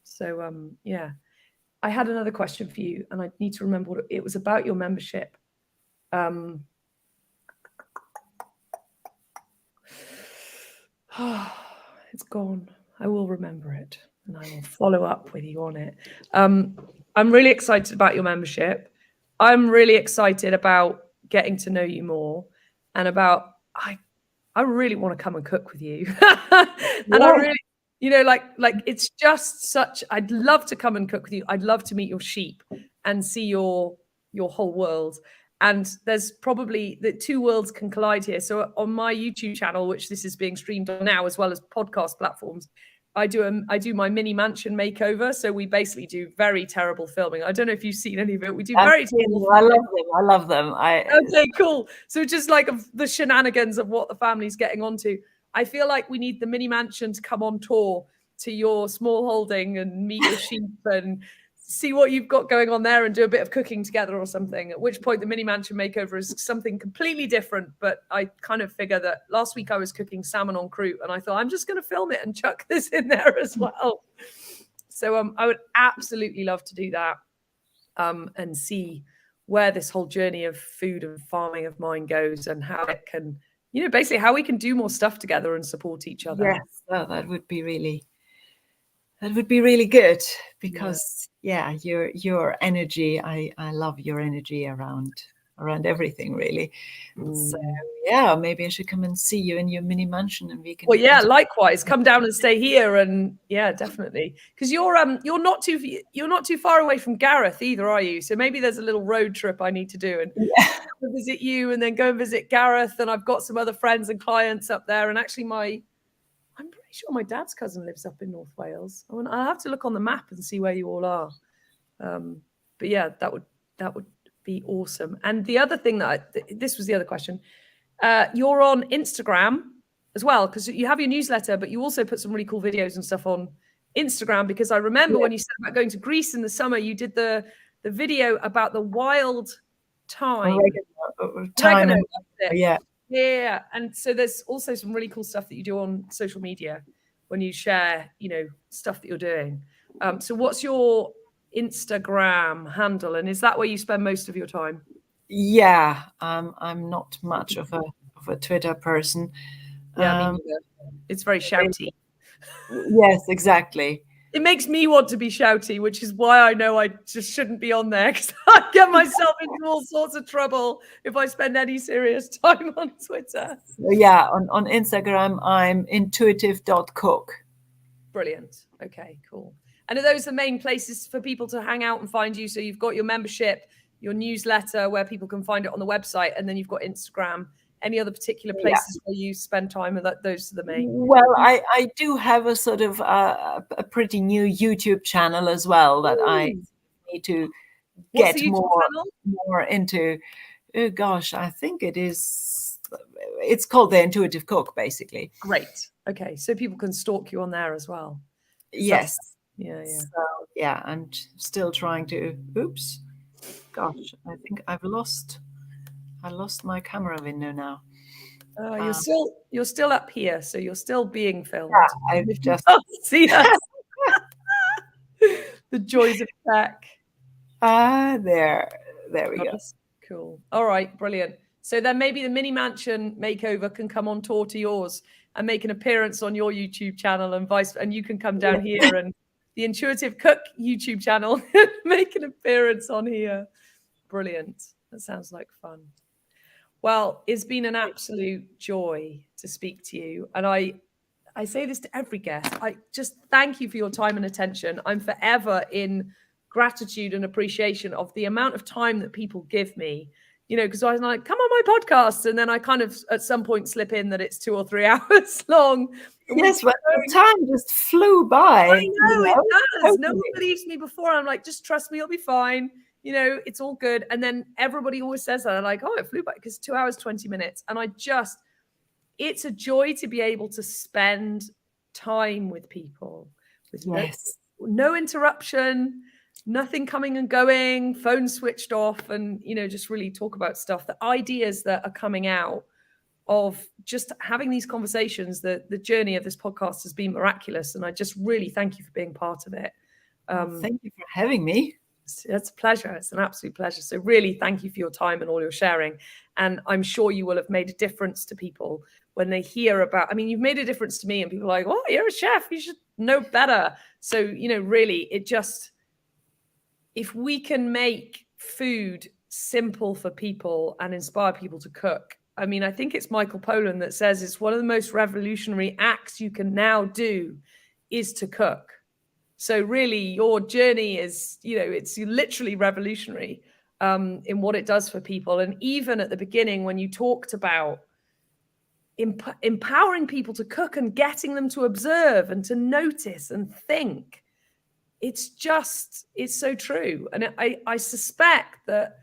So, I had another question for you, and I need to remember what it was about your membership. It's gone. I will remember it, and I will follow up with you on it. I'm really excited about your membership. I'm really excited about getting to know you more, and about I really want to come and cook with you. And I really, like it's just such, I'd love to come and cook with you. I'd love to meet your sheep and see your whole world. And there's probably the two worlds can collide here. So on my YouTube channel, which this is being streamed on now, as well as podcast platforms, I do my mini mansion makeover. So we basically do very terrible filming. I don't know if you've seen any of it. We do very terrible. I love them. Okay, cool. So just like the shenanigans of what the family's getting onto. I feel like we need the mini mansion to come on tour to your small holding and meet your sheep and see what you've got going on there and do a bit of cooking together or something, at which point the mini mansion makeover is something completely different. But I kind of figure that last week I was cooking salmon en croûte, and I thought I'm just going to film it and chuck this in there as well. So I would absolutely love to do that, and see where this whole journey of food and farming of mine goes, and how it can, basically how we can do more stuff together and support each other. Yes, that would be really good, because your energy, I love your energy around everything, really. So maybe I should come and see you in your mini mansion, and we can. Well, likewise, come down and stay here, and definitely, because you're not too far away from Gareth either, are you? So maybe there's a little road trip I need to do, and visit you, and then go and visit Gareth. And I've got some other friends and clients up there, and actually I'm pretty sure my dad's cousin lives up in North Wales. I'll have to look on the map and see where you all are. But yeah, that would be awesome. And the other thing this was the other question. You're on Instagram as well, because you have your newsletter, but you also put some really cool videos and stuff on Instagram, because I remember when you said about going to Greece in the summer, you did the video about the wild thyme. Yeah. Yeah. And so there's also some really cool stuff that you do on social media. when you share, stuff that you're doing. So what's your Instagram handle, and is that where you spend most of your time? Yeah, I'm not much of a Twitter person. Yeah, me neither. It's very shouty. Yes, exactly. It makes me want to be shouty, which is why I know I just shouldn't be on there, because I get myself into all sorts of trouble if I spend any serious time on Twitter. So yeah, on Instagram, I'm intuitive.cook. Brilliant. Okay, cool. And are those the main places for people to hang out and find you? So you've got your membership, your newsletter where people can find it on the website, and then you've got Instagram. Any other particular places where you spend time? And those are the main. Well, I do have a sort of a pretty new YouTube channel as well that I need to get more into. Oh gosh, I think it's called The Intuitive Cook, basically. Great. Okay, so people can stalk you on there as well. Yes. Yeah. So, yeah, I'm still trying to. Oops. Gosh, I think I lost my camera window now. You're still up here, so you're still being filmed. Yeah, I've just see us. The joys of tech. There we go. Cool. All right, brilliant. So then maybe the mini mansion makeover can come on tour to yours and make an appearance on your YouTube channel, and you can come down here, and the Intuitive Cook YouTube channel make an appearance on here. Brilliant. That sounds like fun. Well, it's been an absolute joy to speak to you. And I say this to every guest. I just thank you for your time and attention. I'm forever in gratitude and appreciation of the amount of time that people give me, because I was like, come on my podcast. And then I kind of at some point slip in that it's 2 or 3 hours long. Yes, but the time just flew by. I know it does. Totally. No one believes me before. I'm like, just trust me, you'll be fine. It's all good. And then everybody always says that. They're like, oh, it flew by, because 2 hours, 20 minutes. And it's a joy to be able to spend time with people with no interruption, nothing coming and going, phone switched off, and, just really talk about stuff, the ideas that are coming out of just having these conversations. The journey of this podcast has been miraculous. And I just really thank you for being part of it. Thank you for having me. It's a pleasure. It's an absolute pleasure. So really thank you for your time and all your sharing. And I'm sure you will have made a difference to people when they hear about, you've made a difference to me, and people are like, oh, you're a chef, you should know better. So, really, if we can make food simple for people and inspire people to cook. I think it's Michael Pollan that says it's one of the most revolutionary acts you can now do is to cook. So really, your journey is, it's literally revolutionary in what it does for people. And even at the beginning, when you talked about empowering people to cook and getting them to observe and to notice and think, it's so true. And I suspect that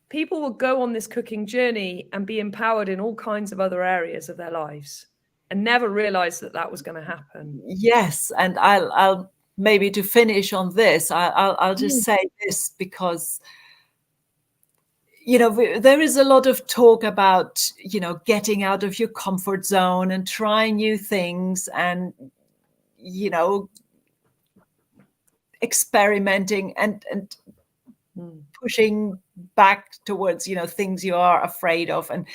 people will go on this cooking journey and be empowered in all kinds of other areas of their lives and never realize that was going to happen. Yes, and I'll maybe to finish on this, I'll just say this, because there is a lot of talk about getting out of your comfort zone and trying new things, and experimenting and pushing back towards things you are afraid of, and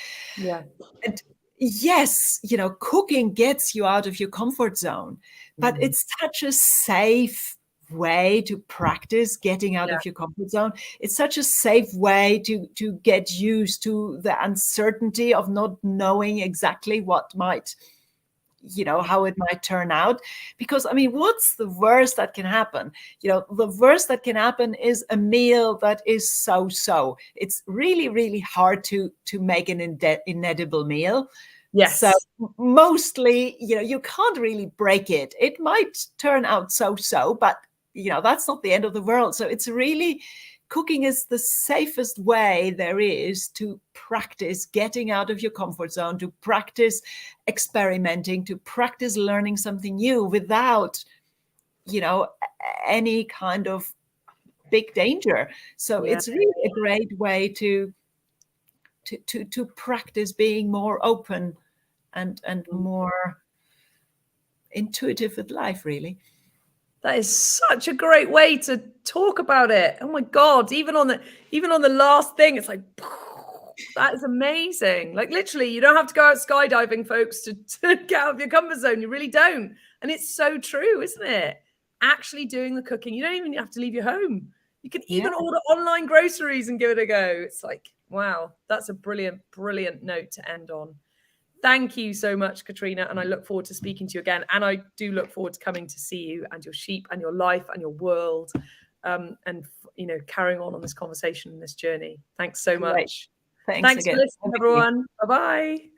yes, cooking gets you out of your comfort zone, but it's such a safe way to practice getting out of your comfort zone. It's such a safe way to get used to the uncertainty of not knowing exactly what might, how it might turn out. Because what's the worst that can happen? The worst that can happen is a meal that is so. It's really, really hard to make an inedible meal. Yes. So mostly, you can't really break it. It might turn out so, but that's not the end of the world. So it's really, cooking is the safest way there is to practice getting out of your comfort zone, to practice experimenting, to practice learning something new without, any kind of big danger. So it's really a great way to practice being more open and more intuitive with life, really. That is such a great way to talk about it. Oh my God. Even on the last thing, it's like, that is amazing. Like literally, you don't have to go out skydiving, folks, to get out of your comfort zone. You really don't. And it's so true, isn't it? Actually doing the cooking. You don't even have to leave your home. You can even order online groceries and give it a go. It's like, wow, that's a brilliant, brilliant note to end on. Thank you so much, Katerina. And I look forward to speaking to you again. And I do look forward to coming to see you and your sheep and your life and your world, and, carrying on this conversation and this journey. Thanks so much. Thanks For again. listening, everyone. Bye-bye.